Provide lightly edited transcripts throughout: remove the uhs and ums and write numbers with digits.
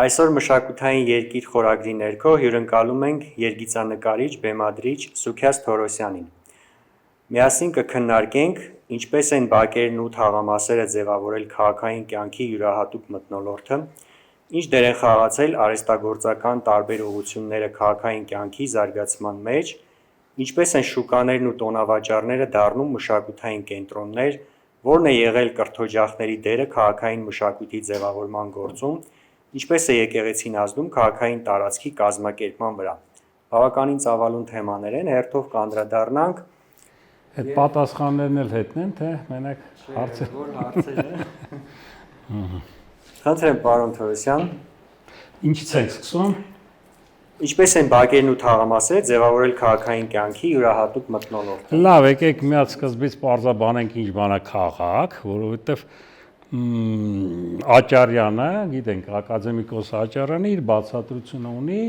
Այսօր մշակութային երկիր խորագրի ներքո հյուրընկալում ենք երգիծանկարիչ, բեմադրիչ Սուքիաս Թորոսյանին։ Միասին կքննարկենք ինչպես են բակերն ու թաղամասերը ձևավորել քաղաքային կյանքի յուրահատուկ մթնոլորտը, ինչ դեր են խաղացել արհեստագործական տարբեր ուղղությունները քաղաքային կյանքի զարգացման մեջ, ինչպես են շուկաներն ու տոնավաճառները դառնում մշակութային կենտրոններ, որն է եղել կրթօջախների դերը քաղաքային մշակույթի ձևավորման գործում, ինչպես է եկեղեցին ազդում քաղաքային տարածքի կազմակերպման վրա։ Բավականին ծավալուն թեմաներ են, հերթով կանդրադառնանք։ Այդ պատասխաններն էլ հետն են, թե մենակ հարցեր։ Որ հարցերը։ Խնդրեմ, պարոն Թորոսյան, ինչից ենք սկսում։ Ինչպես են բակերն ու թաղամասերը ձևավորել քաղաքային կյանքի յուրահատուկ մթնոլորտը։ Լավ, եկեք միած սկզբից պարզաբանենք ինչ բան է քաղաք, որովհետև Աճարյանը, գիտենք, ակադեմիկոս Աճարյանը իր բացատրությունը ունի,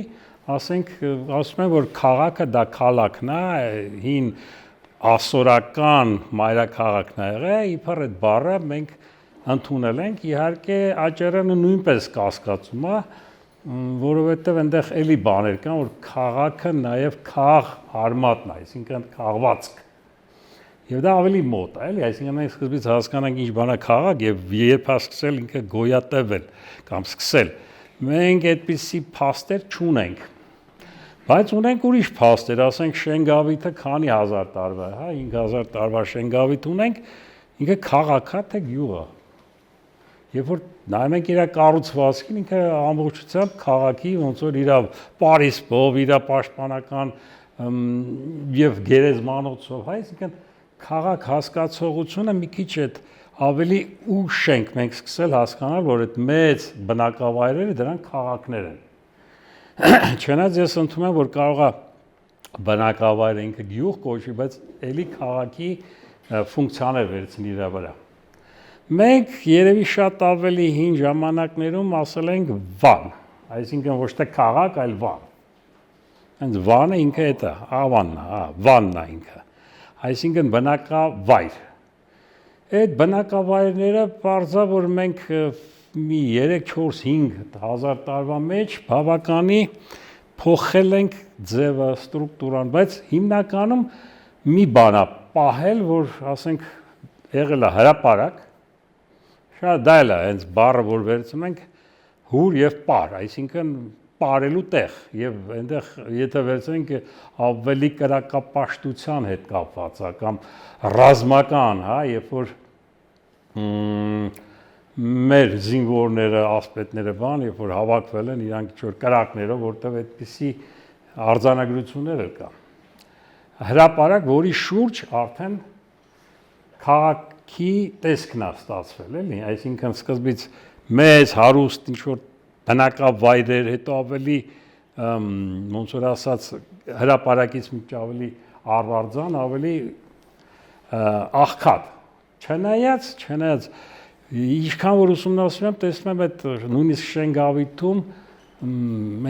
ասենք, ասում են, որ քաղաքը դա քալակն է, հին ասորական մայրաքաղաքն է եղել, իբր այդ բառը մենք ընդունել ենք, իհարկե Աճարյանը նույնպես կասկածում է, որովհետև այնտեղ էլի բաներ կան, որ քաղաքը նաև քաղ արմատն է, այսինքն քաղվածք։ Եվ դա ավելի մոտ է, էլի, այսինքն մենք սկզբից հասկանանք ինչ բան է քաղաք եւ երբ է սկսել ինքը գոյատևել կամ սկսել։ Մենք այդպիսի փաստեր չունենք։ Բայց ունենք ուրիշ փաստեր, ասենք Շենգավիթը քանի հազար տարվա է, հա, 5000 տարվա Շենգավիթ ունենք, ինքը քաղաք է, թե գյուղ է։ Երբ որ նայում ենք իր կառուցվածքին, ինքը ամբողջությամբ քաղաքի ոնց որ իր պարիսպով, իր պաշտպանական եւ գերեզմանոցով, հա, այսինքն քաղաք հասկացողությունը մի քիչ այդ ավելի ուշ ենք մենք սկսել հասկանալ, որ այդ մեծ բնակավայրերը դրանք քաղաքներ են։ Չնայած ես ընդունում եմ, որ կարող է բնակավայրը ինքը գյուղ կոչվի, բայց էլի քաղաքի ֆունկցիաներ վերցնի իր վրա։ Մենք երևի շատ ավելի հին ժամանակներում ասել ենք վան, այսինքն ոչ թե քաղաք, այլ վան։ Հենց վանը ինքը էդ է, ավանն է, հա, վանն է ինքը։ Այսինքն բնակավայր։ Այդ բնակավայրները բարձա, որ մենք մի 3-4-5 հազար տարվա մեջ բավականի փոխել ենք ձևը, ստրուկտուրան, բայց հիմնականում մի բան է պահել, որ ասենք եղել է հրապարակ, շատ դա էլ է, հենց բառը, որ վերցնում ենք հուր եւ պար, այսինքն պարելու տեղ եւ այնտեղ եթե վերցնենք ավելի կրակապաշտության հետ կապված է կամ ռազմական, հա, երբ որ մեր զինվորները, ասպետները բան, երբ որ հավաքվել են իրանք ինչ-որ կրակներով, որտեղ այդպիսի արձանագրություններ էլ կան։ Հրապարակ, որի շուրջ արդեն քաղաքի տեսքն է ստացվել, էլի, այսինքն սկզբից մեծ հարուստ ինչ-որ բնակավայրեր, հետո ավելի ոնց որ ասած հրապարակից մի ավելի արվարձան, ավելի աղքատ։ Չնայած ինչքան որ ուսումնասիրում եմ, տեսնում եմ այդ նույնիսկ Շենգավիթում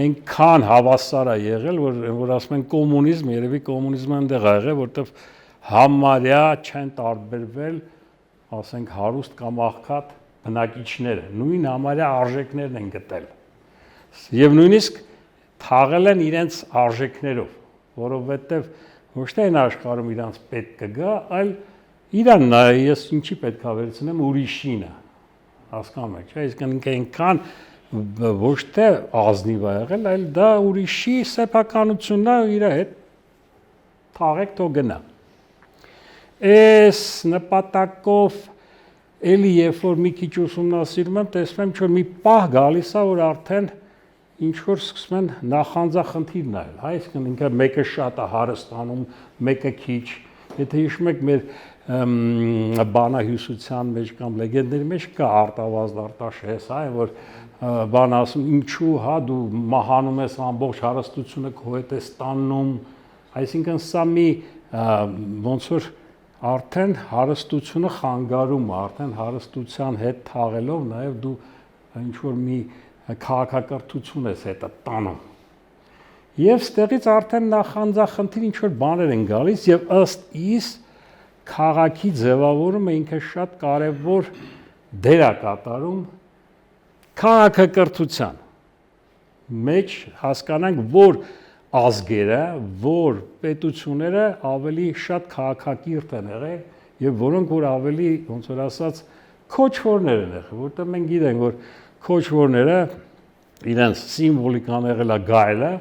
այնքան հավասար է եղել, որ ասում են կոմունիզմ, երևի կոմունիզմը այնտեղ է եղել, որտեղ համարյա չեն տարբերվել, ասենք հարուստ կամ աղքատ բնակիչները, նույն համարյա արժեքներն են գտել։ Եվ նույնիսկ թաղել են իրենց արժեքներով, որովհետև ոչ թե այն աշխարհում իրանց պետք կգա, այլ իրան նա ես ինչի պետք է վերցնեմ ուրիշինը, հասկանում եք, չէ՞, այսինքն ինքը այնքան ոչ թե ազնիվ է եղել, այլ դա ուրիշի սեփականությունն է, իր հետ թաղեք թող գնա։ Այս նպատակով էլի երբ որ մի քիչ ուսումնասիրում եմ, տեսնում եմ, որ մի պահ գալիս է, որ արդեն ինչ որ սկսում են նախանձախնդիր նայել, հա, այսինքն ինքը մեկը շատ է հարստանում, մեկը քիչ։ Եթե հիշում եք մեր բանահյուսության մեջ կամ լեգենդների մեջ կա Արտավազդ Արտաշես, հա, որ բան ասում, ինչու, հա, դու մահանում ես ամբողջ հարստությունը քո հետ ես տանում, այսինքն սա մի ոնց որ արդեն հարստությունը խանգարում է, արդեն հարստության հետ թաղելով նաև դու ինչ որ մի քաղաքակրթություն ես հետը տանում։ Եվ ստեղից արդեն նախանձախնդիր ինչ որ բաներ են գալիս եւ ըստ իս քաղաքի ձևավորումը ինքը շատ կարևոր դեր է կատարում քաղաքակրթության։ մեջ հասկանանք, որ ազգերը, որ պետությունները ավելի շատ քաղաքակիրթ են եղել եւ որոնք որ ավելի ոնց որ ասած քոչվորներ են եղել, որտեղ մենք գիտենք, որ քոչվորները իրենց սիմվոլիկան եղել է գայլը,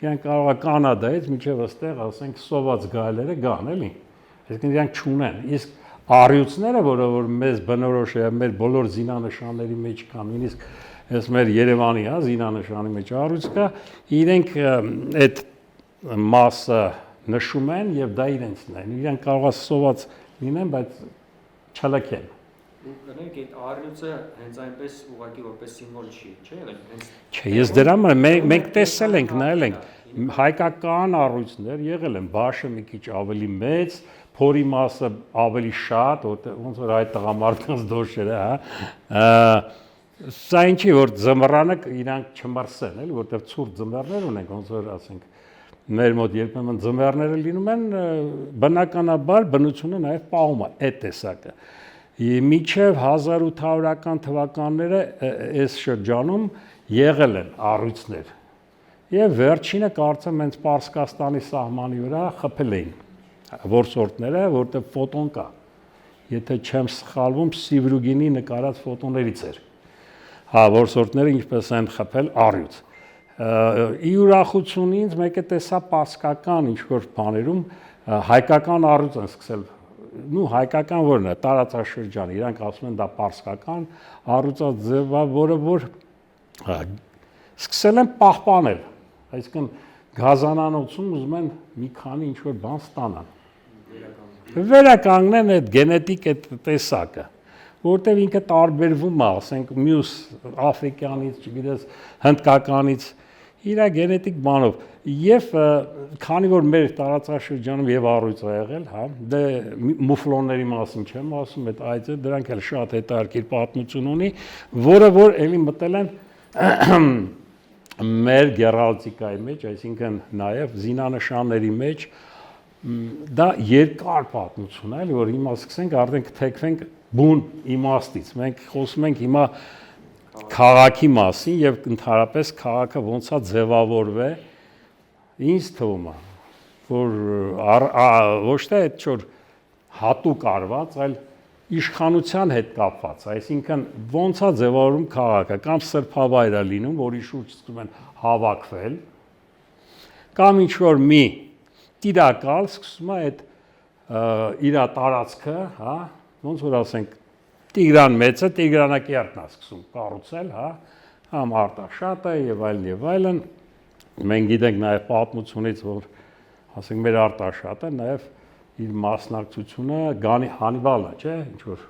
իրենք կարող է Կանադայից մինչև այստեղ, ասենք, սոված գայլերը գան, էլի։ Այսինքն իրենք չունեն։ Իսկ առյուծները, որը որ մեզ բնորոշ է, մեր բոլոր զինանշանների մեջ կան, նույնիսկ այս մեր Երևանի, հա, զինանշանի մեջ առյուծ կա, իրենք այդ մասը նշում են եւ դա իրենցն է։ Իրենք կարող է սոված լինեն, բայց չլքեն։ Ունենք այդ առյուծը հենց այնպես ուղղակի որպես սիմվոլ չի, չէ՞, հենց Չէ, ես դրա համար մենք տեսել ենք, նայել ենք հայկական առույցներ եղել են, բաշը մի քիչ ավելի մեծ, փորի մասը ավելի շատ, ոնց որ այդ տղամարդկանց դոշերը, հա։ Սա ինչի որ ձմռանը իրանք չմրսեն, էլի, որտեղ ցուրտ ձմեռներ ունենք, ոնց որ ասենք, մեր մոտ երբեմն ձմեռները լինում են, բնականաբար բնությունը նաև պահում է այդ տեսակը։ Մինչև 1800-ական թվականները այս շրջանում եղել են առույցներ։ Եվ վերջինը կարծեմ հենց Պարսկաստանի սահմանի վրա խփել էին որսորդները, որտեղ ֆոտոն կա։ Եթե չեմ սխալվում, Սիվրուգինի նկարած ֆոտոներից էր։ Հա, որսորդները ինչպես են խփել առյուծ։ Ի ուրախություն ինձ մեկը տեսա պարսկական ինչ-որ բաներում հայկական առյուծ են սկսել նու հայկական որն է տարածաշրջան, իրանք ասում են դա պարսկական առյուծած ձևա, որը որ սկսել են պահպանել, այսինքն գազանանոցում ուզում են մի քանի ինչ-որ բան ստանան։ Վերականգնեն այդ գենետիկ այդ տեսակը, որտեղ ինքը տարբերվում է, ասենք մյուս աֆրիկյանից, չգիտես, հնդկականից, իր գենետիկ բանով։ Եվ քանի որ մեր տարածաշրջանում եւ առույց է եղել, հա, դե մուֆլոնների մասին չեմ ասում, այդ այծը դրանք էլ շատ հետաքրքիր պատմություն ունի, որը որ էլի մտել են մեր գերալտիկայի մեջ, այսինքն նաեւ զինանշանների մեջ, դա երկար պատմություն է, որ հիմա սկսենք արդեն կթեքվենք բուն իմաստից։ Մենք խոսում ենք հիմա քաղաքի մասին եւ ընդհանրապես քաղաքը ոնց է ձևավորվել, ինձ թվում է, որ ոչ թե այդ չոր հատուկ արված, այլ իշխանության հետ կապված, այսինքն ոնց է ձևավորում քաղաքը, կամ սրբավայր է լինում, որի շուրջ սկսում են հավաքվել, կամ ինչ որ մի տիրակալ սկսում է այդ իր տարածքը, հա, ոնց որ ասենք Տիգրան մեծը Տիգրանակերտն է սկսում կառուցել, հա, համ Արտաշատը եւ այլն, մենք գիտենք նաեւ պատմությունից, որ ասենք մեր Արտաշատը նաեւ իր մասնակցությունը Հանիբալն է, չէ, ինչ որ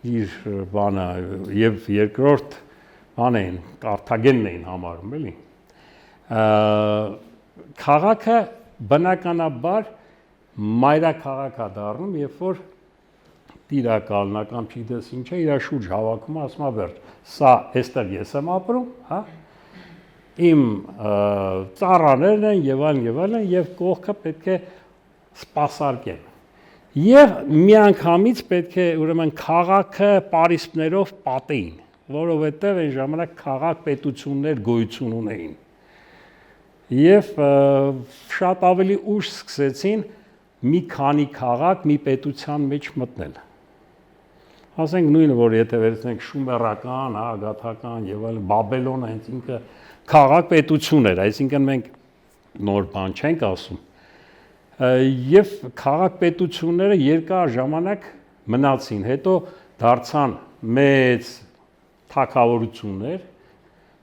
իր բանը եւ երկրորդ բան էին, Կարթագենն էին համարում, էլի։ Քաղաքը բնականաբար մայրաքաղաք է դառնում, երբ որ տիրակալն կամ չգիտես ինչ է, իր շուրջ հավաքում, ասում է վերջ, սա այստեղ ես եմ ապրում, հա, իմ ծառաներն են եւ այլն եւ կողքը պետք է սպասարկեն։ Եվ միանգամից պետք է ուրեմն քաղաքը պարիսպներով պատեին, որովհետեւ այն ժամանակ քաղաք պետություններ գոյություն ունեին։ Եվ շատ ավելի ուշ սկսեցին մի քանի քաղաք մի պետության մեջ մտնել։ Ասենք նույնը, որ եթե վերցնենք շումերական, հա, գաթական եւ այլն, Բաբելոնը հենց ինքը քաղաք պետություն էր, այսինքն մենք նոր բան չենք ասում։ Եվ քաղաք պետությունները երկար ժամանակ մնացին, հետո դարձան մեծ թագավորություններ,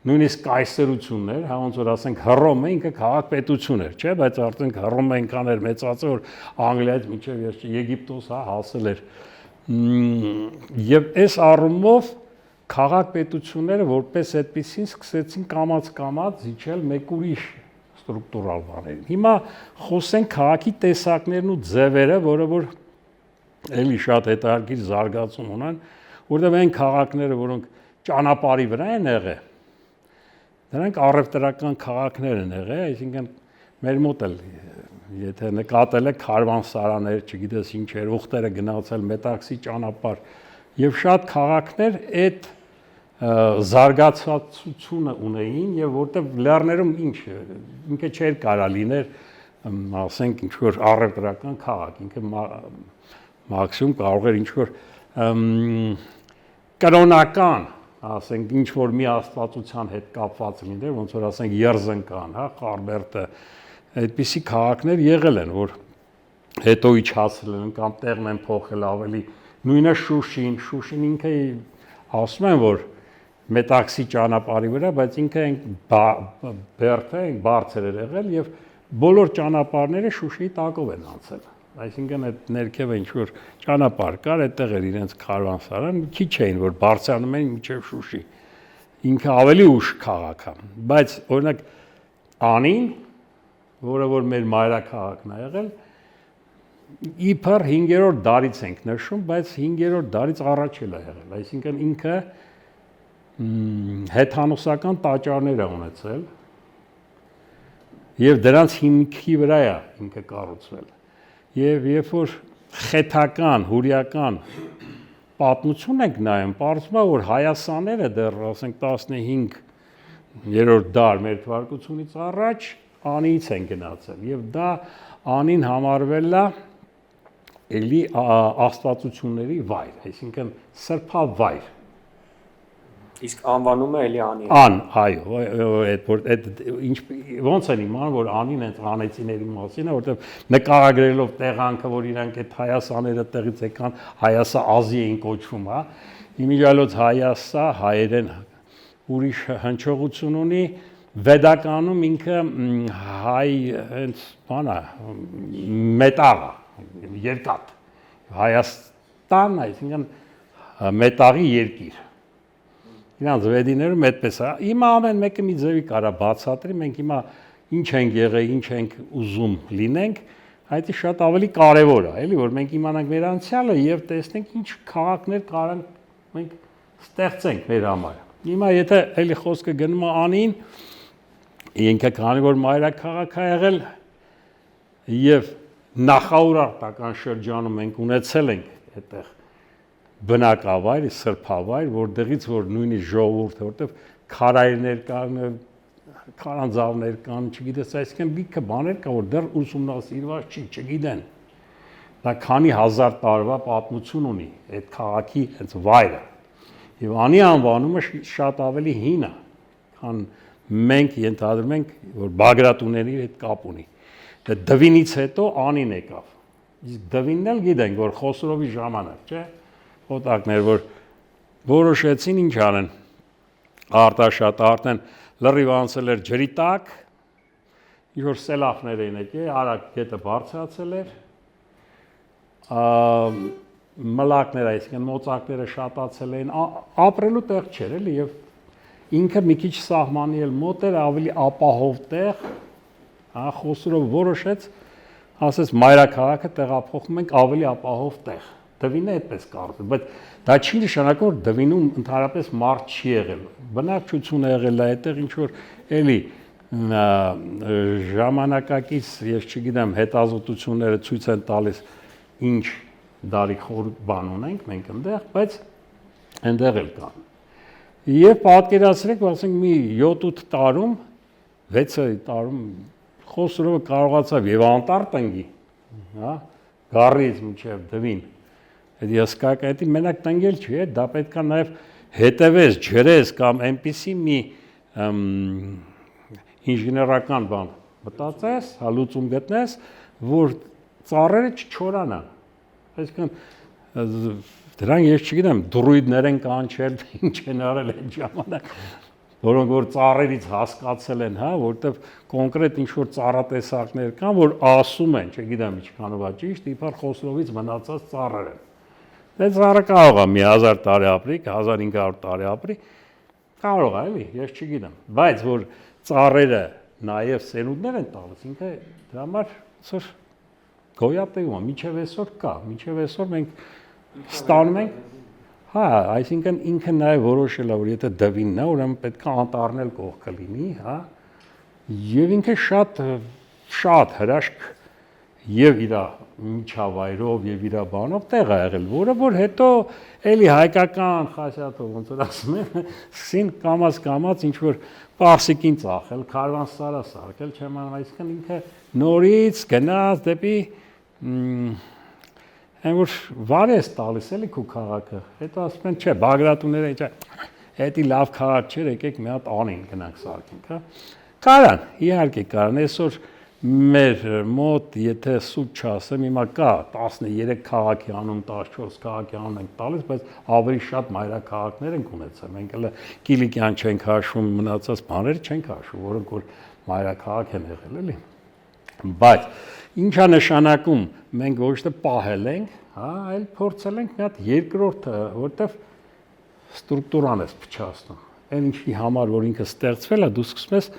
նույնիսկ կայսրություններ, հա ոնց որ ասենք Հռոմը ինքը քաղաք պետություն էր, չէ, բայց արդեն Հռոմը այնքան էր մեծացել, որ Անգլիայից մինչև Եգիպտոս հա հասել էր։ Եվ այս առումով քաղաք պետությունները որպես այդպեսին սկսեցին կամաց զիջել մեկ ուրիշ ստրուկտուրալ բաներին։ Հիմա խոսենք քաղաքի տեսակներն ու ձևերը, որը որ էլի շատ հետաքրքիր զարգացում ունեն, որտեղ այն քաղաքները, որոնք ճանապարհի վրա են եղել, դրանք առևտրական քաղաքներ են եղել, այսինքն մեր մոտ էլ եթե նկատել եք քարվանսարաններ, չգիտես ինչեր, ուխտերը գնացել մետաքսի ճանապարհ եւ շատ քաղաքներ այդ զարգացածությունը ունեին եւ որտեվ լեռներում ինքը չէր կարա լիներ ասենք ինչ որ առևտրական քաղաք ինքը մաքսիմում կարող էր ինչ որ կանոնական ասենք ինչ որ մի աստվածության հետ կապված լիներ ոնց որ ասենք Երզնկան հա Խարբերտը այդպիսի քաղաքներ եղել են որ հետո իջացել են կամ տեղն են փոխել ավելի նույնը Շուշին ինքը ասում են որ մետաքսի ճանապարհի վրա բայց ինքը բերդը բարձր էր եղել եւ բոլոր ճանապարհները Շուշիի տակով են անցել այսինքն այդ ներքևը ինչ որ ճանապարհ կար այդտեղ էր իրենց քարվանսարան քիչ էին որ բարձրանում էին մինչև Շուշի ինքը ավելի ուշ քաղաք է բայց օրինակ Անին որը որ մեր մայրաքաղաքն է եղել իբր 5-րդ դարից ենք նշում բայց 5-րդ դարից առաջ էլ է եղել այսինքն ինքը հեթանոսական տաճարներ է ունեցել եւ դրանց հիմքի վրա է ինքը կառուցվել եւ երբ որ խեթական հուրիական պատմություն ենք նայում պարզվում է որ հայասաները դեռ ասենք 15-րդ դար մեր թվարկությունից առաջ Անիից են գնացել եւ դա Անին համարվել է էլի աստվածությունների վայր այսինքն սրբավայր իսկ անվանումը էլի Անի այո այդ ինչ ոնց են իմանում որ Անին հենց անեցիների մասին է որովհետև նկարագրելով տեղանքը որ իրանք այդ հայասաները տեղից եկան հայասա ազի էին կոչվում հա իմիջիալոց հայասա հայերեն ուրիշ հնչողություն ունի վեդականում ինքը հայ հենց բանա մետաղ երկաթ Հայաստան այսինքն մետաղի երկիր իրանց վեդիներում այդպես է հիմա ամեն մեկը մի ձևի կարա բացատրի մենք հիմա ինչ ենք եղել ինչ ենք ուզում լինենք այդ շատ ավելի կարևոր է էլի որ մենք իմանանք մեր անցյալը եւ տեսնենք ինչ քաղաքներ կարանք մենք ստեղծենք մեր համար հիմա եթե էլի խոսքը գնում է Անին ինքը քանի որ մայրաքաղաք է եղել եւ նախաուրարտական շրջանում մենք ունեցել ենք այդտեղ բնակավայր, սրբավայր, որտեղից որ նույնիսկ ժողովուրդը, որտեղ քարայրներ կան, քարանձավներ կան, չգիտես, այսինքն լիքը բաներ կա, որ դեռ ուսումնասիրված չի, չգիտեն։ Դա քանի հազար տարվա պատմություն ունի այդ քաղաքի հենց վայրը։ Եվ անի անվանումը շատ ավելի հին է, քան մենք ենթադրում ենք, որ Բագրատուների հետ կապ ունի։ Դա Դվինից հետո Անին եկավ։ Իսկ Դվինն էլ գիտենք, որ Խոսրովի ժամանակ, չէ՞։ Օտակներ, որ որոշեցին ինչ անեն, արտաշատ արտեն լրիվ անցել էր ջրի տակ, ինչ-որ սելախներ էին եկել, արագ գետը բարձրացել էր, մլակներ, այսինքն մոծակները շատացել էին, ապրելու տեղ չէր էլի և ինքը մի քիչ սահմանի էլ մոտ էր, ավելի ապահով տեղ, Խոսրով որոշեց, ասեց մայրաքաղաքը տեղափոխում ենք ավելի ապահով տեղ։ Դվինը այդպես կարծում, բայց դա չի նշանակում, որ Դվինում ընդհանրապես մարդ չի եղել։ Բնակչություն է եղել այդտեղ ինչ որ էլի ժամանակակից, ես չգիտեմ, հետազոտությունները ցույց են տալիս ինչ դարիքոր բան ունենք մենք այնտեղ, բայց այնտեղ էլ կան։ Եվ պատկերացրեք, ասենք մի 7-8 տարում, 6 տարում Խոսրովը կարողացավ եւ անտառ տնկի, հա, Գառից մինչեւ Դվին։ Այդ եսկակ այդի մենակ տնկել չի, դա պետքա նաեւ հետևես, ջրես կամ այնպիսի մի ինժեներական բան մտածես, հալուծում գտնես, որ ծառերը չչորանան։ Այսինքն դրանք ես չգիտեմ, դրույդներ են կանչել, ինչ են արել այդ ժամանակ, որոնք որ ծառերից հասկացել են, հա, որտեվ կոնկրետ ինչ որ ծառատեսակներ կան, որ ասում են, չգիտեմ ինչքանով է ճիշտ, իբր Խոսրովից մնացած ծառեր են։ Դե ծառը կարող է մի 1000 տարի ապրի, 1500 տարի ապրի, կարող է, էլի, ես չգիտեմ, բայց որ ծառերը նաև սերունդներ են տալիս, ինքը դրա համար ծր գոյատևում է, մինչև այսօր կա, մինչև այսօր մենք ստանում ենք, հա, այսինքն ինքը նաև որոշել է, որ եթե Դվինն է, ուրեմն պետք է անտառն էլ կողքը լինի, հա, եւ ինքը շատ հրաշք եւ իր միջավայրով եւ իր բանով տեղ ա եղել, որը որ հետո էլի հայկական խասյաթով ոնց որ ասում են, սկսին կամած ինչ որ պարսիկին ծախել, քարվանսարա սարքել, չեմ անում, այսինքն ինքը նորից գնաց դեպի այն որ վարես տալիս էլի քու քաղաքը, հետո ասում են, չէ, Բագրատուները ինչ է, հետի լավ քաղաք չէր, եկեք մի հատ անին գնանք սարքենք, հա։ Կարան, իհարկե կարան, այսօր մեր մոտ, եթե սուտ չասեմ, հիմա կա 13 քաղաքի անուն, 14 քաղաքի անուն ենք տալիս, բայց ավելի շատ մայրաքաղաքներ ենք ունեցել։ Մենք հələ Կիլիկյան չենք հաշվում, մնացած բաները չենք հաշվում, որոնք որ մայրաքաղաք են եղել, էլի։ Բայց ինչա նշանակում մենք ոչ թե պահել ենք, հա, այլ փորձել ենք մի հատ երկրորդը, որտեվ ստրուկտուրան ես փչացնում։ Այն ինչի համար որ ինքը ստեղծվել է, դու սկսում ես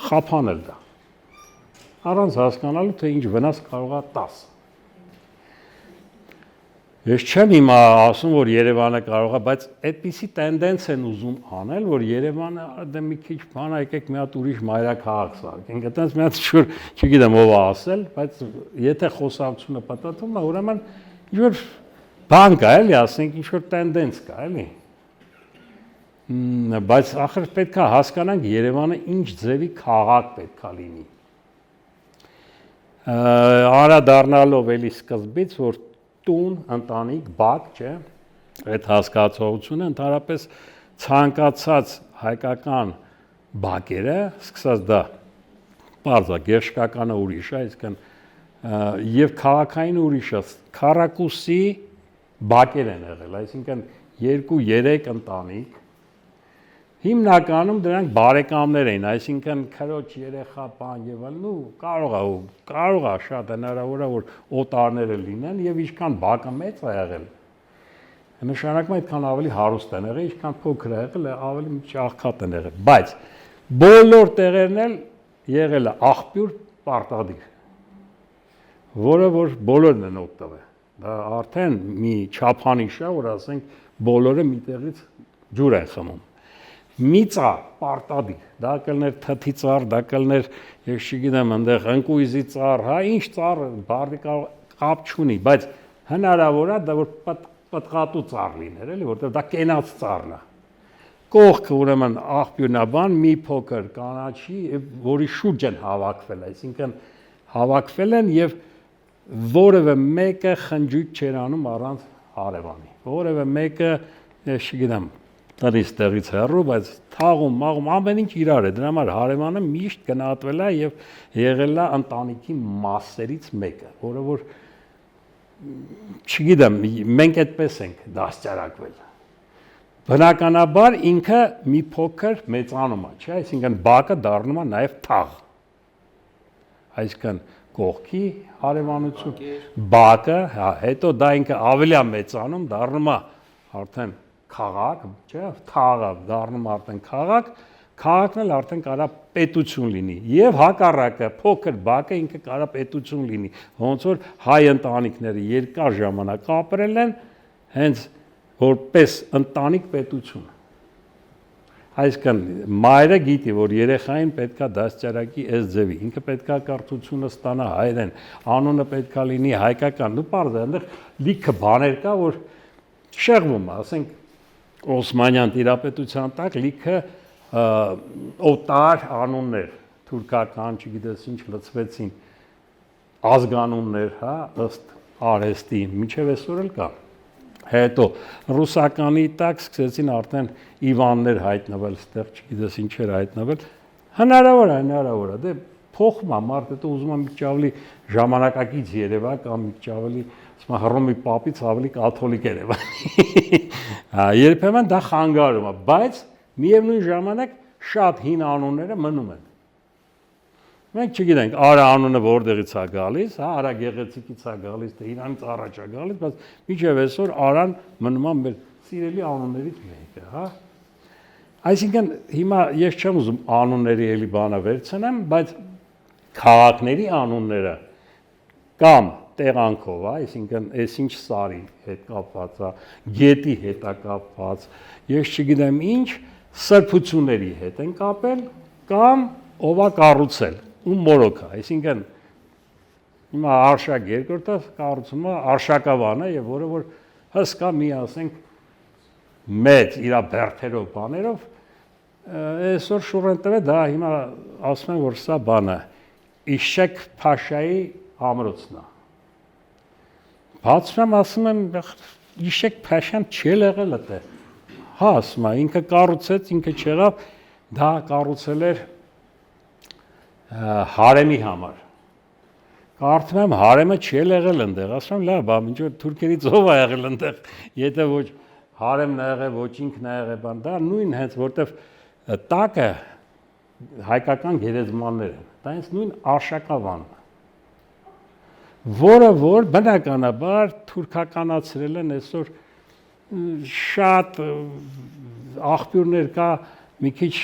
խափանել դա։ Առանց հասկանալու թե ինչ վնաս կարող է տաս։ Ես չեմ հիմա ասում, որ Երևանը կարող է, բայց այդպիսի տենդենս են ուզում անել, որ Երևանը դե մի քիչ բան եկեք մի հատ ուրիշ մայրաքաղաք սարքենք։ Այդտենց մի հատ շուտ, չգիտեմ ով է ասել, բայց եթե խոսակցությունը պատտվում է, ուրեմն ինչ որ բան կա, էլի, ասենք ինչ որ տենդենս կա, էլի։ Բայց ախր պետք է հասկանանք Երևանը ինչ ձևի քաղաք պետք է լինի։ Անդրադառնալով էլի սկզբից, որ տուն, ընտանիք, բակ, չէ, այդ հասկացողությունը ընդհանրապես ցանկացած հայկական բակերը, սկսած դա բարձա գերշկականը ուրիշ է, այսինքն եւ քաղաքային ուրիշ է, քառակուսի բակեր են եղել, այսինքն 2-3 ընտանիք հիմնականում դրանք բարեկամներ էին, այսինքն քրոջ երեխա բան եւ այլն ու կարող է շատ հնարավոր է որ օտարները լինեն եւ ինչքան բակը մեծ է եղել նշանակում է այդքան ավելի հարուստ են եղել, ինչքան փոքր է եղել, ավելի մի աղքատ են եղել, բայց բոլոր տեղերն էլ եղել է աղբյուր պարտադիր, որը որ բոլորն են օգտվել, դա արդեն մի չափանիշ է, որ ասենք բոլորը մի տեղից ջուր են խմում։ Մի ծառ պարտադիր, դա կլներ թթի ծառ, դա կլներ, ես չգիտեմ, այնտեղ ընկույզի ծառ, հա, ինչ ծառ, բառի կապ չունի, բայց հնարավոր է դա որ պտղատու ծառ լիներ, էլի, որտեղ դա կենաց ծառն է։ Կողքը ուրեմն աղբյուրնաբան մի փոքր կանաչի, որի շուրջ են հավաքվել, այսինքն հավաքվել են եւ որևէ մեկը խնջույք չեր անում առանց հարևանի։ Որևէ մեկը, ես չգիտեմ, տեղից հեռու, բայց թաղում, մաղում, ամեն ինչ իրար է, դրա համար հարևանը միշտ գնահատվել է եւ եղել է ընտանիքի մասերից մեկը, որը որ չգիտեմ, մենք այդպես ենք դաստիարակվել։ Բնականաբար ինքը մի փոքր մեծանում է, չէ՞, այսինքն բակը դառնում է նաեւ թաղ։ Այսինքն կողքի հարևանություն, բակը, հա, հետո դա ինքը ավելի է մեծանում, դառնում է արդեն քաղաք, չէ՞, թաղը դառնում արդեն քաղաք, քաղաքն էլ արդեն կարա պետություն լինի եւ հակառակը փոքր բակը ինքը կարա պետություն լինի, ոնց որ հայ ընտանիքները երկար ժամանակ ապրել են հենց որպես ընտանիք պետություն։ Այսինքն մայրը գիտի, որ երեխային պետքա դաստիարակի այս ձևի, ինքը պետքա կրթությունը ստանա հայերեն, անունը պետքա լինի հայկական, դու պարզ է, այնտեղ լիքը բաներ կա, որ շեղվում է, ասենք Օսմանյան տիրապետության տակ լիքը օտար անուններ, թուրքական, չգիտես ինչ լծվեցին, ազգանուններ, հա, ըստ արհեստի, միջև այսօր էլ կա։ Հետո ռուսականի տակ սկսեցին արդեն Իվաններ հայտնվել, ստեղ չգիտես ինչեր հայտնվել։ Հնարավոր է, դե փոխում է մարդը, դու ուզում ես մի ճավլի ժամանակակից Երևա կամ մի ճավլի, ասում եմ Հռոմի պապից ավելի կաթոլիկ Երևանի։ Հա, երբեմն դա խանգարում է, բայց միևնույն ժամանակ շատ հին անունները մնում են։ Մենք չգիտենք Արա անունը որտեղից է գալիս, հա, Արա Գեղեցիկից է գալիս, թե իրանից առաջ է գալիս, բայց մինչև այսօր Արան մնում է մեր սիրելի անուններից մեկը, հա։ Այսինքն հիմա ես չեմ ուզում անունների էլի բանը վերցնեմ, բայց քաղաքների անունները կամ տեղանքով, այսինքն այսինչ սարի հետ կապված է, գետի հետ է կապված, ես չգիտեմ ինչ, սրբությունների հետ են կապել կամ ով է կառուցել ու մորոք է, այսինքն Հիմա արշակ երկրորդը կառուցումը արշակավան է եւ որը որ հսկա մի ասենք մեծ իր բերթերով բաներով այսօր շուրեն տվե դա հիմա ասում են որ սա բանը Իշեք Փաշայի ամրոցն է բացում ասում եմ Իշեք Փաշան չել եղել է հա ասում է ինքը կառուցեց ինքը չեղավ դա կառուցել էր հարեմի համար Կարծում եմ հարեմը չել եղել այնտեղ, ասում եմ լավ, բա ինչ որ թուրքերից ով է եղել այնտեղ, եթե ոչ հարեմն է եղել, ոչ ինքն է եղել, բան դա նույն հենց որտեվ տակը հայկական գերեզմաններ են, դա հենց նույն արշակավանն է, որը որ բնականաբար թուրքականացրել են այսօր շատ աղբյուրներ կա մի քիչ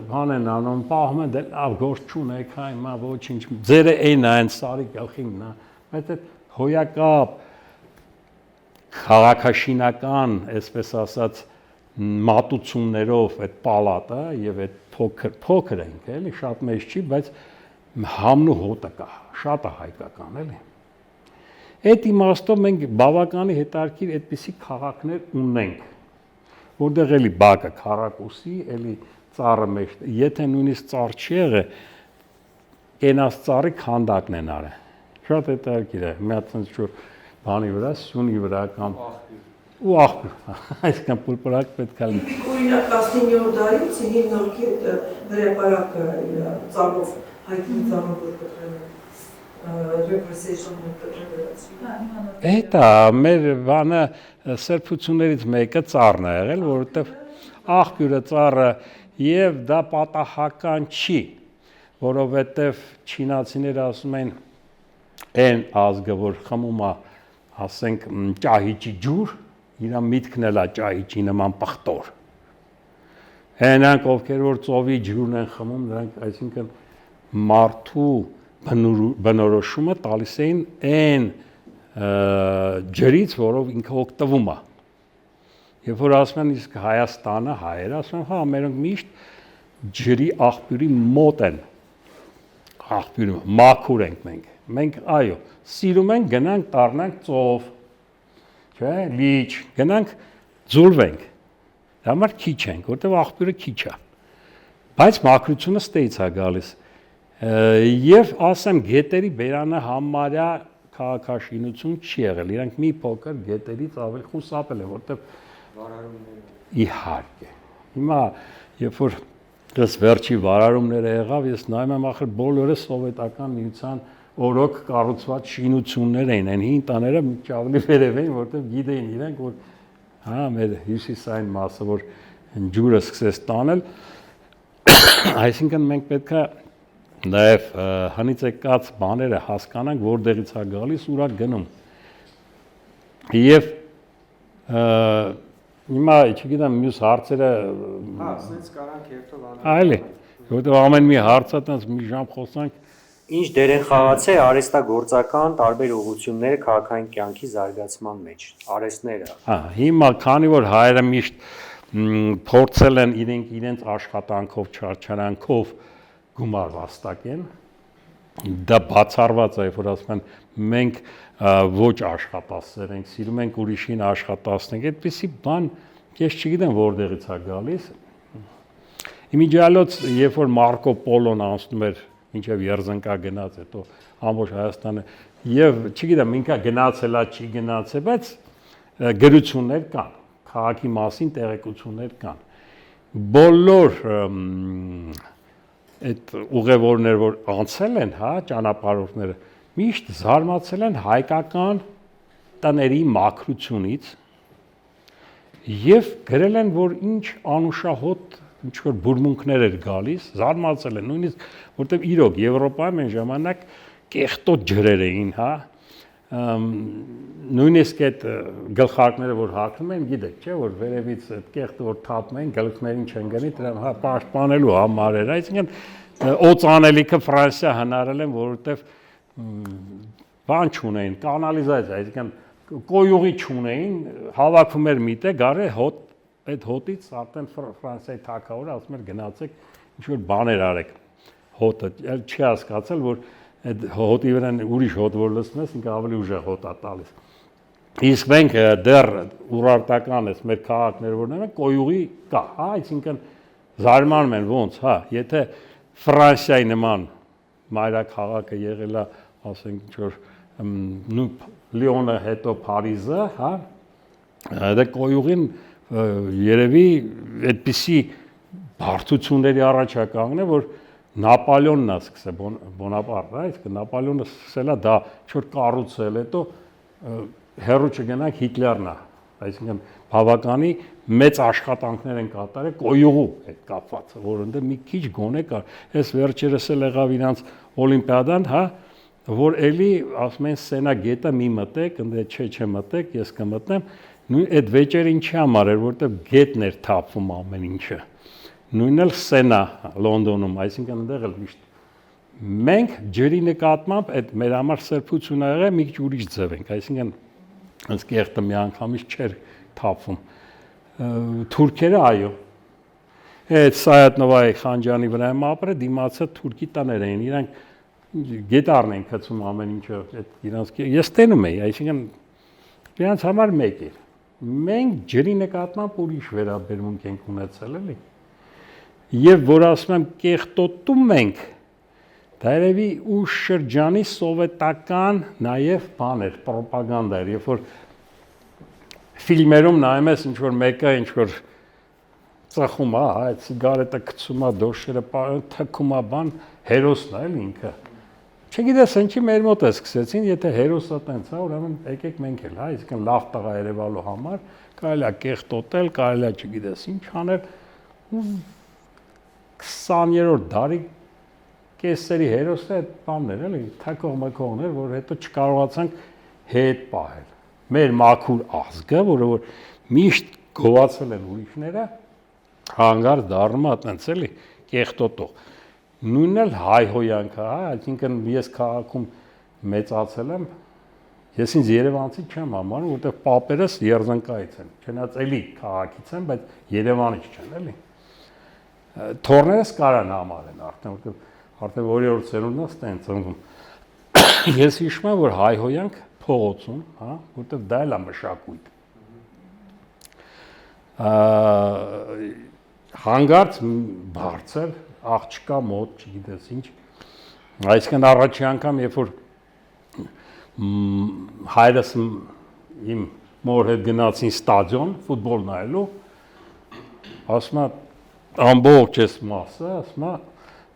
բան են անում, պահում են, դե լավ գործ չունեք, հա հիմա ոչինչ, ձերը այն է, այն սարի գլխինն է, բայց այդ հոյակապ քաղաքաշինական, այսպես ասած, մատուցումներով այդ պալատը եւ այդ փոքր է ինքը, էլի շատ մեծ չի, բայց համն ու հոտը կա, շատ է հայկական, էլի։ Այդ իմաստով մենք բավականի հետաքրքիր այդպիսի քաղաքներ ունենք որտեղ էլի բակը քարակուսի, էլի ծառը մեջ, եթե նույնիսկ ծառ չի եղել, կենաց ծառի քանդակն են արել։ Շատ հետաքրքիր է, մի հատ այնց որ բանի վրա, սյունի վրա կամ ու աղբյուր, այսքան պուրպրակ պետք է լինի։ Օրինակ 19-րդ դարից հիմնարկի հրապարակը ծառով հայտնի ծառով կտրել Էտա մեր բանը սրբություններից մեկը ծառն է եղել, որովհետև աղբյուրը ծառը եւ դա պատահական չի, որովհետև չինացիները ասում են այն ազգը, որ խմում է, ասենք, ճահիճի ջուր, իր միտքն էլ է ճահիճի նման պղտոր։ Հենանք ովքեր որ ծովի ջուրն են խմում, նրանք այսինքն մարդու բնորոշումը տալիս էին այն ջրից, որով ինքը օգտվում է։ Երբ որ ասում են իսկ Հայաստանը հայերը, ասում են, հա, մերոնք միշտ ջրի աղբյուրի մոտ են։ Աղբյուրը մաքուր ենք մենք։ Մենք այո, սիրում ենք գնանք դառնանք ծով, չէ՞, լիճ, գնանք ձուլվենք։ Դա համար քիչ ենք, որտեղ աղբյուրը քիչ է։ Բայց մաքրությունը ստեից է գալիս։ Եվ ասեմ գետերի բերանը համարյա քաղաքաշինություն չի եղել, իրանք մի փոքր գետերից ավելի խուսափել են, որտեղ իհարկե։ Հիմա երբ որ դες վերջի վարարումները եղավ, ես նայում եմ ախր բոլորը սովետական միության օրոք կառուցված շինություններ էին, այն հին տաները ավելի վերև էին, որտեղ գիտեին իրենք, որ հա մեր հյուսիսային մասը, որ ջուրը սկսեց տանել, այսինքն մենք պետք է նաև հնից եկած բաները հասկանանք, որտեղից է գալիս, ուր է գնում։ Եվ հիմա, չգիտեմ, մյուս հարցերը հա, ասենց կարանք երթով անել։ Այլ է, որտեղ ամեն մի հարցը տենց մի ժամ խոսանք։ Ինչ դեր են խաղացել արհեստագործական տարբեր ուղղությունները քաղաքային կյանքի զարգացման մեջ, արհեստները։ Հա, հիմա քանի որ հայերը միշտ փորձել են իրենց աշխատանքով, չարչարանքով գումար վաստակեն, դա բացառված է, որ ասում են մենք ոչ աշխատասեր ենք, սիրում ենք ուրիշին աշխատացնենք, այդպիսի բան, ես չգիտեմ որտեղից է գալիս։ Իմիջիալոց, երբ որ Մարկո Պոլոն անցնում էր մինչև Երզնկա գնաց, հետո ամբողջ Հայաստանը, եւ չգիտեմ ինքա գնացել է, չի գնացել, բայց գրություններ կան, քաղաքի մասին տեղեկություններ կան։ Բոլոր այդ ուղևորներ, որ անցել են, հա, ճանապարհորդները, միշտ զարմացել են հայկական տների մաքրությունից եւ գրել են, որ ինչ անուշահոտ ինչ որ բուրմունքներ էր գալիս, զարմացել են, նույնիսկ որտեղ իրոք Եվրոպայում այն ժամանակ կեղտոտ ջրեր էին, հա, նույնիսկ այդ գլխարկները որ հագնում են, գիտեք, չէ, որ վերևից այդ կեղտը որ թափում են, գլխներին չեն գնի, դրան հա պաշտպանելու համար էր, այսինքն օծանելիքը Ֆրանսիա հնարել են, որովհետև բան չունեին, կանալիզացիա, այսինքն կոյուղի չունեին, հավաքվում էր միտեղ, գարե հոտ այդ հոտից արդեն Ֆրանսիայի թագավորը ասում էր գնացեք ինչ որ բաներ արեք հոտը չի հասկացել որ այդ հոտի վրա ուրիշ հոտ որ լցնես, ինքը ավելի ուժեղ հոտ է տալիս։ Իսկ մենք դեռ ուրարտական ես մեր քաղաքներ որն են կոյուղի կա, հա, այսինքն զարմանում են ոնց, հա, եթե Ֆրանսիայի նման մայրաքաղաքը եղել է, ասենք ինչ որ նույն Լիոնը հետո Փարիզը, հա, դա կոյուղին երևի այդպիսի բարդությունների առաջ է կանգնել, որ Նապոլեոնն է սկսել Բոնապարտը, հա, իսկ Նապոլեոնը սկսել է դա ինչ-որ կառուցել, հետո հերո չգնանք Հիտլերն է, այսինքն բավականի մեծ աշխատանքներ են կատարել կոյուղու հետ կապված, որոնց մի քիչ գոնե կար։ Այս վերջերս էլ եղավ իրանց օլիմպիադան, հա, որ էլի ասում են Սենա գետը մի մտեք, ընդ չէ մտեք, ես կմտնեմ, նույն այդ վեճերը ինչի համար էր, որտեղ գետն էր թափվում ամեն ինչը։ Նույնն էլ Սենա Լոնդոնում, այսինքն այնտեղ էլ միշտ մենք ջրի նկատմամբ այդ մեր համար սրբությունը եղել մի քիչ ուրիշ ձև ենք, այսինքն ըստ կեղտը մի անգամից չէր թափվում։ Թուրքերը այո։ Այդ Սայաթ-Նովայի Խանջանի վրա եմ ապրել, դիմացը թուրքի տներ էին, իրանք գետառն են գցում ամեն ինչը, այդ իրանց ես տենում էի, այսինքն իրանց համար մեկ էր։ Մենք ջրի նկատմամբ ուրիշ վերաբերմունք ենք ունեցել, էլի։ Եվ որ ասում եմ կեղտոտում ենք, դա երևի ուշ շրջանի սովետական նաև բան էր, պրոպագանդա էր, երբ որ ֆիլմերում նայում ես ինչ որ մեկը ինչ որ ծխում է, այդ սիգարետը գցում է, դոշերը թքում է բան, հերոսն է էլի ինքը։ Չգիտես ինչի մեր մոտ է սկսեցին, եթե հերոսը տենց է, ուրեմն եկեք մենք էլ, հա, այսինքն լավ տղա երևալու համար կարելի է կեղտոտել, կարելի է չգիտես ինչ անել։ 20-րդ դարի կեսերի հերոսը այդ բանն էր, էլի, թակող մկողներ, որ հետո չկարողացանք հետ պահել։ Մեր մաքուր ազգը, որը որ միշտ գովացել են ուրիշները, հանգարց դառնում է այտենց էլի կեղտոտող։ Նույնն էլ հայհոյանքը, հա, այսինքն ես քաղաքում մեծացել եմ, ես ինձ Երևանցի չեմ համարում, որտեղ պապերս Երզնկայից են, չնայած էլի քաղաքից են, բայց Երևանից չեն, էլի։ Թորներս կարան համարեն արդեն, որտեղ արդեն որերորդ սերունդն է ստենց ընկում։ Ես հիշում եմ, որ հայհոյանք փողոցում, հա, որտեղ դա էլ է մշակույթ։ Հանգարց բարձր աղջկա մոտ, չգիտես ինչ, այսինքն առաջի անգամ, երբ որ հայրս իմ մոր հետ գնացին ստադիոն, ֆուտբոլ նայելու, ասում է, ամբողջ ես մասը, ասում է,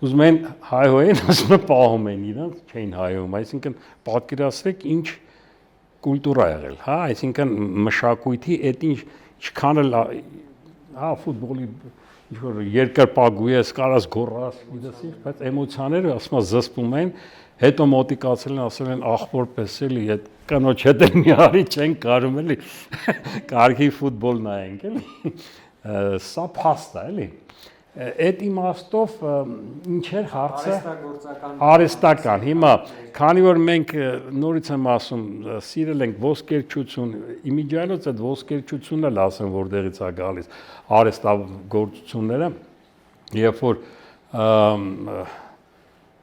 ուզում են հայհոյեն, ասում է, պահում են իրանց, չէին հայհոյում, այսինքն պատկերացրեք ինչ կուլտուրա եղել, հա, այսինքն մշակույթի այդ ինչքան էլ, հա, ֆուտբոլի ինչ-որ երկրպագու ես, կարաս գոռաս, գիտես, բայց էմոցիաները ասում է զսպում են, հետո մոտիկացել են, ասել են ախորպես էլի, այդ կնոջ հետ էլ մի արի չեն կարում էլի, կարգի ֆուտբոլ նայենք էլի, սա փաստ է էլի, այդ իմաստով ինչ էր հարցը, արհեստական, հիմա, քանի որ մենք նորից եմ ասում, սիրել ենք ոսկերչություն, իմիջիայլոց այդ ոսկերչությունն էլ ասեմ, որտեղից է գալիս, արհեստագործությունները, երբ որ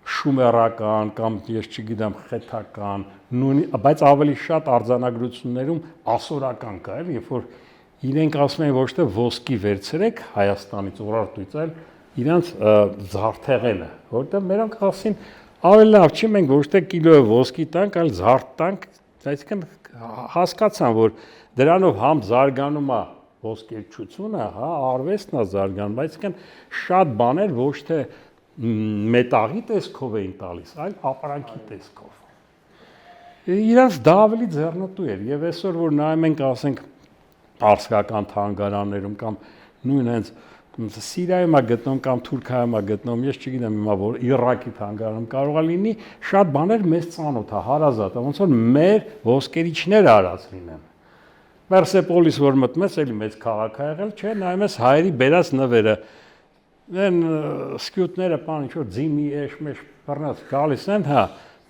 շումերական կամ ես չգիտեմ խեթական, բայց ավելի շատ արձանագրություններում ասորական կա, էլի, երբ որ իրենք ասում են ոչ թե ոսկի վերցրեք Հայաստանից օրարտույց, այլ իրանց զարդեղենը, որտեղ մերոնք ասին ավելի լավ չի մենք ոչ թե կիլոյով ոսկի տանք, այլ զարդ տանք, այսինքն հասկացան, որ դրանով համ զարգանում է ոսկերչությունը, հա, արվեստն է զարգանում, այսինքն շատ բաներ ոչ թե մետաղի տեսքով էին տալիս, այլ ապրանքի տեսքով։ Իրանց դա ավելի ձեռնտու էր, եւ այսօր որ նայում ենք, ասենք արսկական թանգարաններում կամ նույն հենց Սիրիայում է գտնում կամ Թուրքիայում է գտնում, ես չգիտեմ հիմա որ Իրաքի թանգարանում կարող է լինի, շատ բաներ մեզ ծանոթ է, հարազատ է, ոնց որ մեր ոսկերիչները արած լինեն։ Պերսեպոլիս որ մտնում ես, էլի մեծ քաղաք է եղել, չէ, նայում ես հայերի բերած նվերը, են սկյուտները, բան ինչ որ ձիմի էշմեշ բռնած գալիս են, հա,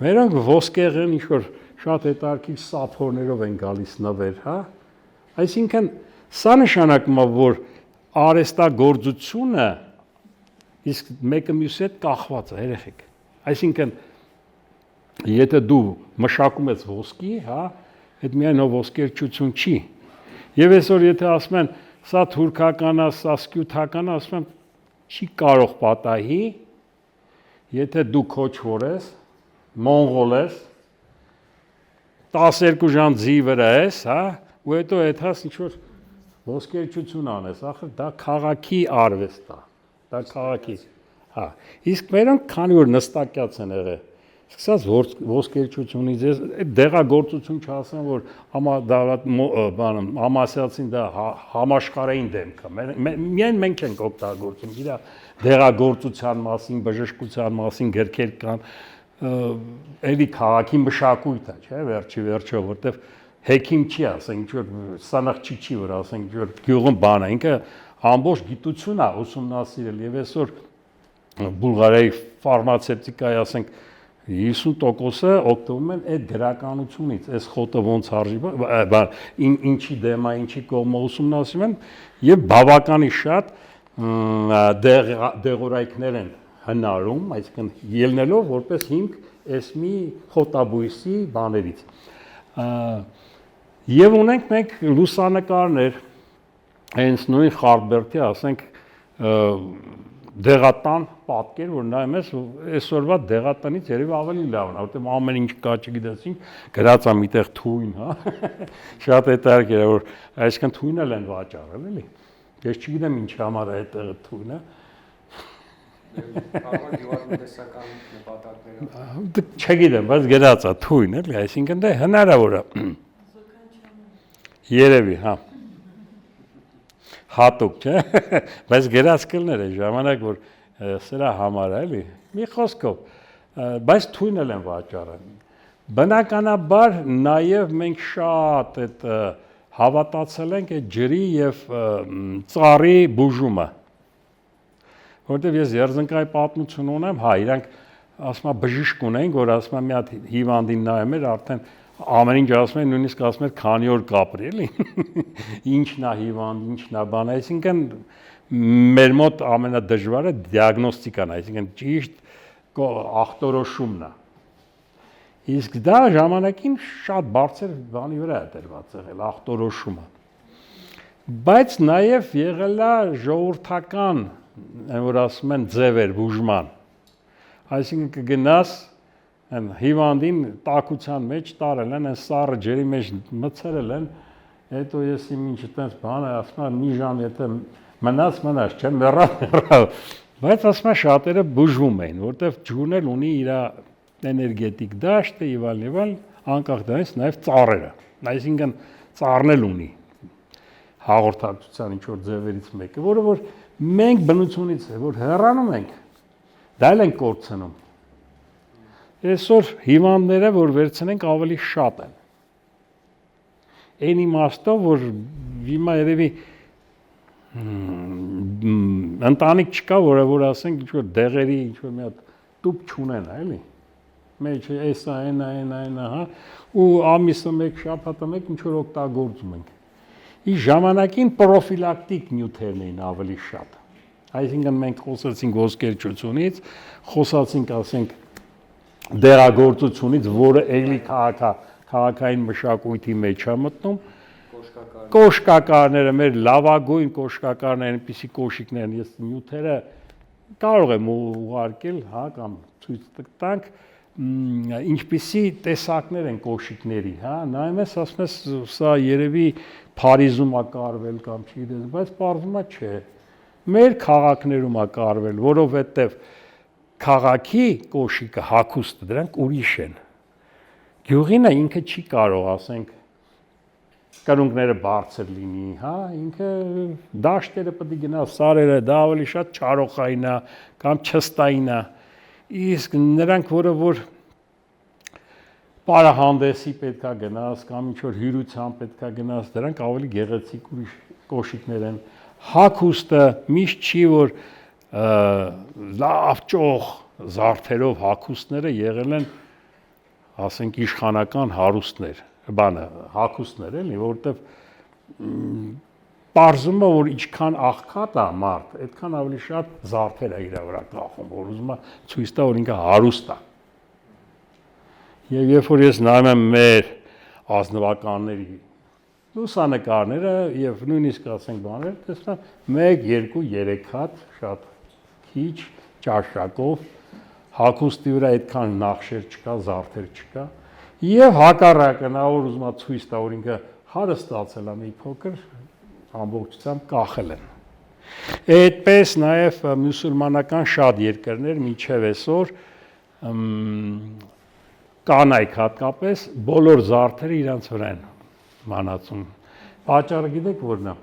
մերոնք ոսկեղեն ինչ որ շատ հետարքիր սափորներով են գալիս նվեր, հա։ Այսինքն սա նշանակում է, որ արհեստագործությունը իսկ մեկը մյուսի հետ կախված է, երեխեք։ Այսինքն եթե դու մշակում ես ոսկի, հա, այդ միայն ոսկերչություն չի։ Եվ այսօր եթե ասում են, սա թուրքական է, սա սկյութական է, ասում եմ, չի կարող պատահի, եթե դու քոչվոր ես, մոնղոլ ես, 12 ժամ ձի վրա ես, հա, ու հետո այդ հաս ինչ-որ ոսկերչություն անես, ախր դա քաղաքի արվեստ է, դա քաղաքի, հա, իսկ մերոնք քանի որ նստակյաց են եղել, սկսած ոսկերչությունից ես դեղագործություն չասեմ, որ ամասիացին դա համաշխարհային դեմք է, միայն մենք ենք օգտագործում, իր դեղագործության մասին, բժշկության մասին գրքեր կան, էլի քաղաքի մշակույթ է, չէ, վերջը, որտեվ հեքիմ չի ասենք, ինչ որ սանախչի չի, որ ասենք, ինչ որ գյուղում բան է, ինքը ամբողջ գիտություն է ուսումնասիրել եւ այսօր Բուլղարիայի ֆարմացևտիկայի ասենք 50%-ը օգտվում են այդ գրականությունից, այս խոտը ոնց արժի, ինչի դեմ է, ինչի կողմը ուսումնասիրում են եւ բավականին շատ դեղորայքներ են հնարում, այսինքն ելնելով որպես հիմք այս մի խոտաբույսի բաներից։ Եվ ունենք մենք լուսանկարներ, հենց նույն Խարբերտի, ասենք, դեղատան պատկեր, որ նայում ես, այսօրվա դեղատնից երևի ավելի լավն է, որտեղ ամեն ինչ կա, չգիտես ինչ, գրած է միտեղ թույն, հա։ Շատ հետաքրքիր է, որ այսինքն թույն էլ են վաճառել, էլի։ Ես չգիտեմ ինչ համար է այդ թույնը։ Կարող է գյուղատնտեսական նպատակներով։ Չգիտեմ, բայց գրած է թույն, էլի, այսինքն դա հնարավոր է։ Երևի, հա։ Հատուկ, չէ՞, բայց գրած կլներ է ժամանակ, որ սրա համար է, էլի, մի խոսքով, բայց թույն էլ են վաճառել։ Բնականաբար նաև մենք շատ այդ հավատացել ենք այդ ջրի եւ ծառի բուժումը։ Որտեւ ես երզնկայի պատմություն ունեմ, հա, իրանք ասում են բժիշկ ունեն, որ ասում են մի հատ հիվանդին նայում էր, արդեն ամեն ինչ ասում են, նույնիսկ ասում են քանի օր կապրի, էլի։ Ինչն է հիվանդ, ինչն է բան, այսինքն մեր մոտ ամենադժվարը դիագնոստիկան, այսինքն ճիշտ ախտորոշումն է։ Իսկ դա ժամանակին շատ բարձր բանի վրա է դրված եղել ախտորոշումը։ Բայց նաև եղել է ժողովրդական, որ ասում են ձևեր բուժման։ Այսինքն կգնաս հիվանդին տակության մեջ տարել են, այն սառը ջրի մեջ մցրել են, հետո ես իմ ինչ այդպես բան է, ասում եմ մի ժամ եթե մնաց, չէ, մեռավ, բայց ասում եմ շատերը բուժվում էին, որտեվ ջուրն էլ ունի իր էներգետիկ դաշտը եւ այլ, անկախ դրանից նաեւ ծառերը, այսինքն ծառն էլ ունի հաղորդակցության ինչ որ ձևերից մեկը, որը որ մենք բնությունից է, որ հեռանում ենք, դա էլ ենք կորցնում։ Այսօր հիվանդները, որ վերցնենք, ավելի շատ են։ Այն իմաստով, որ հիմա երևի ընտանիք չկա, որ ասենք ինչ-որ դեղերի, ինչ-որ մի հատ տուփ չունեն, էլի։ Մեջ էսա, այն, հա, ու ամիսը մեկ, շաբաթը մեկ ինչ-որ օգտագործում ենք։ Ի ժամանակին պրոֆիլակտիկ նյութերն էին ավելի շատ։ Այսինքն մենք խոսացինք ոսկերչությունից, խոսացինք, ասենք, դեղագործությունից, որը էլի քաղաքային մշակույթի մեջ է մտնում, կոշկակարները, մեր լավագույն կոշկակարները, այնպիսի կոշիկներ են, ես նյութերը կարող եմ ուղարկել, հա, կամ ցույց տանք, ինչպիսի տեսակներ են կոշիկների, հա, նայում ես, ասում ես, սա երևի Փարիզում է կարվել կամ չգիտես, բայց պարզվում է չէ։ Մեր քաղաքներում է կարվել, որովհետև քաղաքի կոշիկը հագուստը դրանք ուրիշ են։ Գյուղինը ինքը չի կարող, ասենք, կրունկները բարձր լինի, հա, ինքը դաշտերը պետք է գնա, սարերը, դա ավելի շատ չարոխային է կամ չստային է։ Իսկ նրանք, որ պարահանդեսի պետքա գնաս կամ ինչ-որ հյուրության պետքա գնաս, դրանք ավելի գեղեցիկ ուրիշ կոշիկներ են։ Հագուստը միշտ չի, որ լավ ճոխ զարդերով հագուստները եղել են, ասենք, իշխանական հարուստներ, հագուստներ էլի, որովհետև պարզում է, որ ինչքան աղքատ է մարդ, այդքան ավելի շատ զարդեր է իր վրա կախում, որ ուզում է ցույց տա, որ ինքը հարուստ է։ Եվ երբ որ ես նայում եմ մեր ազնվականների լուսանկարները եւ նույնիսկ ասենք բաներ, տեսնում եմ 1, 2, 3 հատ շատ քիչ ճաշակով հագուստի վրա այդքան նախշեր չկա, զարդեր չկա եւ հակառակը նա որ ուզում է ցույց տա որ ինքը հարստացել է մի փոքր ամբողջությամբ կախել են։ Այդպես նաեւ մուսուլմանական շատ երկրներ միջև այսօր կանայք հատկապես բոլոր զարդերը իրանց վրա են մանածում։ Պատճառը գիտեք որն է։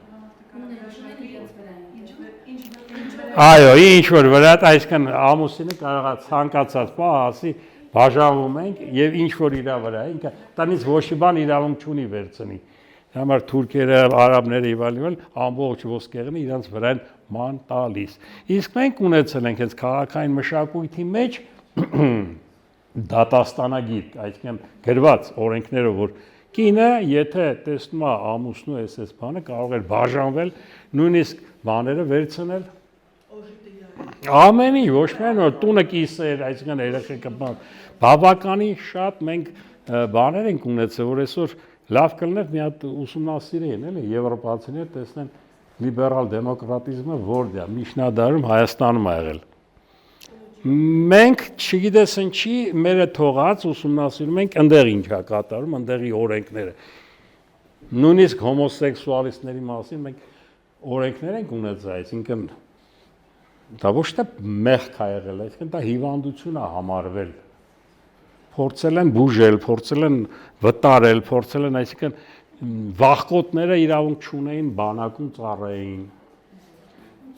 Այո, ինչ որ վրա, այսինքն ամուսինը կարող է ցանկացած բան ասի, բաժանվում ենք եւ ինչ որ իրա վրա է, ինքը տնից ոչ մի բան իրավունք չունի վերցնի։ Համար թուրքերը, արաբները եւ այլն ամբողջ ոսկեղը իրանց վրա են ման տալիս։ Իսկ մենք ունեցել ենք այս քաղաքային մշակույթի մեջ դատաստանագիր, այսինքն գրված օրենքներով որ կինը, եթե տեսնում է ամուսնու այս բանը, կարող է բաժանվել, նույնիսկ բաները վերցնել ամեն ինչ, ոչ միայն որ տունը կիսեր, այսինքն երեխեքը բավականին շատ մենք բաներ ենք ունեցել, որ այսօր լավ կլներ մի հատ ուսումնասիրեն, էլի, եվրոպացիները տեսնեն լիբերալ դեմոկրատիզմը որտեղ է, միջնադարում Հայաստանում ա եղել։ Մենք չգիտես ինչի մերը թողած ուսումնասիրում ենք ընդեղ ինչ է կատարում, ընդեղի օրենքները։ Նույնիսկ հոմոսեքսուալիստների մասին մենք օրենքներ ենք ունեցել, այսինքն դա ոչ թե մեղք է եղել, այսինքն դա հիվանդություն է համարվել։ Փորձել են բուժել, փորձել են վտարել, փորձել են, այսինքն վախկոտները իրավունք չունեին բանակում ծառայեին։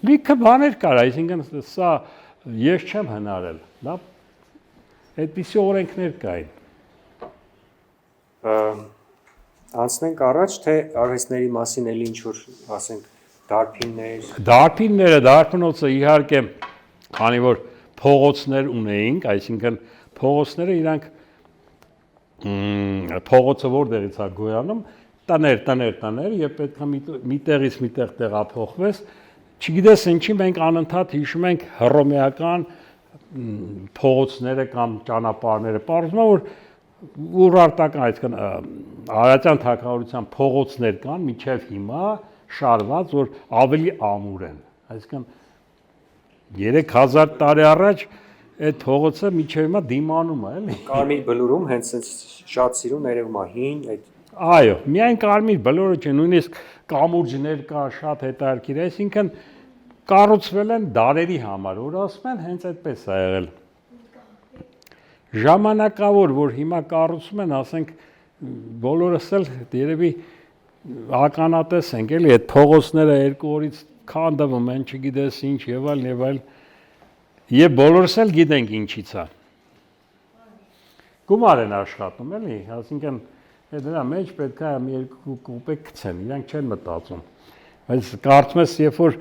Լիքը բաներ կար, այսինքն սա ես չեմ հնարել, լավ, այդպիսի օրենքներ կային։ Անցնենք առաջ, թե արհեստների մասին էլ ինչ-որ, ասենք, դարբիններ։ Դարբնոցը իհարկե, քանի որ փողոցներ ունեինք, այսինքն փողոցները իրանք փողոցը որտեղից է գոյանում, տներ, եւ պետք է միտեղից միտեղ տեղափոխվես, չգիտես ինչի մենք անընդհատ հիշում ենք հռոմեական փողոցները կամ ճանապարհները, պարզվում է որ Ուրարտական, այսինքն Արարատյան թագավորության փողոցներ կան միջև հիմա շարված, որ ավելի ամուր են, այսինքն 3000 տարի առաջ այդ փողոցը միջև հիմա դիմանում է, էլի։ Կարմիր բլուրում հենց շատ սիրուն ներևում է հին այդ Այո, միայն կարմիր բլուրը չէ, նույնիսկ կամուրջներ կա շատ հետաքրքիր, այսինքն կառուցվել են դարերի համար, որ ասում են հենց այդպես է եղել։ Ժամանակավոր, որ հիմա կառուցում են, ասենք, բոլորս էլ երևի ականատես ենք, էլի, այդ փողոցները 2 օրից քանդվում են, չգիտես ինչ եւ այլ, եւ բոլորս էլ գիտենք ինչից է։ Գումար են աշխատում, էլի, ասինքն դրա մեջ պետք է մի 2 կոպեկ գցեն, իրանք չեն մտածում։ Բայց կարծում ես, երբ որ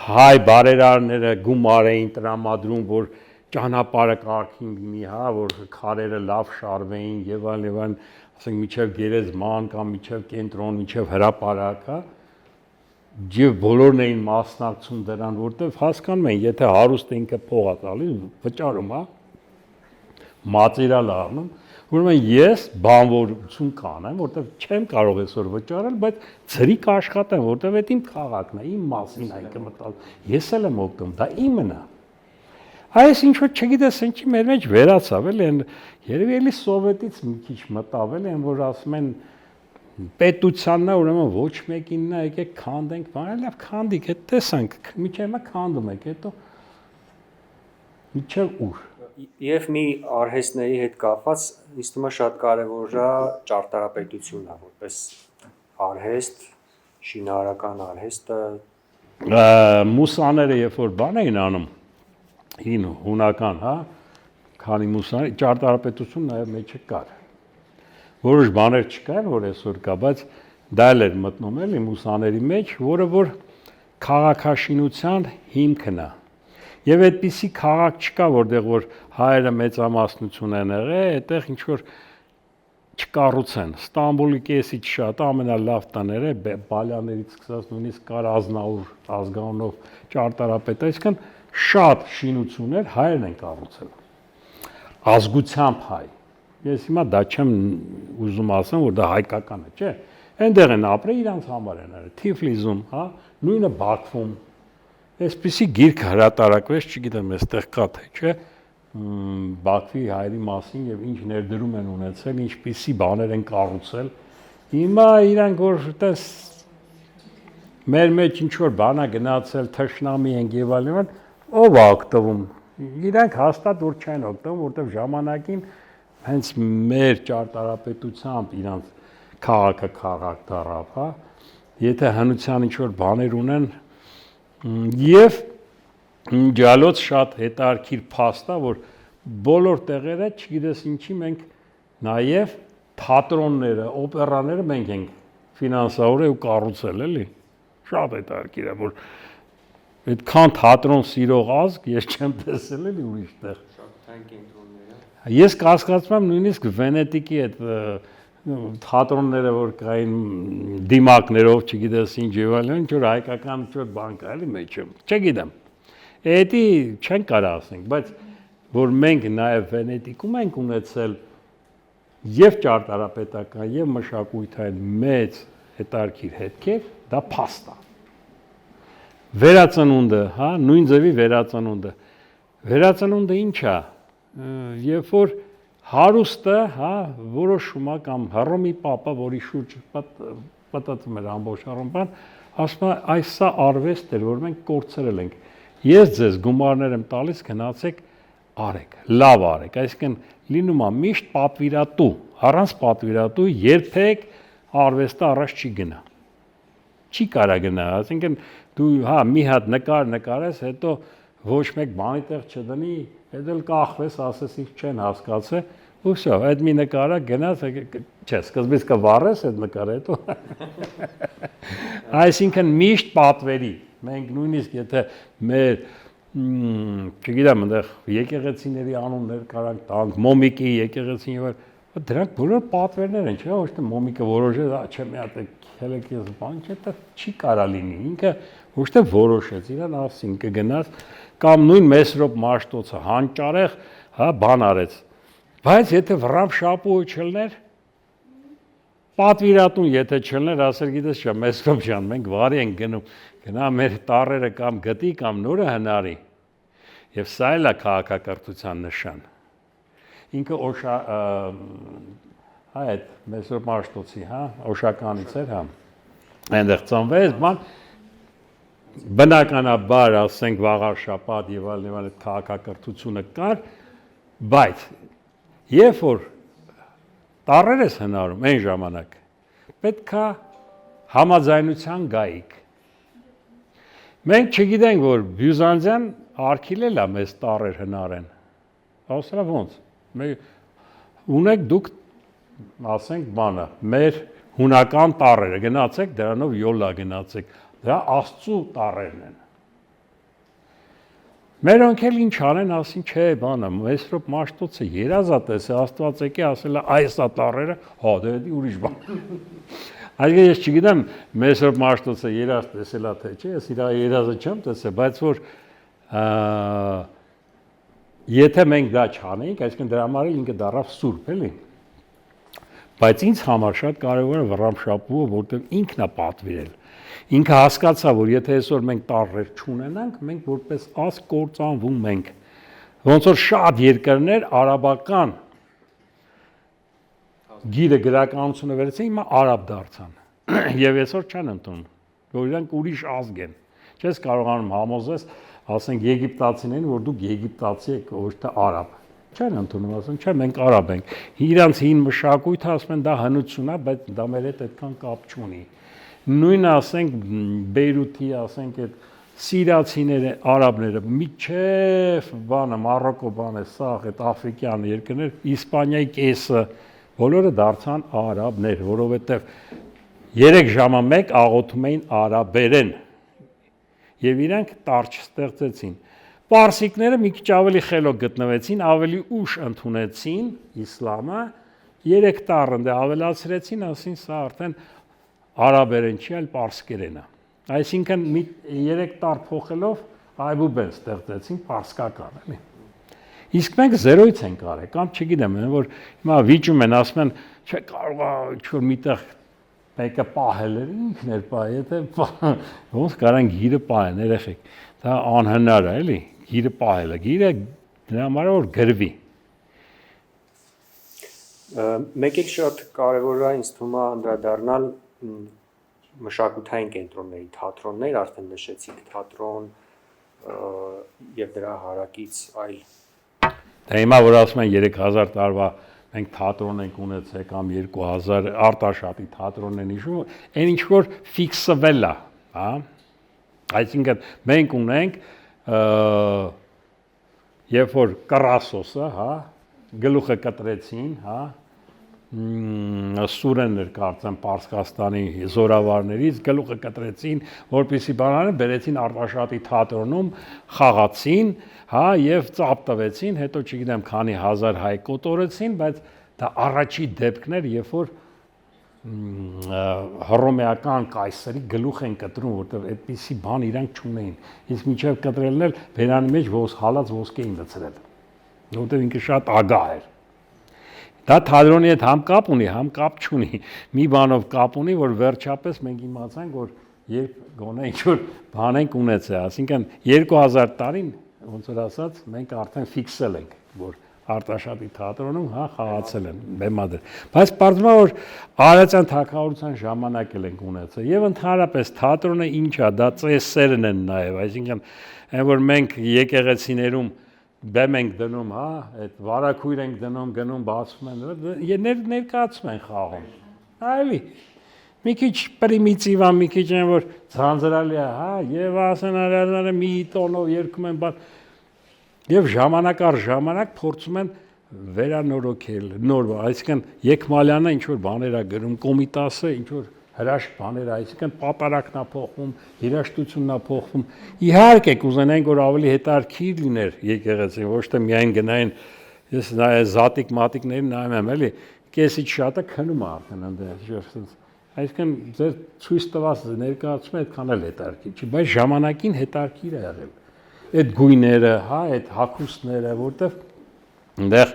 հայ բարերարները գումար էին տրամադրում, որ ճանապարհը կարգին լինի, հա, որ քարերը լավ շարվեին եւ այլն, ասենք միջև գերեզման կամ միջև կենտրոն, միջև հրապարակ, հա, եւ բոլորն էին մասնակցում դրան, որտեվ հասկանում են, եթե հարուստ ինքը փող է տալիս, վճարում, հա, մատերիալ առնում, ուրեմն ես բանվորություն կանեմ, որտեվ չեմ կարող այսօր վճարել, բայց ծրի կաշխատեմ, որտեվ այդ իմ քաղաքն է, իմ մասին է ինքը մտածում, ես էլ եմ օգտվում, դա իմն է։ Այս ինչ որ չգիտես ինչի մեր մեջ վերացավ, էլի, երևի էլի սովետից մի քիչ մտավ, էլի, որ ասում են պետությանն է, ուրեմն ոչ մեկինն է, եկեք քանդենք, բան, լավ քանդիկ, այդ տեսանք, միջև հիմա քանդում եք, հետո միջև ուր։ Եվ մի արհեստների հետ կապված, ինձ թվում է շատ կարևոր է ճարտարապետությունն, որպես արհեստ, շինարարական արհեստը։ Մուսաները երբ որ բան էին անում, հին հունական, հա, քանի մուսաներ, ճարտարապետություն նաև մեջը կար։ Որոշ բաներ չկան, որ այսօր կա, բայց դա էլ էր մտնում էլի մուսաների մեջ, որը որ քաղաքաշինության հիմքն է։ Եվ այդպիսի քաղաք չկա, որտեղ որ հայերը մեծամասնություն են եղել, այդտեղ ինչ որ չկառուցեն։ Ստամբուլի կեսից շատ ամենալավ տները, Բալյաներից սկսած նույնիսկ կար Ազնաուր ազգանունով ճարտարապետ, այսինքն շատ շինություններ հայերն են կառուցել։ Ազգությամբ հայ։ Ես հիմա դա չեմ ուզում ասեմ, որ դա հայկական է, չէ։ Այնտեղ են ապրել, իրանց համար են արել։ Թիֆլիզում, հա, նույնը Բաքվում։ Այսպիսի գիրք հրատարակվեց, չգիտեմ, այստեղ կա թե չէ, Բաքվի հայերի մասին եւ ինչ ներդրում են ունեցել, ինչպիսի բաներ են կառուցել։ Հիմա իրանք որ տես մեր մեջ ինչ որ բան է գնացել, թշնամի են եւ այլն, ով է օգտվում։ Իրանք հաստատ որ չեն օգտվում, որտեղ ժամանակին հենց մեր ճարտարապետությամբ իրանք քաղաքը քաղաք դարավ, հա։ Եթե հնության ինչ որ բաներ ունեն եւ ջալոց շատ հետարքիր փաստ է, որ բոլոր տեղերը, չգիտես ինչի մենք նաեւ թատրոնները, օպերաները մենք ենք ֆինանսավորել ու կառուցել, էլի։ Շատ հետարքիր է, որ այդքան թատրոն սիրող ազգ ես չեմ տեսել էլի ուրիշ տեղ։ Շատ թանկ կենտրոններ է։ Ես կասկածում եմ նույնիսկ Վենետիկի այդ թատրոնները որ կային դիմակներով, չգիտես ինչ եւ այլն, ինչ որ հայկական ինչ որ բան կա էլի մեջը։ Չգիտեմ։ Էդի չեն կարող ասենք, բայց որ մենք նաեւ Վենետիկում ենք ունեցել եւ ճարտարապետական եւ մշակութային մեծ հետարքիր հետքեր, դա փաստ է։ Վերածնունդը, հա, նույն ձևի վերածնունդը։ Վերածնունդը ինչ է։ Երբ որ հարուստը, հա, որոշում է կամ Հռոմի պապը, որի շուրջ պատտվում էր ամբողջ Հռոմը, ասում է, այս սա արվեստ էր, որ մենք կորցրել ենք։ Ես ձեզ գումարներ եմ տալիս, գնացեք արեք, լավ արեք, այսինքն լինում է միշտ պատվիրատու, առանց պատվիրատու երբեք արվեստը առաջ չի գնա։ Չի կարա գնա, այսինքն դու հա մի հատ նկարես, հետո ոչ մեկ բանի տեղ չդնի, հետո էլ կախվես, ասես ինչ չեն հասկացել, ու всё, այդ մի նկարը գնաց, չէ, սկզբից կվառես այդ նկարը, հետո այսինքն միշտ պատվերի։ Մենք նույնիսկ եթե մեր չգիտեմ, այնտեղ եկեղեցիների անուններ կարանք տանք, Մոմիկի եկեղեցին եւ դրանք բոլոր պատվերներ են, չէ՞, ոչ թե Մոմիկը որոշեց, չէ, մի հատ քելեկես բան չէ, դա չի կարա լինի։ Ինքը ոչ թե որոշեց, իրան ասին կգնաց կամ նույն Մեսրոպ Մաշտոցը հանճարեղ, հա, բան արեց։ Բայց եթե վրամ շապուը չլներ, պատվիրատուն եթե չլներ, ասել գիտես չէ, Մեսրոպ ջան, մենք վարի ենք գնում, գնա մեր տառերը կամ գտի կամ նորը հնարի։ Եվ սա էլ է քաղաքակրթության նշան։ Ինքը օշա այդ Մեսրոպ Մաշտոցի, հա, օշականից էր, հա։ Այնտեղ ծնվեց, բան բնականաբար, ասենք վաղաշաբաթ եւ այլն քաղաքակրթությունը կար, բայց երբ որ տառեր ես հնարում այն ժամանակ, պետքա համաձայնության գայիք։ Մենք չգիտենք, որ Բյուզանդիան արգելել է մեզ տառեր հնարեն։ Ասրա ոնց։ Ունեք դուք, ասենք, բանը, մեր հունական տառերը, գնացեք դրանով յոլա գնացեք, դրա Աստծու տառերն են։ Մերոնք էլ ինչ անեն, ասին, չէ, բանը, Մեսրոպ Մաշտոցը երազատես է, Աստված եկե ասել է այս է տառերը, հա, դա ուրիշ բան։ Այսինքն ես չգիտեմ Մեսրոպ Մաշտոցը երազ տեսել է թե չէ, ես իր երազը չեմ տեսել, բայց որ եթե մենք դա չանենք, այսինքն դրա համար ինքը դառավ սուրբ, էլի։ Բայց ինձ համար շատ կարևոր է Վռամշապուհը, որտեղ ինքն է պատվիրել։ Ինքը հասկացավ, որ եթե այսօր մենք տառեր չունենանք, մենք որպես ազգ կործանվում ենք։ Ոնց որ շատ երկրներ արաբական գիրը գրականությունը վերցին, հիմա արաբ դարձան։ Եվ այսօր չեն ընդունում, որ իրանք ուրիշ ազգ են։ Չես կարողանում համոզես, ասենք եգիպտացիներին, որ դուք եգիպտացի եք, ոչ թե արաբ։ Չեն ընդունում, ասեն, չէ, մենք արաբ ենք։ Իրանց հին մշակույթը ասում են դա հնություն է, բայց դա մեր հետ այդքան կապ չունի։ Նույնը ասենք Բեյրութի, ասենք այդ սիրիացիները, արաբները, միչև բանը, Մարոկո բանը, սաղ այդ աֆրիկյան երկրներ, Իսպանիայի կեսը, բոլորը դարձան արաբներ, որովհետև 3 ժամը մեկ աղոթում էին արաբերեն։ Եվ իրանք տարջ ստեղծեցին։ Պարսիկները մի քիչ ավելի խելոք գտնվեցին, ավելի ուշ ընդունեցին իսլամը, 3 տառ ընդ ավելացրեցին, ասին սա արդեն արաբերեն չի, այլ պարսկերեն է։ Այսինքն 3 տառ փոխելով այբուբեն ստեղծեցին պարսկական, էլի։ Իսկ մենք 0-ից ենք արել, կամ չգիտեմ, որ հիմա վիճում են, ասում են, չէ, կարող է ինչ-որ միտեղ մեկը պահել էր, ինքն էր պահել, եթե ոնց կարան գիրը պահեն, երեխեք, դա անհնար է, էլի, գիրը պահելը, գիրը դրա համար որ գրվի։ Մեկ էլ շատ կարևոր է ինձ թվում է անդրադառնալ մշակութային կենտրոնների, թատրոններ, արդեն նշեցիք թատրոն եւ դրա հարակից այլ։ Դա հիմա որ ասում են 3000 տարվա մենք թատրոն ենք ունեցել կամ 2000 արտաշատի թատրոն են հիշում, այն ինչ որ ֆիքսվել է, հա։ Այսինքն մենք ունենք երբ որ Կռասոսը, հա, գլուխը կտրեցին, հա, Սուրենն էր կարծեմ Պարսկաստանի զորավարներից գլուխը կտրեցին, որպեսզի բանանը բերեցին Արտաշատի թատրոնում, խաղացին, հա, եւ ծափ տվեցին, հետո չգիտեմ քանի հազար հայ կոտորեցին, բայց դա առաջի դեպքն էր, երբ որ հռոմեական կայսրի գլուխ են կտրում, որտեղ այդպիսի բան իրանք չունեին։ Իսկ միջև կտրելն էլ վերանի մեջ հալած ոսկե էին լցրել, որտեղ ինքը շատ ագահ էր։ Դա թատրոնի հետ համ կապ ունի, համ կապ չունի։ Մի բանով կապ ունի, որ վերջապես մենք իմացանք, որ երբ գոնե ինչ-որ բան ենք ունեցել, ասինքն 2000 տարին, ոնց որ ասած, մենք արդեն ֆիքսել ենք, որ Արտաշատի թատրոնում, հա, խաղացել են բեմադրել։ Բայց պարզվում է, որ Արարատյան թագավորության ժամանակ էլ ենք ունեցել։ Եվ ընդհանրապես թատրոնը ինչ է, դա ծեսերն են նաև, այսինքն այն որ մենք եկեղեցիներում բեմ ենք դնում, հա, այդ վարակույր ենք դնում, գնում, բացում են, ներկայացում են խաղում։ Այլի։ Մի քիչ պրիմիտիվ է, մի քիչ այն որ ցանցրալի է, հա, եւ ասեն արարները մի տոնով երգում են, բան եւ ժամանակ առ ժամանակ փորձում են վերանորոգել, նոր, այսինքն Եկմալյանը ինչ որ բաներ է գրում, Կոմիտասը ինչ որ հրաշք բաներ, այսինքն պատարակն է փոխվում, երաժշտությունն է փոխվում։ Իհարկե կուզենայինք որ ավելի հետաքրքիր լիներ եկեղեցին, ոչ թե միայն գնային, ես զատիկ մատիկներին նայում եմ, էլի, կեսից շատը քնում է արդեն այնտեղ, այսինքն ձեր ցույց տված ներկայացումը այդքան էլ հետաքրքիր չի, բայց ժամանակին հետաքրքիր է եղել։ Այդ գույները, հա, այդ հագուստները, որտեղ այնտեղ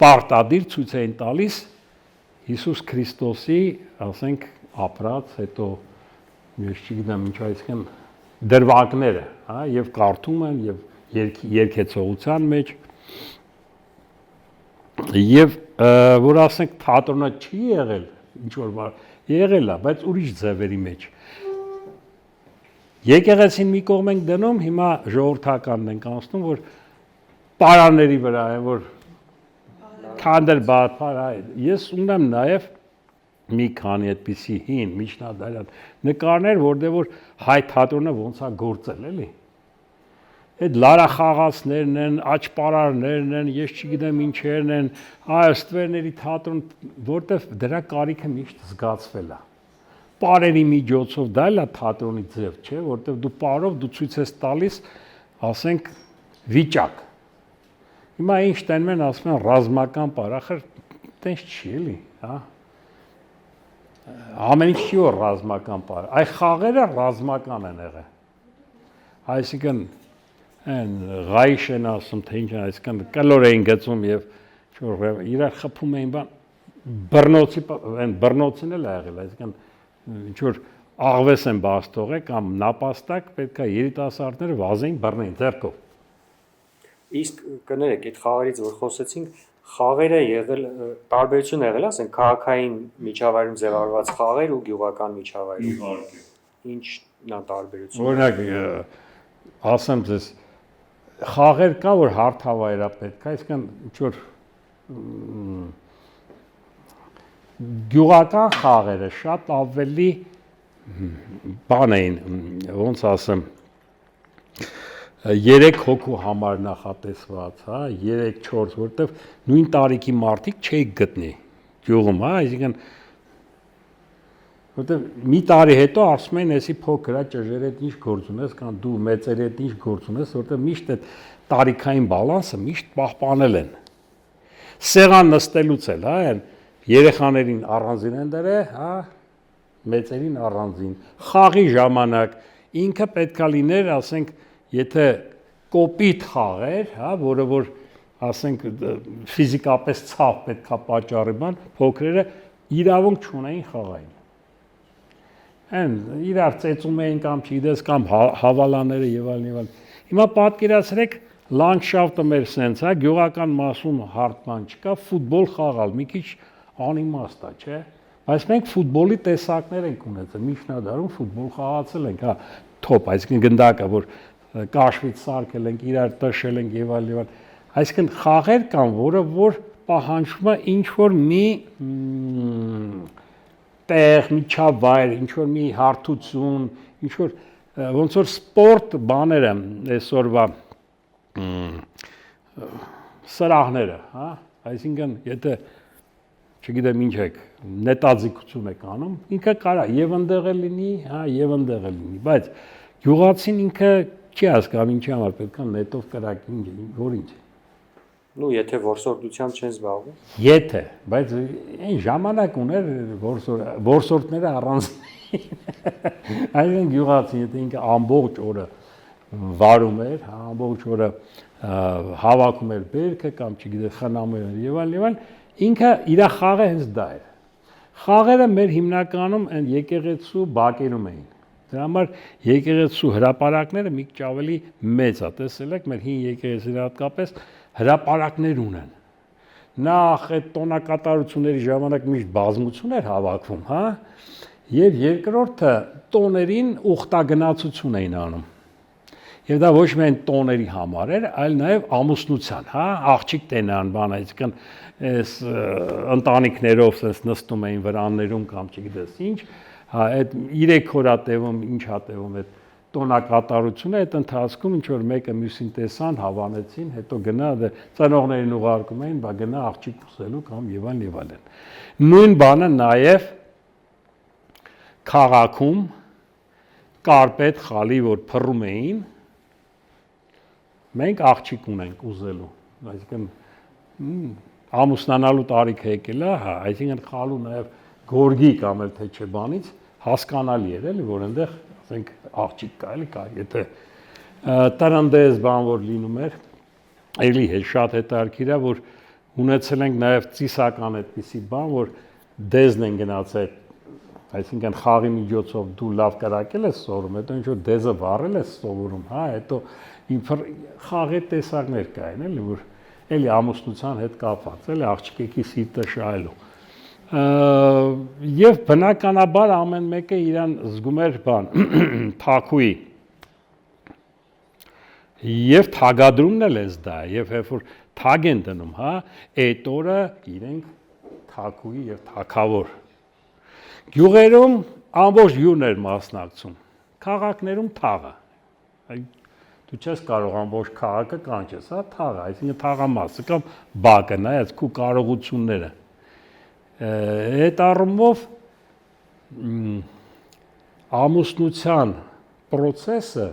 պարտադիր ցույց էին տալիս Հիսուս Քրիստոսի, ասենք, ապրած, հետո ես չգիտեմ ինչ այսինքն դրվագները, հա, եւ կարդում են եւ երկեցողության մեջ եւ որ ասենք թատրոնը չի եղել, ինչ որ եղել է, բայց ուրիշ ձևերի մեջ։ Եկեղեցին մի կողմ ենք դնում, հիմա ժողովրդականն ենք անցնում, որ պարանների վրա է, որ քանդեր բաթար, ես ունեմ նաև մի քանի այդպիսի հին միջնադարյան նկարներ, որտեղ որ հայ թատրոնը ոնց է գործել, էլի։ Այդ լարախաղացներն են, աճպարարներն են, ես չգիտեմ ինչերն են, այստվերների թատրոն, որտեղ դրա կարիքը միշտ զգացվել է։ Պարերի միջոցով դա էլ է թատրոնի ձև, չէ, որտեղ դու պարով դու ցույց ես տալիս, ասենք, վիճակ։ Հիմա ինչ տենում են, ասում են ռազմական պար, ախր տենց չի էլի, հա։ Ամեն ինչ չի որ ռազմական պար, այ խաղերը ռազմական են եղել։ Այսինքն այն ղայշ են ասում, թե ինչ են, այսինքն կլոր էին գծում եւ իրար խփում էին բան բռնոցի, այն բռնոցին էլ ա եղել, այսինքն ինչ որ աղվես են բաց թողել կամ նապաստակ պետք է երիտասարդները վազեին բռնեին ձեռքով։ Իսկ կներեք, այդ խաղերից որ խոսեցինք, խաղերը եղել տարբերություն եղել, ասենք քաղաքային միջավայրում ձևավորված խաղեր ու գյուղական միջավայրում։ Ինչն է տարբերությունը։ Օրինակ ասեմ ձեզ խաղեր կա որ հարթավայր է պետք, այսինքն ինչ որ գյուղական խաղերը շատ ավելի բան էին, ոնց ասեմ 3 հոգու համար նախատեսված, հա, 3-4, որտեվ նույն տարիքի մարդիկ չէի գտնի գյուղում, հա, այսինքն որտեվ մի տարի հետո ասում են, էսի փոքր է ճժերը հետ ինչ գործ ունես, կամ դու մեծերի հետ ինչ գործ ունես, որտեվ միշտ այդ տարիքային բալանսը միշտ պահպանել են։ Սեղան նստելուց էլ, հա, այն երեխաներին առանձին են դրել, հա, մեծերին առանձին։ Խաղի ժամանակ ինքը պետքա լիներ, ասենք, եթե կոպիտ խաղ էր, հա, որը որ ասենք ֆիզիկապես ցավ պետքա պատճառի բան, փոքրերը իրավունք չունեին խաղային։ Այն իրար ծեծում էին կամ չգիտես կամ հավալաները եւ այլն։ Հիմա պատկերացրեք լանդշաֆտը մեր սենց, հա, գյուղական մասում հարթման չկա, ֆուտբոլ խաղալ, մի քիչ անիմաստ է, չէ՞։ Բայց մենք ֆուտբոլի տեսակներ ենք ունեցել, միջնադարում ֆուտբոլ խաղացել ենք, հա, թոփ, այսինքն գնդակը, որ կաշվից սարքել ենք, իրար տշել ենք եւ այլն։ Այսինքն խաղեր կան, որ պահանջում է ինչ որ մի տեղ, միջավայր, ինչ որ մի հարթություն, ինչ որ ոնց որ սպորտ բաները, այսօրվա սրահները, հա, այսինքն եթե չգիտեմ ինչ եք, նետաձիգություն եք անում, ինքը կարա եւ ընդեղ է լինի, հա, եւ ընդեղ է լինի, բայց գյուղացին ինքը չի հասկանում ինչի համար պետք է նետով կրակի, որ ինչ։ Ну, եթե որսորդությամբ չեն զբաղվում։ Եթե, բայց այն ժամանակ ուներ որսորդները առանց այլն գյուղացին, եթե ինքը ամբողջ օրը վարում էր, ամբողջ օրը հավաքում էր բերքը կամ չգիտեմ խնամում էր եւ այլն, ինքը իր խաղը հենց դա էր։ Խաղերը մեր հիմնականում այն եկեղեցու բակերում էին։ Դրա համար եկեղեցու հրապարակները մի քիչ ավելի մեծ է, տեսել եք, մեր հին եկեղեցիները հատկապես հրապարակներ ունեն։ Նախ այդ տոնակատարությունների ժամանակ միշտ բազմություն էր հավաքվում, հա, եւ երկրորդը տոներին ուխտագնացություն էին անում։ Եվ դա ոչ միայն տոների համար էր, այլ նաեւ ամուսնության, հա, աղջիկ տենան բան, այսինքն այս ընտանիքներով sense նստում էին վրաններում կամ չգիտես ինչ, հա, այդ 3 օր ատևում, ինչ ատևում այդ տոնակատարությունը, այդ ընթացքում ինչ որ մեկը մյուսին տեսան, հավանեցին, հետո գնա ծնողներին ուղարկում էին, բա գնա աղջիկ ուսելու կամ եւ այլն։ Նույն բանը նաեւ քաղաքում կարպետ խալի որ փռում էին, մենք աղջիկ ունենք ուզելու, այսինքն ամուսնանալու տարիքը եկել է, հա, այսինքն խալու նաեւ գորգի կամ էլ թե չէ բանից հասկանալի էր, էլի, որ այնտեղ ասենք աղջիկ կա, էլի կա, եթե տրնդես բան որ լինում էր, էլի շատ հետաքրքիր է, որ ունեցել ենք նաեւ ծիսական այդպիսի բան, որ դեզն են գնացել, այսինքն խաղի միջոցով դու լավ կրակել ես սովորում, հետո ինչ որ դեզը վառել ես սովորում, հա, հետո խաղի տեսակներ կային, էլի, որ էլի ամուսնության հետ կապված, էլի աղջիկի սիրտը շահելու։ Եվ բնականաբար ամեն մեկը իրան զգում էր բան, թակուի։ Եվ թագադրումն էլ էս դա, եւ երբ որ թագ են դնում, հա, այդ օրը իրենք թակուի եւ թակավոր։ Գյուղերում ամբողջ գյուղն էր մասնակցում, քաղաքներում թաղը։ Դու չես կարող ամբողջ քաղաքը կանչես, հա, թաղը, այսինքն թաղամասը կամ բակը, նայած քու կարողությունները։ Այդ առումով ամուսնության process-ը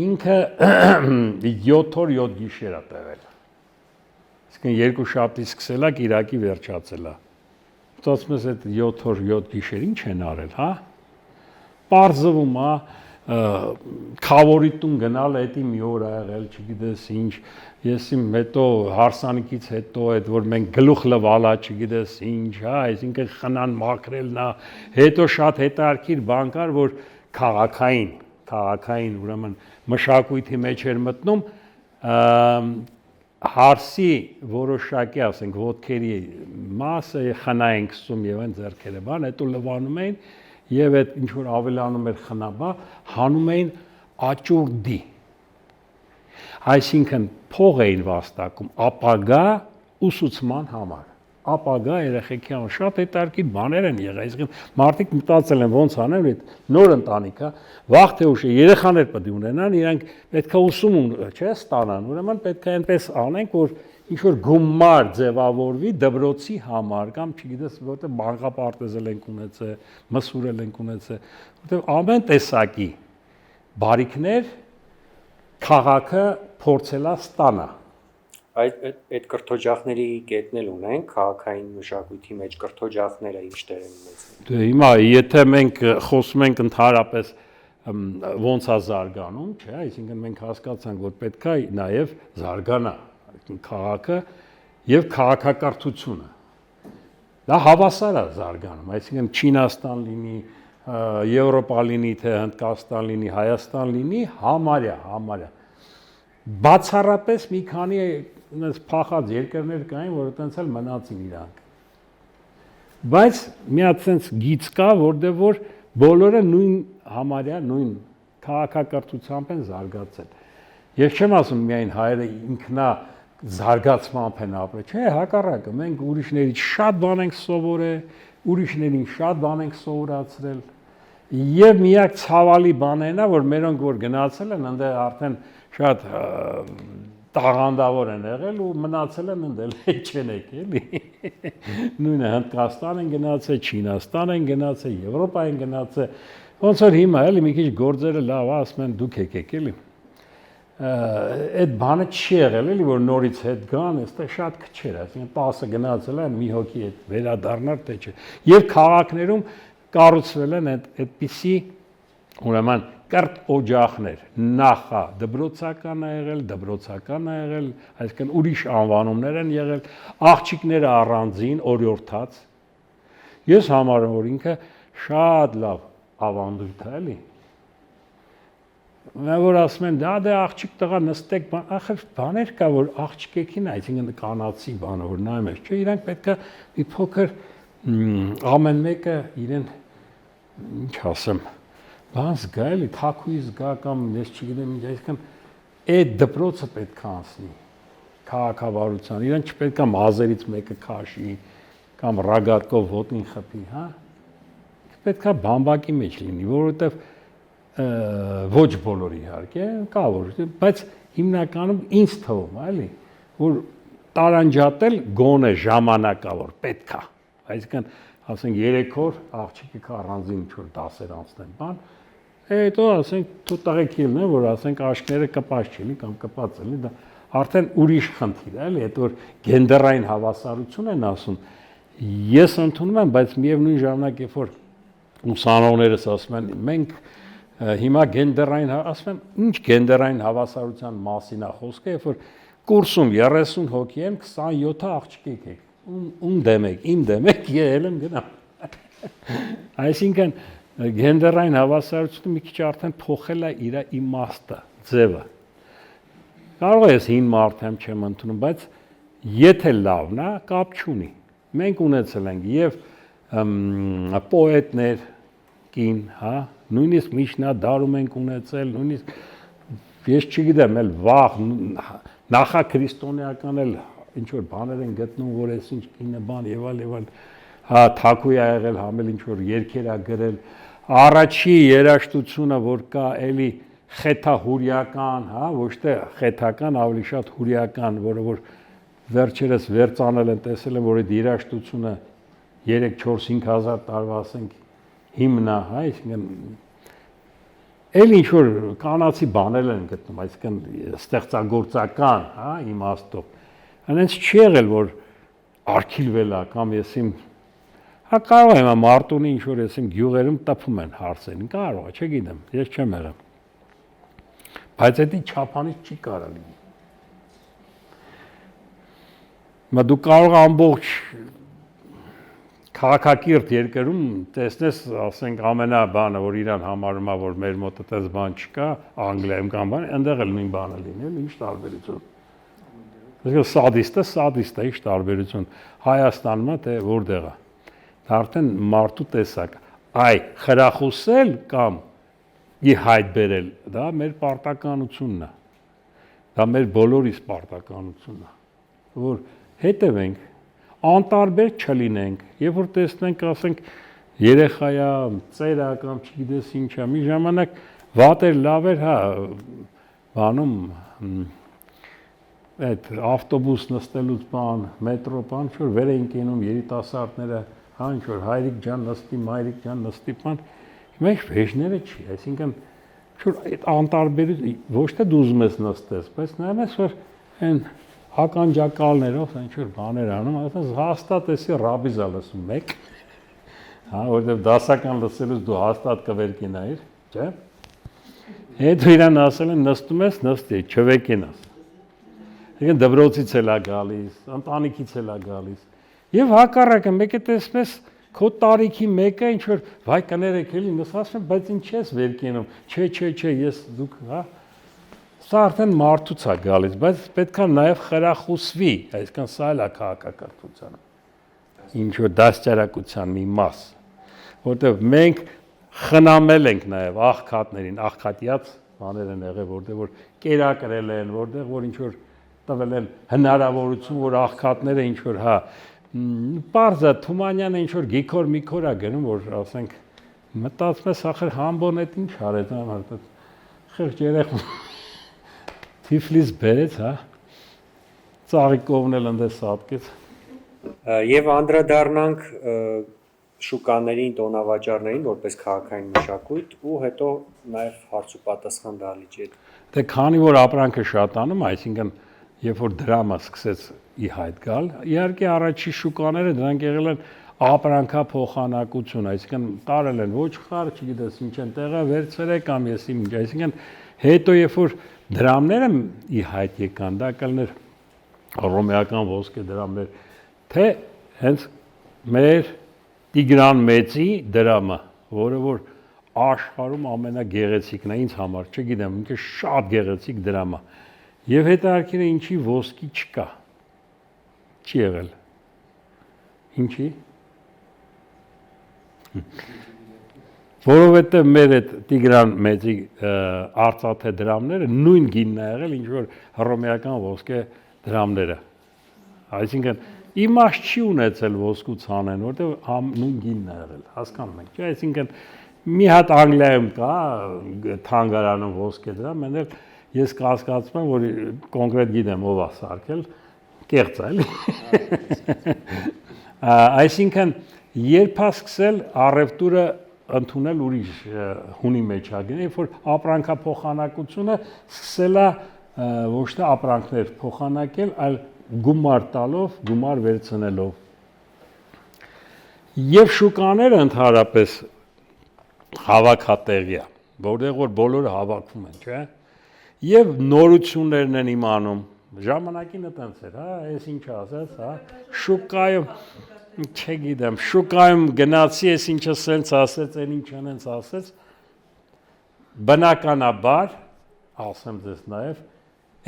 ինքը 7 օր 7 գիշեր է տևել։ Այսինքն երկու շաբթի սկսել է, կիրակի վերջացել է։ Ստացվում է այդ 7 օր 7 գիշեր ինչ են արել, հա։ Պարզվում է քավորի տուն գնալ, էդի մի օր ա եղել, չգիտես ինչ, ես իմ հետո հարսանիքից հետո այդ որ մենք գլուխ լվալա, չգիտես ինչ, հա, այսինքն խնան մաքրելն է, հետո շատ հետաքրքիր բան կար, որ քաղաքային, ուրեմն մշակույթի մեջ էր մտնում հարսի որոշակի, ասենք, ոտքերի մասը խնա են քսում եւ այն ձեռքերը, բան, հետո լվանում էին եւ այդ ինչ որ ավելանում էր խնաբա, հանում էին աճուրդի։ Այսինքն փող էին վաստակում ապագա ուսուցման համար։ Ապագա երեխեքի համար շատ հետաքրքիր բաներ են եղել, այսինքն մարդիկ մտածել են ոնց անեն այդ նոր ընտանիքը, վաղ թե ուշ երեխաներ պետք է ունենան, իրանք պետք է ուսում, չէ, ստանան, ուրեմն պետք է այնպես անենք, որ ինչ որ գումար ձևավորվի դպրոցի համար կամ չգիտես որտեղ բանկապարտեզել ենք ունեցել, մսուրել ենք ունեցել, որտեղ ամեն տեսակի բարիքներ քաղաքը փորձել է ստանա։ Այդ կրթօջախների կետնել ունենք, քաղաքային մշակույթի մեջ կրթօջախները ինչ դեր են ունեցել։ Դե հիմա եթե մենք խոսում ենք ընդհանրապես ոնց է զարգանում, չէ, այսինքն մենք հասկացանք, որ պետք է նաև զարգանա, քաղաքը եւ քաղաքակրթությունը։ Դա հավասար է զարգանում, այսինքն Չինաստան լինի, Եվրոպա լինի, թե Հնդկաստան լինի, Հայաստան լինի, համարյա։ Բացառապես մի քանի այնպես փախած երկրներ կային, որ այտենց էլ մնացին իրանք։ Բայց մի հատ sense գիծ կա, որտեղ որ բոլորը համարյա նույն քաղաքակրթությամբ են զարգացել։ Ես չեմ ասում միայն հայերը ինքնա զարգացմամբ են ապրել, չէ, հակառակը, մենք ուրիշներից շատ բան ենք սովորել, ուրիշներին շատ բան ենք սովորացրել, եւ միակ ցավալի բանն է, որ մերոնք որ գնացել են, այնտեղ արդեն շատ տաղանդավոր են եղել ու մնացել են ընդել չեն եկել, էլի։ Նույնը Հնդկաստան են գնացել, Չինաստան են գնացել, Եվրոպա են գնացել, ոնց որ հիմա էլի մի քիչ գործերը լավ ասում են դուք եկեք էլի։ Այդ բանը չի եղել էլի որ նորից հետ գան, այստեղ շատ քչեր, այսինքն 10-ը գնացել են, մի հոգի հետ վերադառնալ թե չէ։ Եվ քաղաքներում կառուցվել են այդպիսի ուրեմն կրտ օջախներ, նախա դբրոցական է եղել, այսինքն ուրիշ անվանումներ են եղել, աղջիկները առանձին օրիորդաց։ Ես համարում որ ինքը շատ լավ ավանդույթ է, էլի։ Որ ասում են, դա աղջիկ տղա նստեք, ախր բաներ կա, որ աղջիկեքին, այսինքն կանացի բանը, որ նայում ես, չէ, իրանք պետք է մի փոքր ամեն մեկը իրեն, ինչ ասեմ, բան զգա էլի, թաքուի զգա կամ ես չգիտեմ, այսինքն այդ դպրոցը պետք է անցնի քաղաքավարության, իրեն չպետք է մազերից մեկը քաշի կամ ռագատկով ոտին խփի, հա։ Պետք է բամբակի մեջ լինի, որովհետև ոչ բոլոր իհարկե, կա որ, բայց հիմնականում ինձ թվում է, էլի, որ տարանջատել գոնե ժամանակավոր պետք է, այսինքն ասենք 3 օր աղջիկը առանձին ինչ-որ դասեր անցնեն, բան, հետո ասենք դու տղեկ ելնեն, որ ասենք աշկները կպած չլինի կամ կպած լինի, դա արդեն ուրիշ խնդիր է, էլի, այդ որ գենդերային հավասարություն են ասում, ես ընդունում եմ, բայց միևնույն ժամանակ երբ որ ուսանողներս ասում են, մենք հիմա գենդերային, ասում եմ, ինչ գենդերային հավասարության մասին է խոսքը, երբ որ կուրսում 30 հոգի են, 27-ը աղջիկ եք, ում դեմ եք, իմ դեմ եք, ել եմ գնամ։ Այսինքն գենդերային հավասարությունը մի քիչ արդեն փոխել է իր իմաստը, ձևը։ Կարող ես հին մարդ եմ չեմ ընդունում, բայց եթե լավն է, կապ չունի։ Մենք ունեցել ենք եւ պոետներ կին, հա, նույնիսկ միջնադարում ենք ունեցել, նույնիսկ ես չգիտեմ, էլ վաղ նախաքրիստոնեական էլ ինչ որ բաներ են գտնում, որ այս ինչ կինը բան եւ այլ, հա, թաքուի ա եղել, համել ինչ որ երգեր ա գրել, առաջի երաժշտությունը, որ կա, էլի խեթահուրյական, հա, ոչ թե խեթական, ավելի շատ հուրյական, որը որ վերջերս վերծանել են, տեսել են, որ այդ երաժշտությունը 3-4-5 հազար տարվա ասենք հիմնա, հա, այսինքն էլ ինչ որ կանացի բաներ են գտնում, այսինքն ստեղծագործական, հա, իմաստով։ Այնց չի եղել, որ արգիլվել է կամ ես իմ հա կարող եմ մարտունի ինչ որ ես իմ գյուղերում տպում են հարցերին, կարող է, չգիտեմ, ես չեմ եղել։ Բայց դա չափանից չի կարող լինի։ Մա դու կարող ամբողջ քաղաքակիրթ երկրում տեսնես, ասենք ամենաբանը, որ իրան համարում է, որ մեր մոտ այդպես բան չկա, Անգլիայում կամ բան, այնտեղ էլ նույն բանը լինի, ինչ տարբերություն։ Այսինքն սադիստը, ինչ տարբերություն։ Հայաստանում է թե որտեղ է։ Դա արդեն մարդու տեսակ։ Այ խրախուսել կամ ի հայտ բերել, դա մեր պարտականությունն է։ Դա մեր բոլորիս պարտականությունն է, որ հետևենք անտարբեր չլինենք, երբ որ տեսնենք, ասենք, երեխայա, ծերա կամ չգիտես ինչա, մի ժամանակ վատ էր, լավ էր, հա, բանում, այդ ավտոբուս նստելուց բան, մետրո բան, ինչ-որ վեր էին կենում երիտասարդները, հա, ինչ-որ հայրիկ ջան նստի, մայրիկ ջան նստի բան, հիմա ինչ վեժները չի, այսինքն, ինչ-որ այդ անտարբերություն, ոչ թե դու ուզում ես նստես, բայց նայում ես, որ այն հականջակալներով ինչ-որ բաներ անում, ասես հաստատ էսի ռաբիզա լսում մեկ, հա, որտեղ դասական լսելուց դու հաստատ կվերկենայիր, չէ՞։ Հետո իրան ասել են նստում ես, նստի, չվեկենաս։ Եկան դպրոցից էլ է գալիս, ընտանիքից էլ է գալիս։ Եվ հակառակը մեկը տեսնես քո տարիքի մեկը ինչ որ վայ կներեք էլի նստած եմ, բայց ինչ ես վեր կենում։ Չէ, ես դուք, հա։ Սա արդեն մարդուց է գալիս, բայց պետքա նաև խրախուսվի, այսինքն սա էլ է քաղաքակրթության։ Ինչ որ դաստիարակության մի մաս, որտեղ մենք խնամել ենք նաև աղքատներին, աղքատյաց բաներ են եղել, որտեղ որ կերակրել են, որտեղ որ ինչ որ տվել են հնարավորություն, որ աղքատները ինչ որ հա Պարզա Թումանյանը ինչ որ գիքոր միքոր է գնում, որ ասենք մտածում ես ախր համբոն այդ ինչ արեց, հա, խեղճ երեխա Թիֆլիս բերեց, հա, ծաղիկովն էլ ընդես սատկեց։ Եվ անդրադառնանք շուկաներին, տոնավաճառներին, որպես քաղաքային մշակույթ ու հետո նաև հարց ու պատասխան դահլիճի հետ։ Դե քանի որ ապրանքը շատանում, այսինքն երբ որ դրամը սկսեց ի հայտ գալ, իհարկե առաջի շուկաները դրանք եղել են ապրանքափոխանակություն, այսինքն տարել են ոչխար, չգիտես ինչ են տեղը վերցրել կամ ես ինչ, այսինքն հետո երբ որ դրամները ի հայտ եկան, դա կլներ հռոմեական ոսկե դրամներ, թե հենց մեր Տիգրան Մեծի դրամը, որը որ աշխարհում ամենագեղեցիկն է ինձ համար, չգիտեմ, ինքը շատ գեղեցիկ դրամ է։ Եվ հետաքրքիր է ինչի ոսկի չկա։ Չի եղել։ Ինչի։ Որովհետև մեր այդ Տիգրան Մեծի արծաթե դրամները նույն գինն է եղել, ինչ որ հռոմեական ոսկե դրամները։ Այսինքն իմաստ չի ունեցել ոսկուց անեն, որտեղ նույն գինն է եղել, հասկանում եք, չէ՞, այսինքն մի հատ Անգլիայում կա թանգարանում ոսկե դրամ, մենալ ես կասկածում եմ, որ կոնկրետ գիտեմ ով է սարքել, կեղծ է, էլի։ Այսինքն երբ է սկսել առևտուրը ընդունել ուրիշ հունի մեջ է գնել, երբ որ ապրանքափոխանակությունը սկսել է ոչ թե ապրանքներ փոխանակել, այլ գումար տալով, գումար վերցնելով։ Եվ շուկաները ընդհանրապես հավաքատեղի է, որտեղ որ բոլորը հավաքվում են, չէ՞։ Եվ նորություններն են իմանում, ժամանակին այդպես էր, հա, այս ինչ ասես, հա, շուկայում, չգիտեմ, շուկայում գնացի, այս ինչը սենց ասեց, այն ինչը հենց ասեց, բնականաբար, ասեմ ձեզ նաև,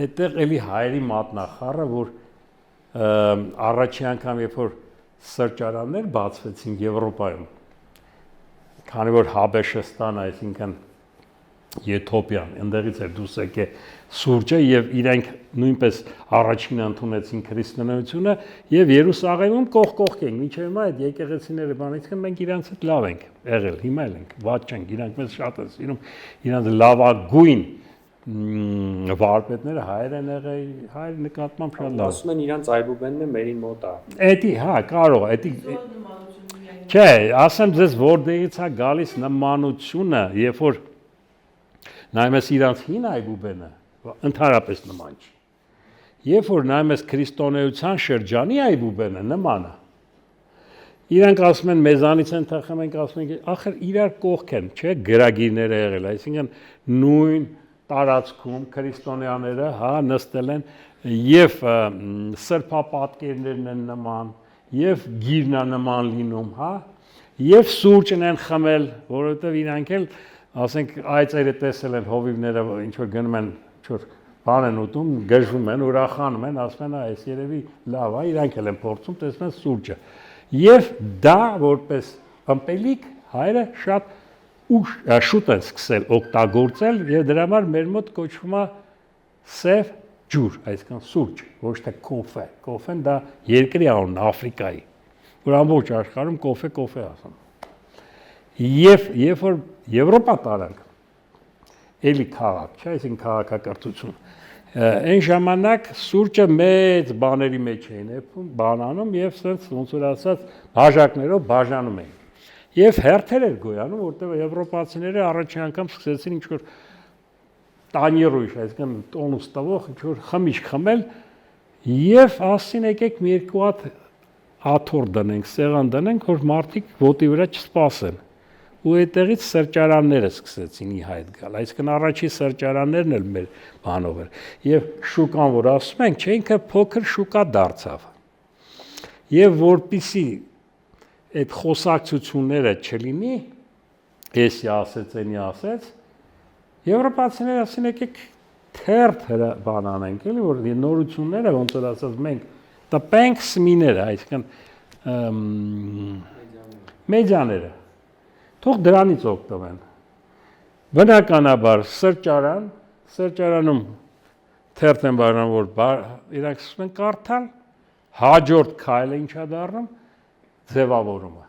այդտեղ էլի հայերի մատնախառը, որ առաջի անգամ, երբ որ սրճարաններ բացվեցին Եվրոպայում, քանի որ Հաբեշստան, այսինքն Եթոպիան, այնտեղից էր դուրս եկել սուրճը եւ իրենք նույնպես առաջինը ընդունեցին քրիստոնեությունը եւ Երուսաղեմում կողք են, մինչեւ հիմա այդ եկեղեցիները բանից են, մենք իրանց հետ լավ ենք եղել, հիմա էլ ենք, ված չենք, իրանք մեզ շատ են սիրում, իրանց լավագույն վարպետները հայեր են եղել, հայեր նկատմամբ շատ լավ։ Ասում են իրանց այբուբենն է մերին մոտ է։ Էդի, հա, կարող է, էդի Չէ, ասեմ ձեզ որտեղից է գալիս նմանությունը, երբ որ նայում ես իրանց հին այբուբենը, ընդհանրապես նման չի։ Երբ որ նայում ես քրիստոնեության շրջանի այբուբենը, նման է։ Իրանք ասում են մեզանից են թխում, ենք ասում ենք, ախր իրար կողք են, չէ, գրագիրները եղել, այսինքն նույն տարածքում քրիստոնյաները, հա, նստել են եւ սրբապատկերներն են նման, եւ գիրն է նման լինում, հա, եւ սուրճն են խմել, որովհետեւ իրանք էլ, ասենք, այծերը տեսել են հովիվները, ինչ որ գնում են, ինչ որ բան են ուտում, գժվում են, ուրախանում են, ասում են, այս երևի լավ է, իրանք էլ են փորձում, տեսնում են սուրճը։ Եվ դա որպես ըմպելիք հայերը շատ շուտ են սկսել օգտագործել եւ դրա համար մեր մոտ կոչվում է սև ջուր, այսինքն սուրճ, ոչ թե կոֆե։ Կոֆեն դա երկրի անունն է Աֆրիկայի, որ ամբողջ աշխարհում կոֆե ասում։ Եվ երբ որ Եվրոպա տարանք, էլի քաղաք, չէ, այսինքն քաղաքակրթություն, այն ժամանակ սուրճը մեծ բաների մեջ էին եփում, բանանում եւ սենց ոնց որ ասած բաժակներով բաժանում էին։ Եվ հերթեր էր գոյանում, որտեղ եվրոպացիները առաջին անգամ սկսեցին ինչ որ տանյերույշ, այսինքն տոնուս տվող ինչ որ խմիչք խմել եւ ասին եկեք մի երկու հատ աթոռ դնենք, սեղան դնենք, որ մարդիկ ոտի վրա չսպասեն։ ու այդտեղից սրճարանները սկսեցին ի հայտ գալ, այսինքն առաջի սրճարաններն էլ մեր բանով էր, եւ շուկան, որ ասում ենք, չէ, ինքը փոքր շուկա դարձավ, եւ որպիսի այդ խոսակցությունները չլինի, էսի ասեց, եվրոպացիները ասին եկեք թերթ բան անենք, էլի որ նորությունները ոնց որ ասած մենք տպենք սմիները, այսինքն մեդիաները թող դրանից օգտվեն։ Բնականաբար սրճարանում թերթ են բառան որ իրանք սկսում են կարդալ, հաջորդ քայլը ինչա դառնում ձևավորումը,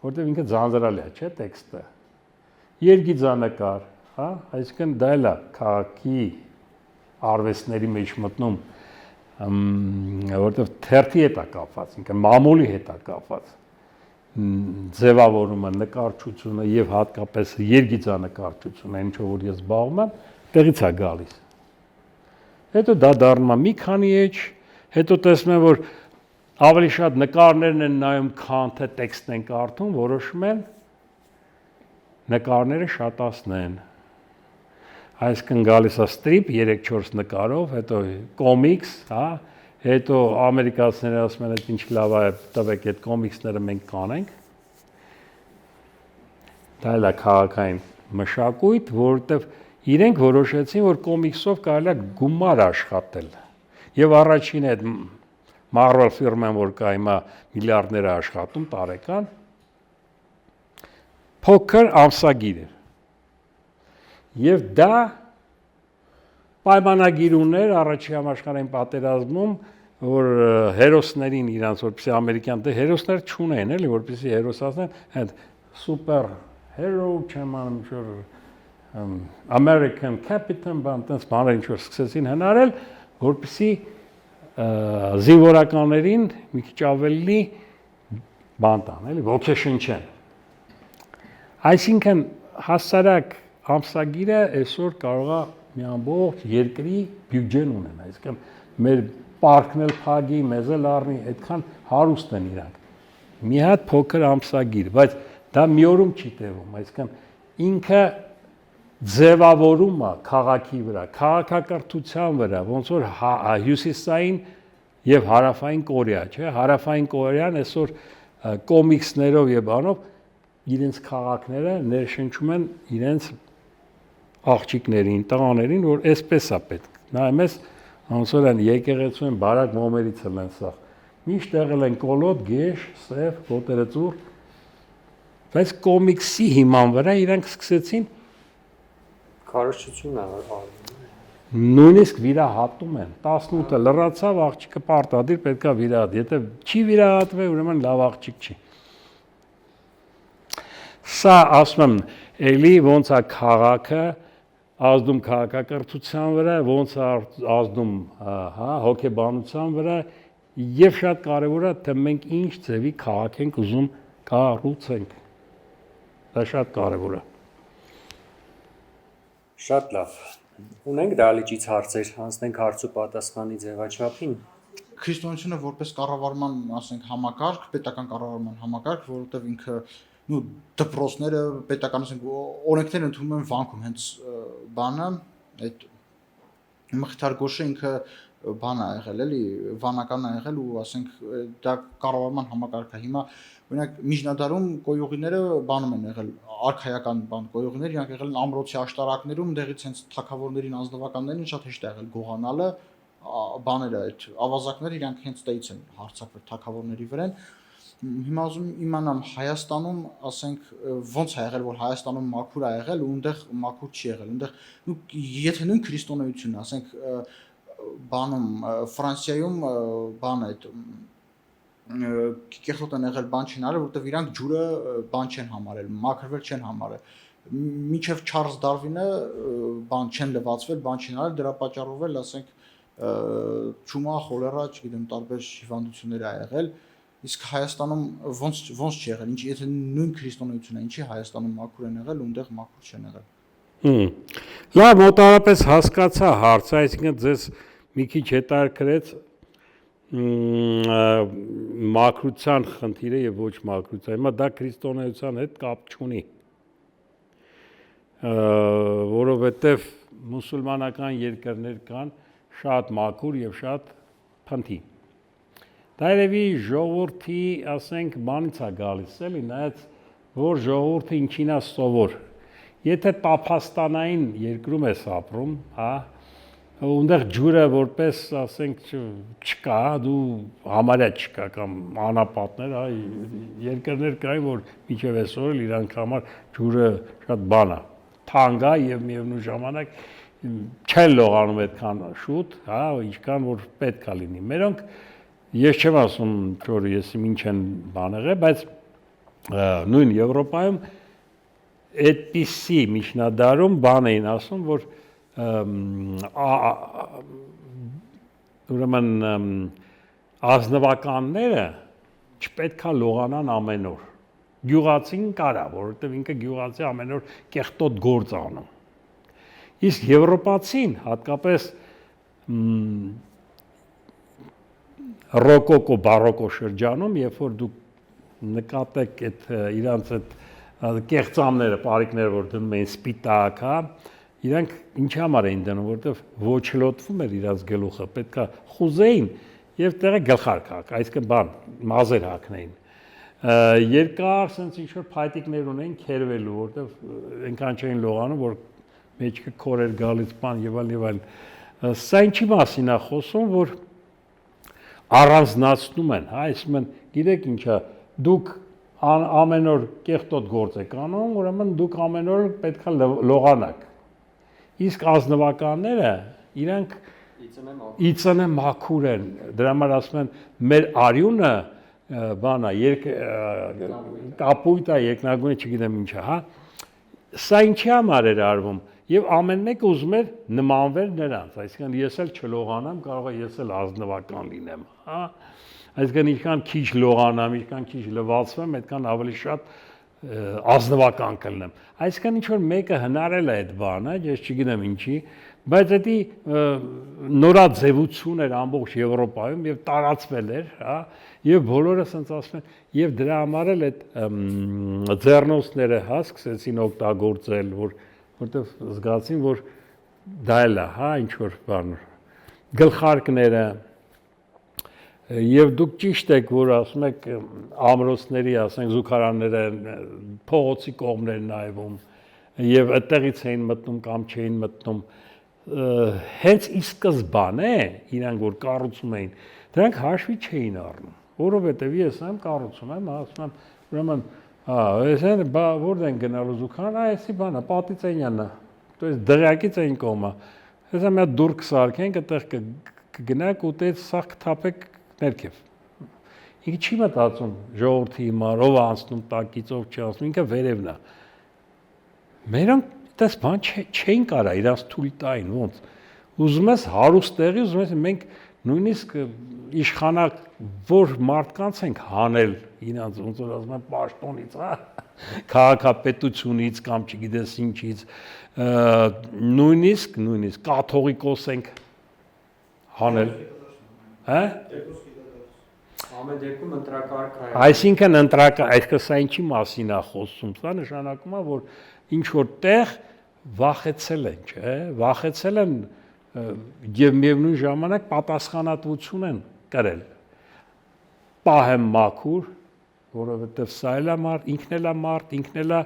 որտեղ ինքը ձանձրալի է, չէ՞ տեքստը։ Երգիծանկար, հա, այսինքն դա էլ է քաղաքի արվեստների մեջ մտնում, որտեղ թերթի հետ է կապված, ինքը մամուլի հետ է կապված, ձևավորումը, նկարչությունը եւ հատկապես երգիծանկարչությունը, ինչ որ ես զբաղվում եմ, տեղից է գալիս։ Հետո դա դառնում է մի քանի էջ, հետո տեսնում եմ որ ավելի շատ նկարներն են նայում, քան թե տեքստն են կարդում, որոշում են նկարները շատացնեն։ Այսինքն գալիս է ստրիպ 3-4 նկարով, հետո կոմիքս, հա, հետո ամերիկացիները ասում են, այդ ինչ լավ է, տվեք այդ կոմիքսները մենք կանենք։ Դա էլ է քաղաքային մշակույթ, որովհետև իրենք որոշեցին, որ կոմիքսով կարելի է գումար աշխատել։ Եվ առաջին այդ Marvel ֆիրման, որ կա հիմա միլիարդներ է աշխատում տարեկան, փոքր ամսագիր էր։ Եվ դա պայմանագիր ուներ առաջի համաշխարհային պատերազմում, որ հերոսներին իրանց, որպեսզի ամերիկյան դե հերոսներ չունեն, էլի, որպեսզի հերոսացնեն, այդ սուպեր հերո չեմ անում, ինչ-որ American Captain բան, տենց բաներ ինչ-որ սկսեցին հնարել, որպեսզի զինվորականներին մի քիչ ավելի բան տան, էլի, ոգեշնչեն։ Այսինքն հասարակ ամսագիրը այսօր կարող է մի ամբողջ երկրի բյուջեն ունեն, այսինքն մեր պարկն էլ փագի, մեզ էլ առնի, այդքան հարուստ են իրանք։ Մի հատ փոքր ամսագիր, բայց դա մի օրում չի տևում, այսինքն ինքը ձևավորում է քաղաքի վրա, քաղաքակրթության վրա, ոնց որ հյուսիսային եւ հարավային Կորեա, չէ՞, հարավային Կորեան այսօր կոմիքսներով եւ բանով իրենց քաղաքները ներշնչում են իրենց աղջիկներին, տղաներին, որ այսպես է պետք։ Նայում ես, ոնց որ են եկեղեցու են բարակ մոմերից են սա։ Միշտ եղել են կոլոտ, գեշ, սև, ոտերը ծուռ։ Բայց կոմիքսի հիման վրա իրանք սկսեցին քարոզչություն է նույնիսկ վիրահատում են։ 18-ը լրացավ, աղջիկը պարտադիր պետք է վիրահատ։ Եթե չի վիրահատվել, ուրեմն լավ աղջիկ չի։ Սա ասում եմ, էլի ոնց է քաղաքը ազդում քաղաքակրթության վրա, ոնց է ազդում, հա, հոգեբանության վրա, եւ շատ կարեւոր է, թե մենք ինչ ձևի քաղաք ենք ուզում կառուցենք։ Դա շատ կարեւոր է։ Շատ լավ։ Ունենք դալիճից հարցեր, անցնենք հարց ու պատասխանի ձևաչափին։ Քրիստոնեությունը որպես կառավարման, ասենք, համակարգ, պետական կառավարման համակարգ, որովհետև ինքը դպրոցները պետական, ասենք, օրենքներ ընդունում են վանքում, հենց բանը, այդ Մխիթար Գոշը ինքը բան է եղել, էլի, վանական է եղել ու ասենք դա կառավարման համակարգ է։ Հիմա օրինակ միջնադարում կոյուղիները բանում են եղել, արքայական բան կոյուղիներ, իրանք եղել են ամրոցի աշտարակներում, դեղից հենց թագավորներին, ազնվականներին շատ հեշտ է եղել գողանալը, բաները այդ ավազակները իրանք հենց դից են հարցակվել թագավորների վրա։ Հիմա ուզում իմանամ Հայաստանում, ասենք, ոնց է եղել, որ Հայաստանում մաքուր է եղել ու այնտեղ մաքուր չի եղել։ Այնտեղ եթե նույն քրիստոնեությունն, ասենք, բանում Ֆրանսիայում բան այդ կեղտոտ են եղել, բան չեն արել, որովհետև իրանք ջուրը բան չեն համարել, մաքրվել չեն համարել։ Մինչև Չարլզ Դարվինը բան չեն լվացվել, բան չեն արել, դրա պատճառով էլ, ասենք, ճումա, խոլերա, չգիտեմ, տարբեր հիվանդություններ ա եղել։ Իսկ Հայաստանում ոնց չի եղել, ինչ եթե նույն քրիստոնեությունն է, ինչի Հայաստանում մաքուր են եղել ու այնտեղ մաքուր չեն եղել։ Լավ, մոտավորապես հասկացա հարցը, այսինքն ձեզ մի քիչ հետաքրքրեց մաքրության խնդիրը եւ ոչ մաքրության։ Հիմա դա քրիստոնեության հետ կապ չունի։ Որովհետեւ մուսուլմանական երկրներ կան շատ մաքուր եւ շատ փնթի։ Դա երևի ժողովրդի, ասենք, բանից է գալիս, էլի, նայած որ ժողովուրդը ինչին է սովոր։ Եթե տափաստանային երկրում ես ապրում, հա, ունդեղ ջուրը որպես, ասենք, չկա, դու համարյա չկա կամ անապատներ, հա, երկրներ կային, որ մինչև այսօր էլ իրանք համար ջուրը շատ բան է, թանկ է եւ միևնույն ժամանակ չեն լողանում այդքան շուտ, հա, ինչքան որ պետք է լինի։ Մերոնք ես չեմ ասում, որ ես ինչ են բան եղել, բայց նույն Եվրոպայում այդպիսի միջնադարում բան էին ասում, որ ուրեմն ազնվականները չպետք է լողանան ամեն օր։ Գյուղացին կարա, որովհետև ինքը գյուղացի ամեն օր կեղտոտ գործ անում։ Իսկ եվրոպացին, հատկապես ռոկոկո, բարոկո շրջանում, երբ որ դուք նկատեք այդ իրանց այդ կեղծամները, պարիկները, որ դնում էին սպիտակ, հա, իրանք ինչի համար էին դնում, որովհետև ոչլոտվում էր իրանց գլուխը, պետքա խուզեին եւ տեղը գլխար կակ, այսինքն բան, մազեր հագնեին։ Երկար sense ինչ որ փայտիկներ ունեն քերվելու, որովհետև այնքան չէին լողանում, որ մեջքը քորեր գալիս բան եւ այլ։ Սա ինչի մասին է խոսում, որ առանձնացնում են, հա, այսինքն գիտեք ինչա, դուք ամեն օր կեղտոտ գործ եք անում, ուրեմն դուք ամեն օր պետքա լողանաք։ Իսկ ազնվականները իրանք իծնե մաքուր են, դրա համար ասում են մեր արյունը բանա, կապույտ է, երկնագույն է, չգիտեմ ինչա, հա։ Սա ինչի համար էր արվում։ Եվ ամեն մեկը ուզում էր նմանվել նրանց, այսինքն ես էլ չլողանամ, կարող է ես էլ ազնվական լինեմ, հա։ Այսինքն ինչքան քիչ լողանամ, ինչքան քիչ լվացվեմ, այդքան ավելի շատ ազնվական կլինեմ։ Այսինքն ինչ որ մեկը հնարել է այդ բանը, ես չգիտեմ ինչի, բայց դա նորաձևություն էր ամբողջ Եվրոպայում եւ տարածվել էր, հա, եւ բոլորը ասենց ասում են, եւ դրա համար էլ այդ ձեռնոցները հա սկսեցին օգտագործել, որտեվ զգացին, որ դա էլ է, հա, ինչ որ բան, գլխարկները եւ դուք ճիշտ եք, որ ասում եք ամրոցների, ասենք զուգարանները փողոցի կողմներ նայվում եւ այդտեղից էին մտնում կամ չէին մտնում հենց ի սկզբանե իրանք որ կառուցում էին դրանք հաշվի չէին առնում որովհետեւ ես եմ կառուցում եմ ասում եմ ուրեմն այսեն որտեղ են գնալու զուգարան այսի բանը պատիցենյանն է то есть դղյակից այն կողմը հեսա մի հատ դուր կսարքենք այդտեղ կգնաք ուտեց սա կթափեք ներքև ինքը չի մտածում ժողովրդի համար ով անցնում տակից ով չի անցնում ինքը վերևն է մերոնք դες բան չէին կարա իրաց թույլ տային ոնց ուզում ես հարուստ տեղի ուզում ես մենք նույնիսկ իշխանակ որ մարդկանց ենք հանել իրանց ոնց որ ասում են պաշտոնից հա քաղաքապետությունից կամ չգիտես ինչից նույնիսկ կաթողիկոս ենք հանել հա ամեն դեպքում ընտրակարգ է այսինքն այսինքն սա ինչի մասին է խոսում սա նշանակում է որ ինչ որ տեղ վախեցել են չէ վախեցել են եւ միևնույն ժամանակ պատասխանատվություն են կրել պահեմ մաքուր որովհետեւ սա էլ է մարդ ինքն էլ է մարդ ինքն էլ է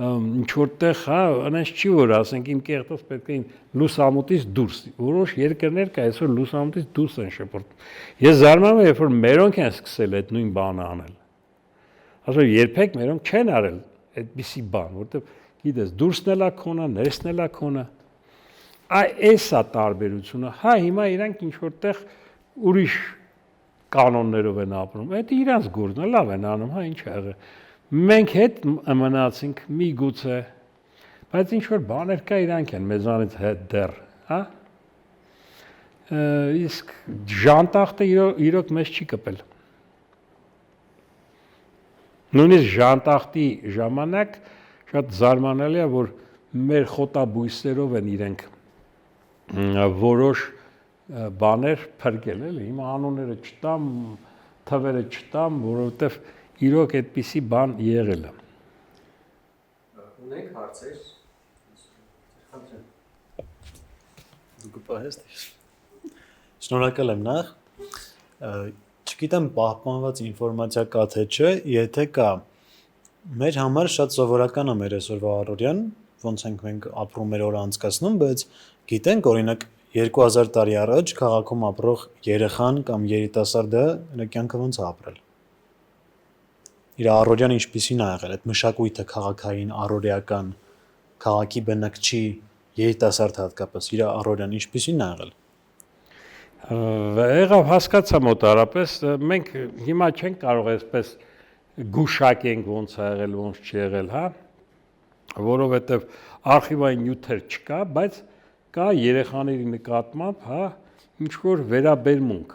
ինչ որտեղ հա այնպես չի որ ասենք իմ կեղտոց պետք է լուսամուտից դուրս որոշ երկրներ կա այսօր լուսամուտից դուրս են շփորտում ես զարմանում եմ երբ որ մերոնք են սկսել այդ նույն բանը անել ասում երբեք մերոնք չեն արել այդպիսի բան որովհետեւ գիտես դուրսն էլա քոնը ներսն էլա քոնը էսա տարբերությունը հա հիմա իրանք ինչ որտեղ ուրիշ կանոններով են ապրում այդ իրանց գործն է լավ են անում հա ինչ ա եղել մենք հետ մնացինք միգուցե բայց ինչ որ բաներ կա իրանք են մեզանից հետ դեռ հա իսկ ժանտախտը իրոք մեզ չի կպել նույնիսկ ժանտախտի ժամանակ շատ զարմանալի է որ մեր խոտաբույսերով են իրենք որոշ բաներ փրկել էլի հիմա անունները չտամ թվերը չտամ, որովհետև իրոք այդպիսի բան եղել է։ Ունենք հարցեր։ Դուք պահեստի։ Շնորհակալ եմ նախ։ Չգիտեմ պահպանված ինֆորմացիա կա թե չէ, եթե կա, մեր համար շատ սովորական է մեր այսօրվա առօրյան, ոնց ենք մենք ապրում մեր օրը անցկացնում, բայց գիտենք օրինակ 2000 տարի առաջ քաղաքում ապրող երեխան կամ երիտասարդը նրա կյանքը ոնց է ապրել։ Իր առօրյան ինչպիսին է եղել, այդ մշակույթը քաղաքային, առօրեական, քաղաքի բնակչի երիտասարդ հատկապես իր առօրյան ինչպիսին է եղել։ Եղավ հասկացա մոտարապես, մենք հիմա չենք կարող այսպես գուշակենք ոնց է եղել, ոնց չի եղել, հա, որովհետև արխիվային նյութեր չկա, բայց կա երեխաների նկատմամբ, հա, ինչ որ վերաբերմունք։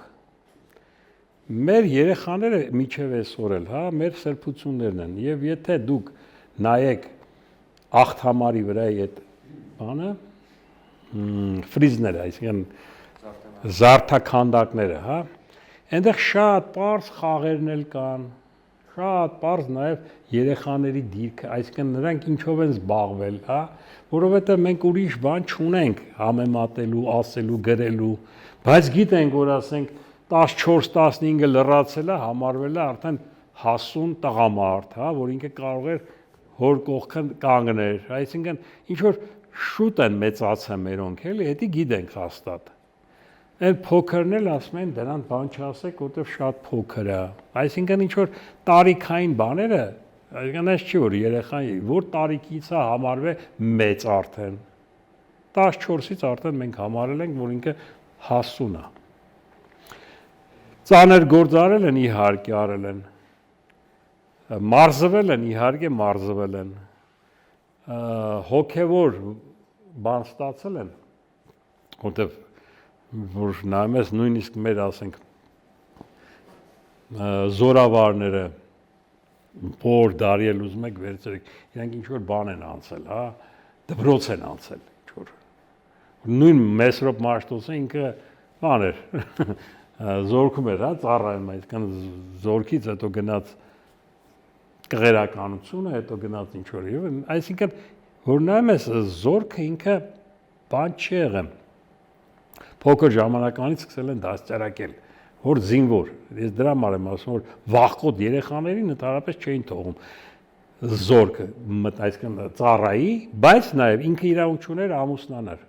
Մեր երեխաները միջև այսօր էլ, հա, մեր սրբություններն են, եւ եթե դուք նայեք աղթամարի վրայի այդ բանը, ֆրիզները, այսինքն զարդաքանդակները, հա, այնտեղ շատ པարզ խաղերն էլ կան, շատ པարզ նաև երեխաների դիրքը, այսինքն նրանք ինչով են զբաղվել, հա, որովհետև մենք ուրիշ բան չունենք համեմատելու, ասելու, գրելու, բայց գիտենք, որ ասենք 14-15-ը լրացել է, համարվել է արդեն հասուն տղամարդ, հա, որ ինքը կարող էր հոր կողքը կանգներ, այսինքն ինչ որ շուտ են մեծացել մերոնք, էլի, դա գիտենք հաստատ։ Այդ փոքրն էլ ասում են դրան բան չասեք, որտեվ շատ փոքր է։ Այսինքն ինչ որ տարիքային բաները, այսինքն այս չի որ երեխան որ տարիքից է համարվել մեծ արդեն։ 14-ից արդեն մենք համարել ենք, որ ինքը հասուն է։ Ծանր գործ արել են, իհարկե արել են։ Մարզվել են, իհարկե մարզվել են։ Հոգևոր բան ստացել են, որտեվ որ նայում ես նույնիսկ մեր ասենք զորավարները որ դարիել ուզում եք վերցրեք իրանք ինչ որ բան են անցել, հա, դպրոց են անցել, ինչ որ նույն Մեսրոպ Մաշտոցը ինքը բան էր զորքում էր, հա, ծառայում, այսինքն զորքից հետո գնաց կղերականությունը, հետո գնաց ինչ որ, այսինքն որ նայում ես զորքը ինքը բան չի եղել փոքր ժամանականից սկսել են դաստիարակել, որ զինվոր, ես դրա համար եմ ասում, որ վախկոտ երեխաներին ընդհանրապես չէին թողում զորքը, այսինքն ծառայի, բայց նաև ինքը իրավունք չուներ ամուսնանալ։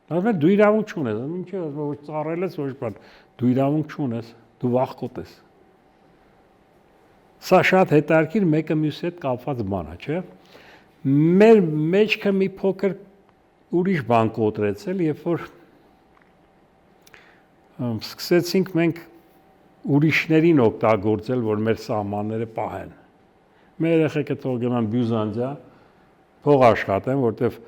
Բայց դու իրավունք չունես, ինչ է, որ ծառայել ես, ոչ բան, դու իրավունք չունես, դու վախկոտ ես։ Սա շատ հետաքրքիր մեկը մյուսի հետ կապված բան է, չէ՞։ Մեր մեջքը մի փոքր ուրիշ բան կոտրեցել, երբ որ սկսեցինք մենք ուրիշներին օգտագործել, որ մեր սահմանները պահեն։ Մեր երեխեքը թող գնան Բյուզանդիա, փող աշխատեն, որտեվ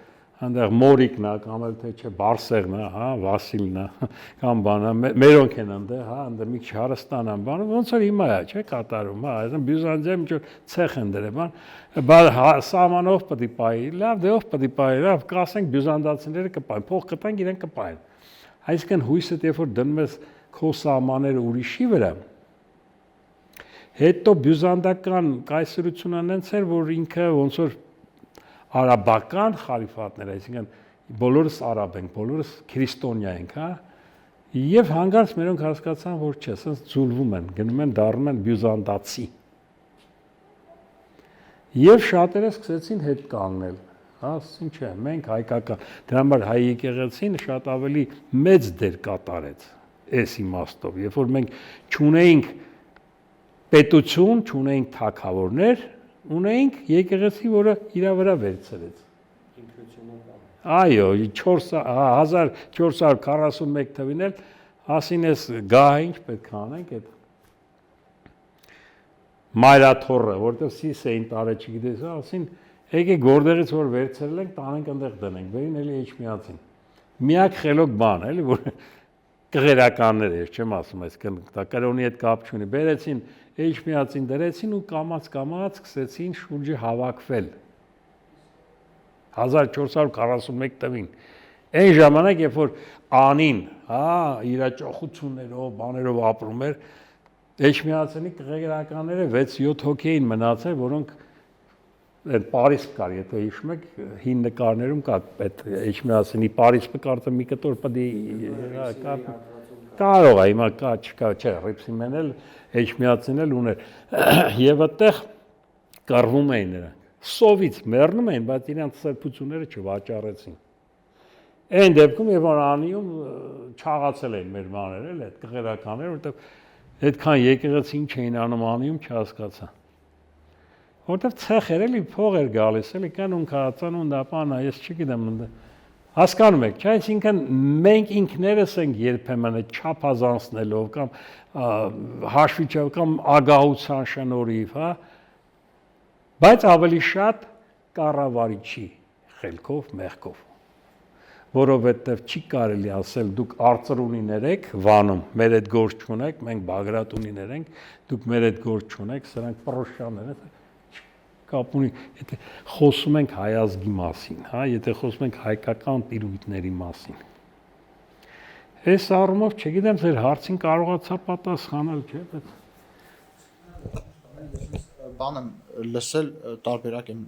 այնտեղ Մորիկն է, կամ էլ թե չէ Բարսեղն է, հա, Վասիլն է, կամ բանը, մերոնք են այնտեղ, հա, այնտեղ մի քիչ հարստան են, բանը, ոնց որ հիմա է, չէ, կատարում, հա, այսինքն Բյուզանդիայում ինչ որ ցեխ են դրել, բան, սահմանով պետք է պահի, լավ, դե ով պետք է պահի, լավ, կասենք բյուզանդացիները կպահեն, փող կտանք, իրենք կպահեն։ Այսինքն հույսը երբ որ դնում ես քո սահմանները ուրիշի վրա, հետո բյուզանդական կայսրությունը այնց էր, որ ինքը ոնց որ արաբական խալիֆատներ, այսինքն բոլորս արաբ ենք, բոլորս քրիստոնյա ենք, հա, եւ հանգարց մերոնք հասկացան, որ չէ, ասես ձուլվում են, գնում են դառնում են բյուզանդացի։ Եվ շատերը սկսեցին հետ կանգնել, հա, ասին չէ, մենք հայկական, դրա համար հայ եկեղեցին շատ ավելի մեծ դեր կատարեց այս իմաստով, երբ որ մենք չունեինք պետություն, չունեինք թագավորներ, ունեինք եկեղեցի, որը իր վրա վերցրեց։ Այո, 1441 թվին էլ ասին էս գահը ինչ պետք է անենք այդ մայրաթոռը, որտեղ սիս էին տարը չգիտես, ասին եկեք որտեղից որ վերցրել ենք, տանենք այնտեղ դնենք, վերին էլի Էջմիածին։ Միակ խելոք բան, էլի, որ կղերականներ էր, չեմ ասում, այսինքն դա կրոնի հետ կապ չունի, բերեցին Էջմիածին դրեցին ու կամաց սկսեցին շուրջը հավաքվել 1441 թվին Այն ժամանակ, երբ որ անին, իր ճոխություններով, բաներով ապրում էր, Էջմիածնի կղերականները 6-7 հոգի էին մնացել, որոնք այդ Պարիսպ կար, եթե հիշում եք, հին նկարներում կա այդ Էջմիածնի Պարիսպը կարծեմ մի կտոր պդի կարող է, հիմա կա, չկա, չէ, Ռիփսիմեն էլ Էջմիածին էլ ուներ, եւ այդտեղ կռվում էին նրանք, սովից մեռնում էին, բայց իրենց սրբությունները չվաճառեցին։ Այն դեպքում, երբ որ անիում չաղացել էին մեր բաները, էլ այդ կղերականները, որտեղ այդքան եկեղեցին չէին անում անիում չհասկացա։ Որտեղ ցեխեր էլի փող էր գալիս, էլի կանոն քարացանուն դապանա, ես չգիտեմ, հասկանում եք, չէ՞, այսինքն մենք ինքներս ենք երբեմն այդ չափազանցնելով կամ հաշվիչով կամ ագահության շնորհիվ, հա, բայց ավելի շատ կառավարիչի խելքով, մեղքով, որովհետև չի կարելի ասել դուք արծրունիներ եք Վանում, մեր այդ գործ չունեք, մենք Բագրատունիներ ենք, դուք մեր այդ գործ չունեք, սրանք պրոշյաններ են, կապ ունի, եթե խոսում ենք հայազգի մասին, հա, եթե խոսում ենք հայկական տիրույթների մասին։ Այս առումով չգիտեմ, ձեր հարցին կարողացա պատասխանել, չէ՞, բայց բան եմ լսել, տարբերակ եմ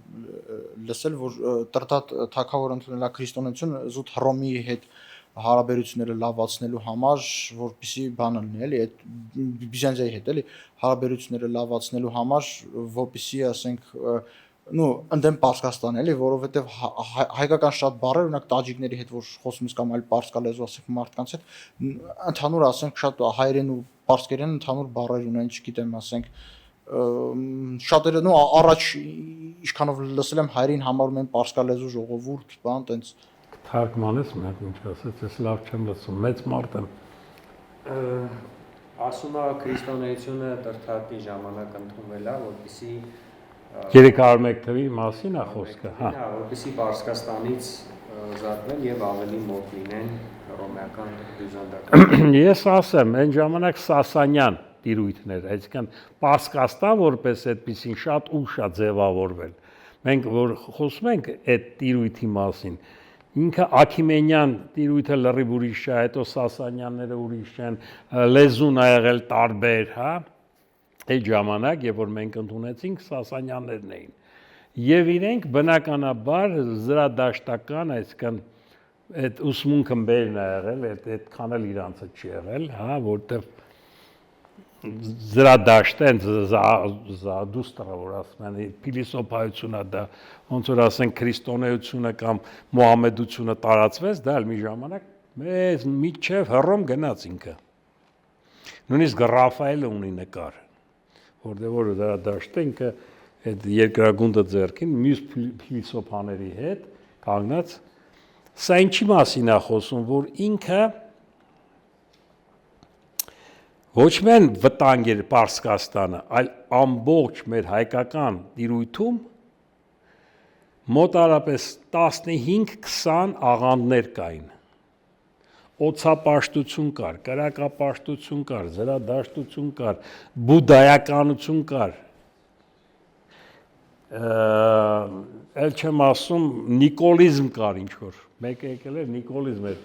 լսել, որ տրտատ թագավոր ընդունելա քրիստոնեություն զուտ Հռոմի հետ հարաբերությունները լավացնելու համար, որպեսզի բան լինի, էլի, այդ Բիզանտիայի հետ, էլի, հարաբերությունները լավացնելու համար, որպեսզի, ասենք, ընդդեմ Պարսկաստան, էլի, որովհետև հայկական շատ բառեր, օրինակ տաջիկների հետ, որ խոսում ես կամ այլ պարսկալեզու, ասենք, մարդկանց հետ, ընդհանուր, ասենք, շատ հայերեն ու պարսկերեն ընդհանուր բառեր ունեն, չգիտեմ, ասենք, շատերը առաջ ինչքանով լսել եմ հայերին համարում են պարսկալեզու ժողովուրդ, բան, տենց թարգմանես մի հատ ինչ ասեց, ես լավ չեմ լսում, մեծ մարդ եմ։ Ասում է քրիստոնեությունը տրթատի ժամանակ ընդունվել է, որպեսզի 301 թվի մասին է խոսքը, հա, որպեսզի Պարսկաստանից զատվեն եւ ավելի մոտ լինեն հռոմեական բյուզանդական։ Ես ասեմ, այն ժամանակ Սասանյան տիրույթներ, այսինքն Պարսկաստան որպես այդպեսին շատ ուշ է ձևավորվել։ Մենք որ խոսում ենք այդ տիրույթի մասին, ինքը Աքիմենյան տիրույթը լրիվ ուրիշ է, հետո Սասանյանները ուրիշ են, լեզուն ա եղել տարբեր, հա։ Այդ ժամանակ, երբ որ մենք ընդունեցինք, Սասանյաններն էին։ Եվ իրենք բնականաբար զրադաշտական, այսինքն այդ ուսմունքը բերն է եղել, այդքան էլ իրանցը չի եղել, հա, որտեղ զրադաշտեն Զարադուշտը, որ ասում են, փիլիսոփայությունն է դա, ոնց որ ասենք քրիստոնեությունը կամ մուհամեդությունը տարածվեց, դա էլ մի ժամանակ մեծ միջև Հռոմ գնաց ինքը։ Նույնիսկ Ռաֆայելը ունի նկար, որտեղ որ զրադաշտը ինքը այդ երկրագունդը ձեռքին մյուս փիլիսոփաների հետ կանգնած, սա ինչի մասին է խոսում, որ ինքը ոչ միայն վտանգ էր Պարսկաստանը, այլ ամբողջ մեր հայկական տիրույթում մոտարապես 15-20 աղանդներ կային։ Օծապաշտություն կար, կրակապաշտություն կար, զրադաշտություն կար, բուդդայականություն կար։ Էլ չեմ ասում, նիկոլիզմ կար ինչ-որ, մեկը եկել էր նիկոլիզմ էր։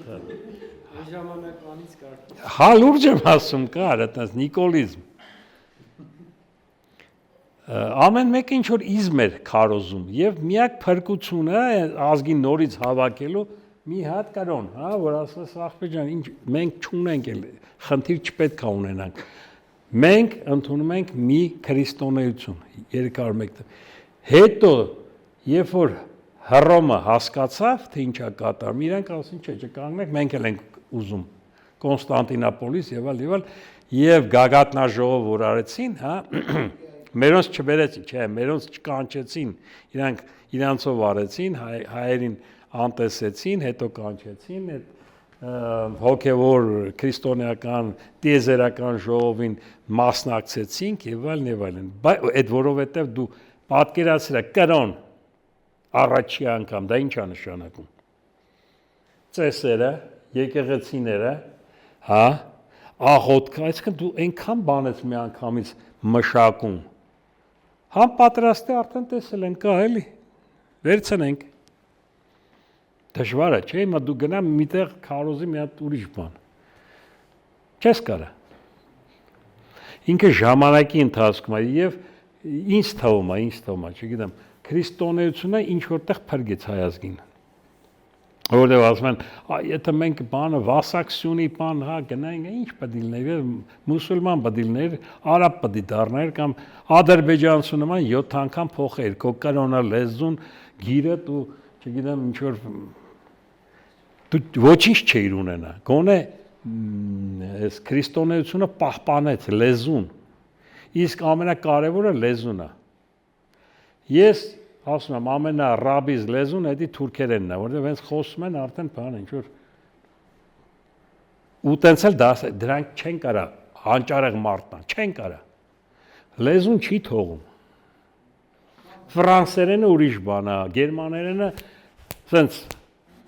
Ժամանակվանից կար։ Հա, լուրջ եմ ասում, կար, այդպես նիկոլիզմ։ Ամեն մեկը ինչ-որ իզմ էր քարոզում եւ միակ փրկությունը ազգին նորից հավաքելու մի հատ կրոն, հա, որ ասես ախպեր ջան, ինչ մենք չունենք էլ, խնդիր չպետք է ունենանք։ Մենք ընդունում ենք մի քրիստոնեություն 301։ Հետո, երբ որ Հռոմը հասկացավ, թե ինչա կատարում, իրանք ասին, չէ, չկանգնեք, մենք էլ ենք ուզում Կոնստանտինապոլիս եւ այլ, եւ գագաթնաժողով որ արեցին, հա, մերոնց չբերեցին, չէ, մերոնց չկանչեցին, իրանցով արեցին, հայերին անտեսեցին, հետո կանչեցին, այդ հոգևոր քրիստոնեական տիեզերական ժողովին մասնակցեցինք եւ այլն, այդ որովհետեւ դու պատկերացրա կրոն առաջի անգամ, դա ինչ է նշանակում։ Ծեսերը, եկեղեցիները, հա, աղոթքը, այսինքն դու այնքան բան ես մի անգամից մշակում։ Համ պատրաստի արդեն տեսել են, կա էլի, վերցնենք։ Դժվար է, չէ՞, հիմա դու գնա միտեղ քարոզի մի հատ ուրիշ բան։ Չես կարա։ Ինքը ժամանակի ընթացքում է եւ ինձ թվում է, չգիտեմ, քրիստոնեությունը ինչ որտեղ փրկեց հայ ազգին։ Որտեղ ասում են, եթե մենք բանը վասակցունի բան, հա, գնայինք, ինչ պետք է լիներ, մուսուլման պետք է լիներ, արաբ պետք է դառներ կամ ադրբեջանցու նման 7 անգամ փոխեր, քո կրոնա լեզուն, գիրը ու չգիտեմ ինչ որ դու ոչինչ չէիր ունենա։ Գոնե այս քրիստոնեությունը պահպանեց լեզուն։ Իսկ ամենակարևորը լեզուն է։ Ես ասում եմ ամենառաբիզ լեզուն էդի թուրքերենն է, որտեղ հենց խոսում են արդեն բան ինչ որ ու տենց էլ դրանք չեն կարա հանճարեղ մարդն, չեն կարա։ Լեզուն չի թողում։ Ֆրանսերենը ուրիշ բան է, գերմաներենը սենց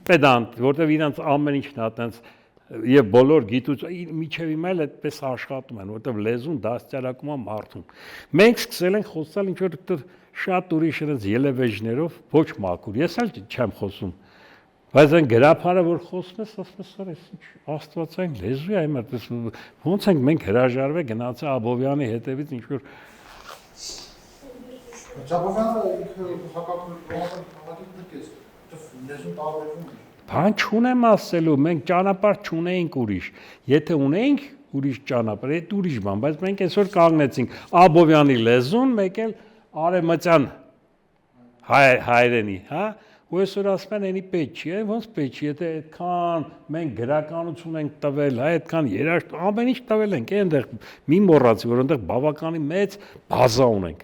պեդանտ, որտեղ իրանց ամեն ինչն է տենց եւ բոլոր գիտություն միջև հիմա էլ այդպես աշխատում են, որտեղ լեզուն դաստիարակում է մարդուն։ Մենք սկսել ենք խոսալ ինչ որ շատ ուրիշ իրենց ելևեջներով, ոչ մաքուր։ Ես էլ չեմ խոսում։ Բայց այն գրափարը որ խոսում ես, ասում ես, այս ինչ աստվածային լեզու է, հիմա ոնց ենք մենք հրաժարվել գնացել Աբովյանի հետևից ինչ որ Աբովյանը ինքը հակակրթություն դրկեց, լեզուն տարբերվում է։ Բան չունեմ ասելու, մենք ճանապարհ չունեինք ուրիշ։ Եթե ունեինք ուրիշ ճանապարհ, այդ ուրիշ բան, բայց մենք այսօր կանգնեցինք Աբովյանի լեզուն, մեկ էլ արևմտյան հայերենի, հա? Ու այսօր ասում են, «Էնի պետք չի», ոնց պետք չի, եթե այդքան մենք գրականություն ենք տվել, հա, այդքան երաժշտ, ամեն ինչ տվել ենք, այնտեղ մի մոռացի, որ այնտեղ բավականին մեծ բազա ունենք։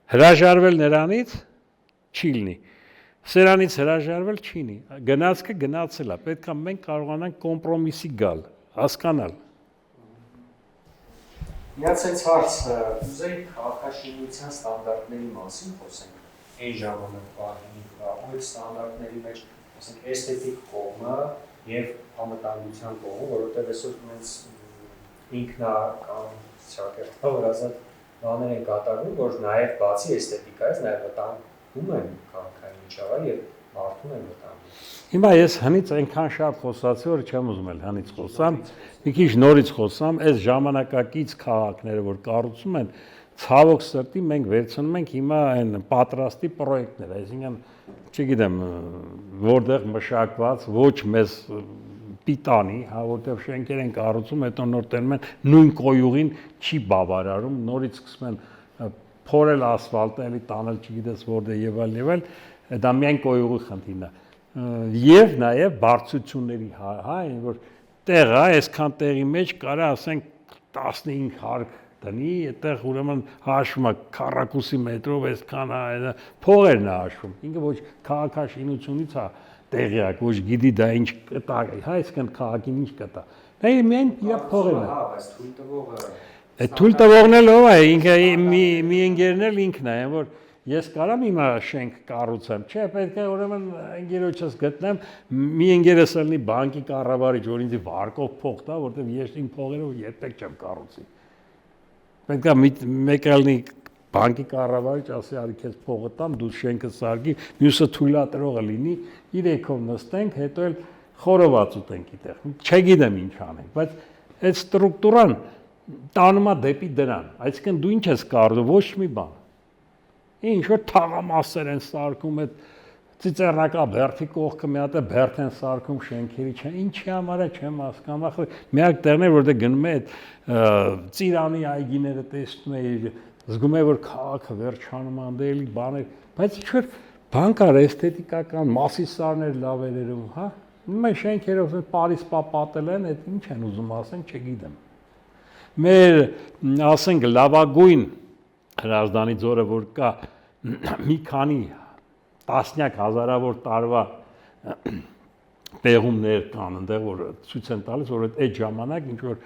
Հրաժարվել նրանից չի լինի։ Սրանից հրաժարվել չի լինի։ Գնացքը գնացել է, պետք է մենք կարողանանք կոմպրոմիսի գալ, հասկանալ։ Միացած հարց, ուզեի քաղաքաշինության ստանդարտների մասին խոսենք։ Այն ժամանակվա այդ ստանդարտների մեջ, ասենք, էսթետիկ կողմը եւ անվտանգության կողմը, որովհետեւ այսօր մենք ինքնակառուցվածքով ազատ բաներ են կատարվում, որ նաեւ բացի էսթետիկայից նաեւ վտանգում են քաղաքային միջավայրը եւ մարդուն են վտանգում։ Հիմա ես հնից այնքան շատ խոսացի, որ չեմ ուզում էլ հնից խոսամ, մի քիչ նորից խոսամ, այս ժամանակակից քաղաքները, որ կառուցում են, ցավոք սրտի մենք վերցնում ենք հիմա այն պատրաստի պրոյեկտներ, այսինքն, չգիտեմ, որտեղ մշակված ոչ մեզ պիտանի, հա, որտեղ շենքեր են կառուցում, հետո նոր տենում են նույն կոյուղին չի բավարարում, նորից սկսում են փորել ասֆալտը, էլի տանել, չգիտես որտեղ եւ այլ, դա միայն կոյուղի խնդիրն է։ Եվ նաև բարձությունների, հա, որ տեղը, այսքան տեղի մեջ կարա ասենք 15 հարկ տնի, այդտեղ ուրեմն հաշվում է քառակուսի մետրով այսքան է, փողերն է հաշվում։ Ինքը ոչ քաղաքաշինությունից է տեղյակ, ոչ գիտի դա ինչ կտա, հա, այսքան քաղաքին ինչ կտա։ Դա միայն իր փողերն է։ Հա, բայց թույլ տվողը Թույլ տվողն էլ ով է, ինքը մի ընկերն էլ ինքն է, որ ես կարամ հիմա շենք կառուցեմ, չէ, պետք է ուրեմն ընկերոջս գտնեմ, մի ընկերս ելնի բանկի կառավարիչ, որ ինձ վարկով փող տա, որտեղ ես իմ փողերով երբեք չեմ կառուցի։ Պետք է մեկ ելնի բանկի կառավարիչ ասի, արի քեզ փողը տամ, դու շենքը սարքի, մյուսը թույլատրողը լինի, իրեքով նստենք, հետո էլ խորոված ուտենք այդտեղ։ Չգիտեմ ինչ անենք, բայց այդ ստրուկտուրան տանում է դեպի դրան, այսինքն դու ինչ ես կառուցում, ոչ մի բան։ Ինչ որ թաղամասեր են սարքում, այդ ծիծեռնակա բերդի կողքը մի հատ է բերդ են սարքում շենքերի, չէ, ինչի համար է, չեմ հասկանում, ախր միակ տեղն է, որտեղ գնում է այդ ծիրանի այգիները տեսնում է, զգում է, որ քաղաքը վերջանում անդելի բաներ, բայց ինչ որ բան կար, էսթետիկական մասիսարներ լավ երևում, հա։ Մեր շենքերով Պարիս պատել են, այդ ինչ են ուզում ասենք, չգիտեմ։ Մեր ասենք լավագույն Հրազդանի ձորը, որ կա մի քանի տասնյակ հազարավոր տարվա տեղումներ կան, այնտեղ որ ցույց են տալիս, որ այդ ժամանակ ինչ որ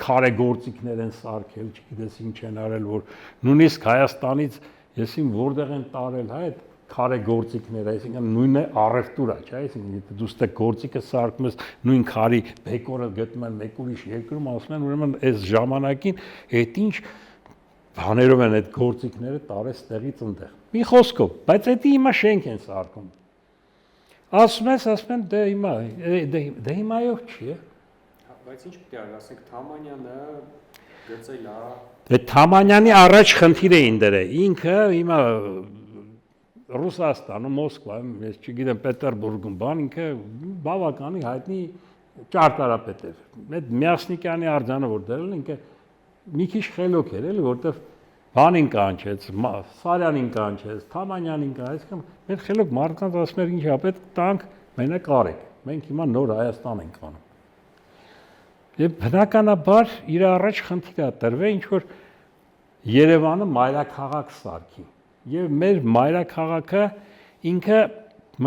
քարեգործիքներ են սարքել, չգիտես ինչ են արել, որ նույնիսկ Հայաստանից եսին որտեղ են տարել, հա, այդ քարեգործիքները, այսինքն նույնն է առևտուր է, չէ՞, այսինքն եթե դու ստե գործիքը սարքում ես, նույն քարի բեկորը գտնում են մեկ ուրիշ երկրում, ասում են, ուրեմն այս ժամանակին այդ ինչ բաներով են այդ գործիքները տարես տեղից այնտեղ։ Մի խոսքով, բայց դա հիմա շենք են սարքում։ Ասում են դե հիմայով չի։ Բայց ինչ պետք է արի, ասենք Թամանյանը գծել է Դե Թամանյանի առաջ խնդիր էին դրել։ Ինքը հիմա Ռուսաստանում, Մոսկվայում, ես չգիտեմ, Պետերբուրգում, բան ինքը բավականի հայտնի ճարտարապետ էր։ Այդ Միասնիկյանի արձանը որ դրել ինքը մի քիչ խելոք էր, էլի, որտեվ բանին կանչեց, Սարյանին կանչեց, Թամանյանին կանչեց, մեր խելոք մարդկանց ասում էր ինչա պետք տանք, մենակ արեք։ Մենք հիմա նոր Հայաստան ենք անում։ Եվ բնականաբար իր առաջ խնդիր է տրվել, ինչ որ Երևանը մայրաքաղաք սարքի։ Եվ մեր մայրաքաղաքը ինքը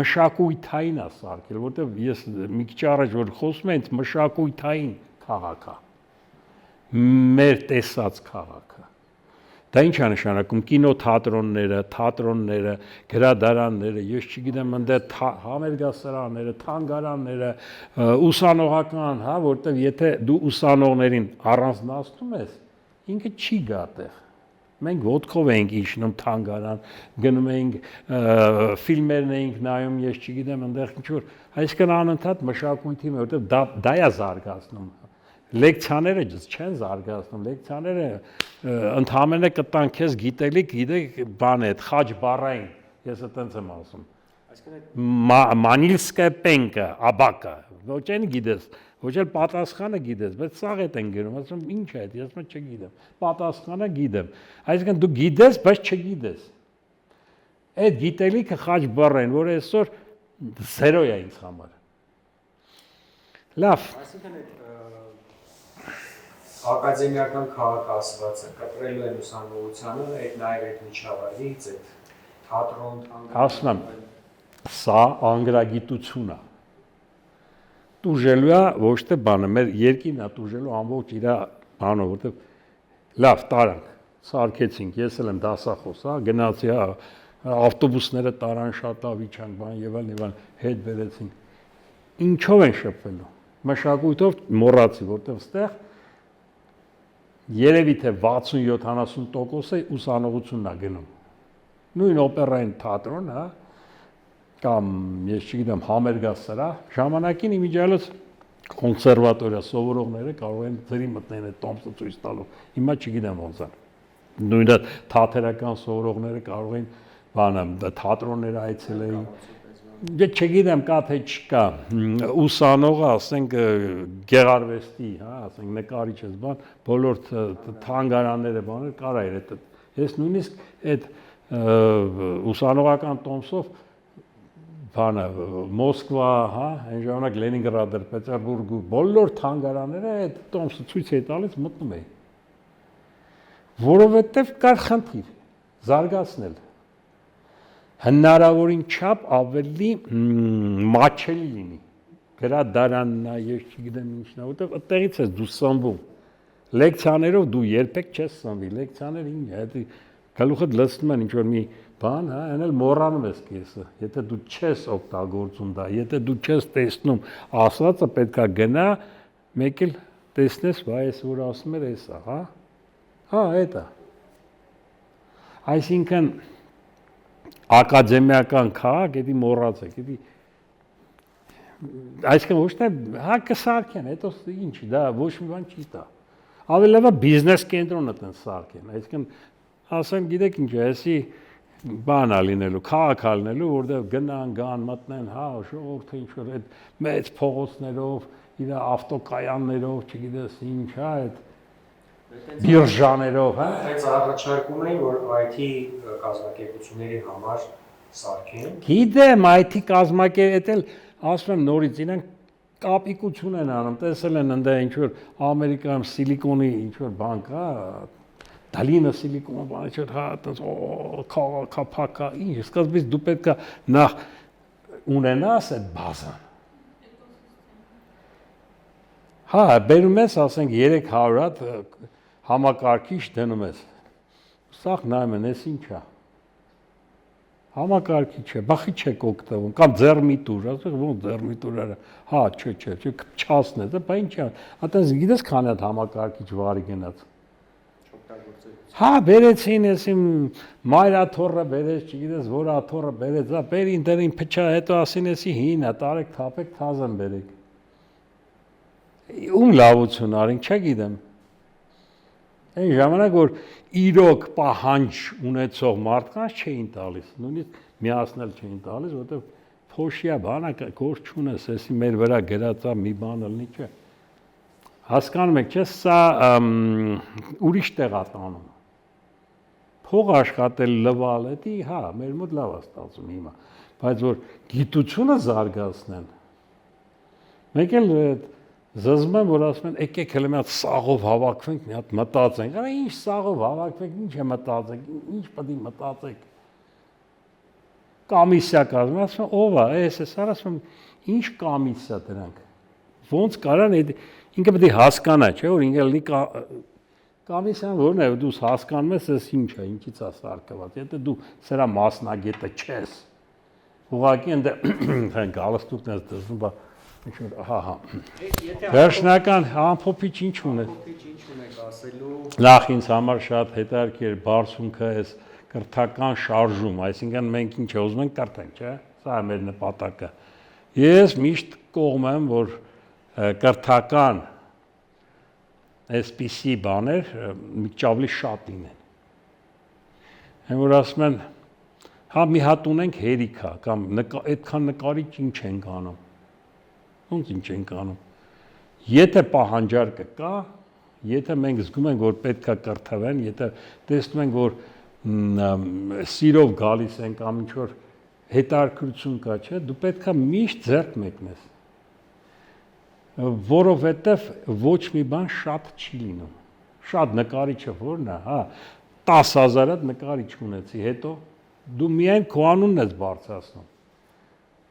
մշակույթային է սարքել, որտեղ ես մի քիչ առաջ որ խոսում եմ, մշակույթային քաղաք է։ Մեր տեսած քաղաքը։ Դա ինչ է նշանակում կինոթատրոնները, գրադարանները, ես չգիտեմ, այնտեղ համերգասրանները, թանգարանները, ուսանողական, հա, որտեղ եթե դու ուսանողներին առանձնացնում ես, ինքը չի գա տեղ։ Մենք ոտքով էինք իջնում թանգարան, գնում էինք ֆիլմերն էինք նայում, ես չգիտեմ, այնտեղ ինչ որ, այսինքն անընդհատ մշակույթի մեջ, որտեղ դա է զարգացնում։ Լեկցիաները չեն զարգացնում, լեկցիաները ընդհանրապես կտան քեզ գիտելիք, գիտեք, բան է, խաչ բառային, ես այդպես եմ ասում։ Մանիլսկա պենկա, աբակա, ոչ են գիտես, ոչ էլ պատասխանը գիտես, բայց սաղ է են գրում, ասում ինչ է դա, ես չգիտեմ, պատասխանը գիտեմ, այսինքն դու գիտես, բայց չգիտես։ Այդ գիտելիքը խաչ բառային, որ այսօր զերո է ինձ համար։ Լավ։ Այսինքն ակադեմիական քաղաքացիացը կտրելու են ուսանողությանը, այդ նաև այդ միջավայրից, այդ թատրոն, ասում եմ, սա անգրագիտություն է։ Տուժելու է ոչ թե բանը, մեր երկիրն է տուժելու ամբողջ իր բանը, որտեղ լավ տարանք, սարքեցինք, ես էլ եմ դասախոս, հա, գնացի, հա, ավտոբուսները տարան շատ ավիճան, բան եւ այլն, հետ բերեցինք։ Ինչով են շփվելու։ Մշակույթով մոռացի, որտեղ ստեղ երևի թե 60-70% է ուսանողությունն է գնում։ Նույն օպերային թատրոն, հա, կամ ես չգիտեմ, համերգասրահ, ժամանակին իմիջիալոց կոնսերվատորիա սովորողները կարող են ծրի մտնել այդ տոմսը ցույց տալու։ Հիմա չգիտեմ ոնց է։ Նույնը թատերական սովորողները կարող են բանը թատրոններ այցելեին։ Ես չգիտեմ կա թե չկա ուսանողը, ասենք գեղարվեստի, հա, ասենք նկարիչ ես, բան, բոլոր թանգարանները, բաներ կարա էր այդ։ Ես նույնիսկ այդ ուսանողական տոմսով բանը Մոսկվա, հա, այն ժամանակ Լենինգրադը, Պետերբուրգը, բոլոր թանգարանները այդ տոմսը ցույց է տալիս մտնում էի։ Որովհետև կար խնդիր զարգացնել հնարավորին չափ ավելի մաչելի լինի։ Գրադարանն է, ես չգիտեմ ինչն է, որտեղ այդտեղից ես դու սնվում։ Լեկցիաներով դու երբեք չես սնվի, լեկցիաները ինչ է, դա գլուխդ լցնում են ինչ որ մի բան, հա, այն էլ մոռանում ես քեզը։ Եթե դու չես օգտագործում դա, եթե դու չես տեսնում, ասածը պետքա գնա, մեկ էլ տեսնես, վայ, ես որ ասում էր էսա, հա։ Հա, էտա։ Այսինքն ակադեմիական քաղաք, դա մոռացեք, դա այսինքն ոչ թե հա կսարքեն, հետո ինչի, դա ոչ մի բան չի տա։ Ավելի լավ է բիզնես կենտրոնը տեն սարքեն, այսինքն ասեմ, գիտեք ինչ է, էսի բան է լինելու, քաղաք է լինելու, որտեղ գնան, գան, մտնեն, հա, ժողովուրդը ինչ որ այդ մեծ փողոցներով, իր ավտոկայաններով, չգիտես ինչ, հա, այդ բիրժաներով, հա։ Այս առաջարկում էին, որ IT կազմակերպությունների համար սարքեն։ Գիտեմ, IT կազմակերպել, ասում եմ նորից իրենք կապիկություն են անում, տեսել են այնտեղ ինչ որ Ամերիկայում սիլիկոնի ինչ որ բան կա, Դալինը սիլիկոն բան չէ, հա, այդպես քաղաքա, ինչ, սկզբից դու պետք է նախ ունենաս այդ բազան։ Հա, բերում ես, ասենք 300 հատ համակարգիչ դնում ես։ Սաղ նայում են, էս ինչ է։ Համակարգիչ է, բախի չեք օգտվում, կամ ձեռմիտուր, ասեք ոնց ձեռմիտուրը։ Հա, չէ, չասնես, բա ինչ է։ Այդպես գիտես քանի հատ համակարգիչ վարի գնաց։ օգտագործելուց։ Հա, բերեցին ես իմ մայրաթոռը բերեց, չգիտես որ աթոռը բերեց, դա բերին դերին փչա, հետո ասին էսի հինա, տարեք թափեք, թազն բերեք։ Ում լավություն արին, չգիտեմ։ Այն ժամանակ որ իրոք պահանջ ունեցող մարդկանց չէին տալիս, նույնիսկ միացնել չէին տալիս, որովհետև փոշիա բանակը գործ չունես, էսի մեր վրա գրածա մի բան ելնի չէ։ Հասկանում եք, չէ՞, սա ուրիշ տեղ է տանում։ Փող աշխատել լվալ էդի, հա, մեր մոտ լավ է ստացվում հիմա, բայց որ գիտությունը զարգացնեն։ Մեկ էլ զզում եմ, որ ասում են, եկեք հələ մի հատ սաղով հավաքվենք, մի հատ մտածենք։ Արա ինչ սաղով հավաքվենք, ինչ է մտածենք, ինչ պետք է մտածենք։ Կոմիսիա կազմում, ասում են, ով է, էս, ասում եմ, ինչ կոմիսիա դրանք։ Ոնց կարան այդ ինքը պետք է հասկանա, չէ՞, որ ինքը լի կոմիսիան որն է, դու հասկանում ես, էս ինչ է, ինչից է սարքված։ Եթե դու սրա մասնագետը չես, ուղղակի ընդ գալստուկն ես դնում, հա։ Վերջնական ամփոփիչ ինչ ունես։ Ինչ ունեք ասելու։ Նախ ինձ համար շատ հետաքրքիր բարձունքը էս կրթական շարժում, այսինքն մենք ինչ է ուզում ենք կրթենք, չէ՞։ Սա է մեր նպատակը։ Ես միշտ կողմ եմ, որ կրթական այսպիսի բաներ միջավլի շատ լինեն։ Այն որ ասում են, հա մի հատ ունենք հերիքա կամ այդքան նկարիչ ինչ ենք անում։ Ոնց ինչ ենք անում։ Եթե պահանջարկը կա, եթե մենք զգում ենք, որ պետքա կրթվեն, եթե տեսնում ենք, որ սիրով գալիս են կամ ինչ որ հետաքրքրություն կա, չէ, դու պետքա միշտ ձեռք մեկնես։ Որովհետև ոչ մի բան շատ չի լինում։ Շատ նկարիչը որն է, հա, 10,000 նկարիչ ունեցի, հետո դու միայն քո անունն ես բարձրացնում։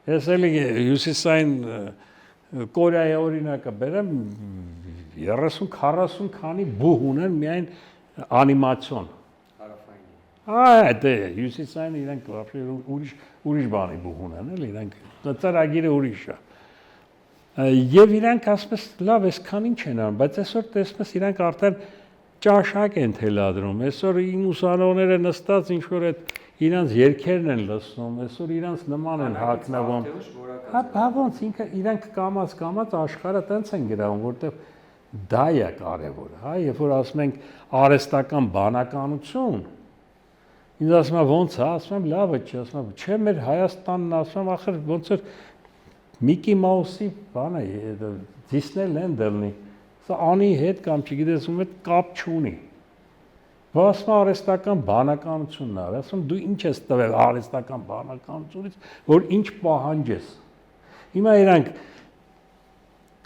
Ես էլի հյուսիսային Կորեայի օրինակը բերեմ 30-40 քանի բուհ ունեն միայն անիմացիոն։ Հարավային։ Դե հյուսիսային իրենք ուրիշ բանի բուհ ունեն, էլի իրենք ծրագիրը ուրիշ է։ Եվ իրանք ասես լավ այսքան ինչ են անում, բայց այսօր տեսնես իրանք արդեն ճաշակ են թելադրում, այսօր իմ ուսանողները նստած ինչ որ այդ իրանց երգերն են լսում, այսօր իրանց նման են հագնվում։ Հա ոնց ինքը իրանք կամած աշխարհը տենց են գրավում, որտեղ դա է կարևորը, հա, երբ որ ասում ենք արհեստական բանականություն, ինձ ասում եմ ոնց է, ասում եմ լավը չի, ասում եմ չէ մեր Հայաստանն ասում եմ ախր ոնց էր Միկի Մաուսի բանը Դիսնեյլենդ լինի, սա անի հետ կամ չգիտես ում հետ կապ չունի։ Ասում եմ արհեստական բանականությունն է, ասում դու ինչ ես տվել արհեստական բանականությունից, որ ինչ պահանջես։ Հիմա իրանք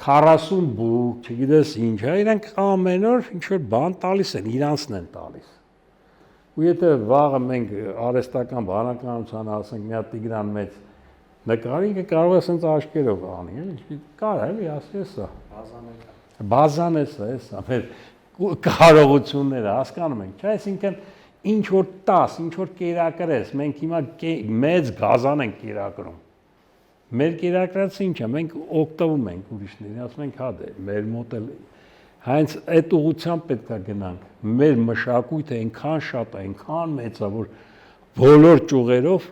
40 բու, չգիտես ինչ, հա, իրանք ամեն օր ինչ որ բան տալիս են, իրանցն են տալիս։ Ու եթե վաղը մենք արհեստական բանականության ասենք մի հատ Տիգրան մեծ նկարինքը կարող է ասենց աչքերով անի, էլի, կար էլի, ասի էսա։ Բազան էսա, էսա, մեր կարողությունները, հասկանում ենք, չէ՞, այսինքն ինչ որ տաս, ինչ որ կերակրես, մենք հիմա մեծ գազան ենք կերակրում։ Մեր կերակրածը ինչ է, մենք օգտվում ենք ուրիշներին, ասում ենք հա դե, մեր մոտ էլ հենց այդ ուղղությամբ պետք է գնանք։ Մեր մշակույթը այնքան շատ է, այնքան մեծ է, որ բոլոր ճյուղերով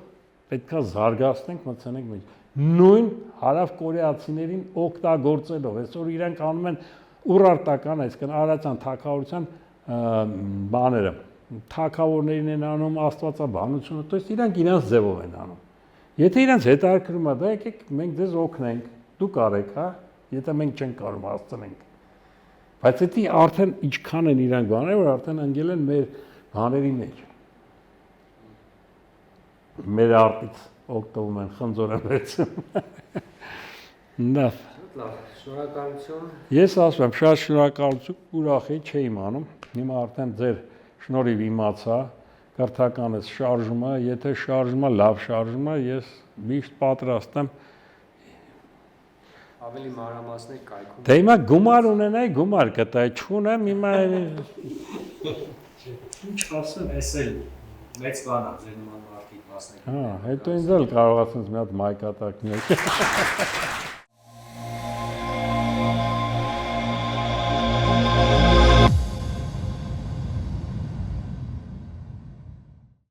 պետքա զարգացնենք, մտցնենք մեջ։ Նույն հարավ կորեացիներին օգտագործելով, այսօր իրանք անում են ուռարտական, այսինքն արարածան թագավորության բաները, թագավորներին են անում աստվածաբանությունը, то есть իրանք իրանց ձևով են անում։ Եթե իրանց հետաքրքրում է, դա եկեք մենք ձեզ օգնենք, դու կարեք, հա, եթե մենք չենք կարող հասցնենք։ Բայց դա արդեն ինչքան են իրանք բաները, որ արդեն ընկել են մեր բաների մեջ։ Մեր արտից օգտվում են, խնձորը վերցնում։ Լավ։ Լավ, շնորհակալություն։ Ես ասում եմ, շատ շնորհակալություն, ուրախ էի, չէի իմանում։ Հիմա արդեն ձեր շնորհիվ իմացա, կրթական էս շարժումը, եթե շարժումը լավ շարժումը, ես միշտ պատրաստ եմ։ Ավելի մանրամասներ կայքում։ Դե հիմա գումար ունենայի, գումար կտայի, չունեմ, հիմա Ինչ ասեմ, էս էլ մեծ բան է ձեր նման մարդիկ մասնակցել։ Հա, հետո ինձ էլ կարող ասենց մի հատ մայկատակ մեկ։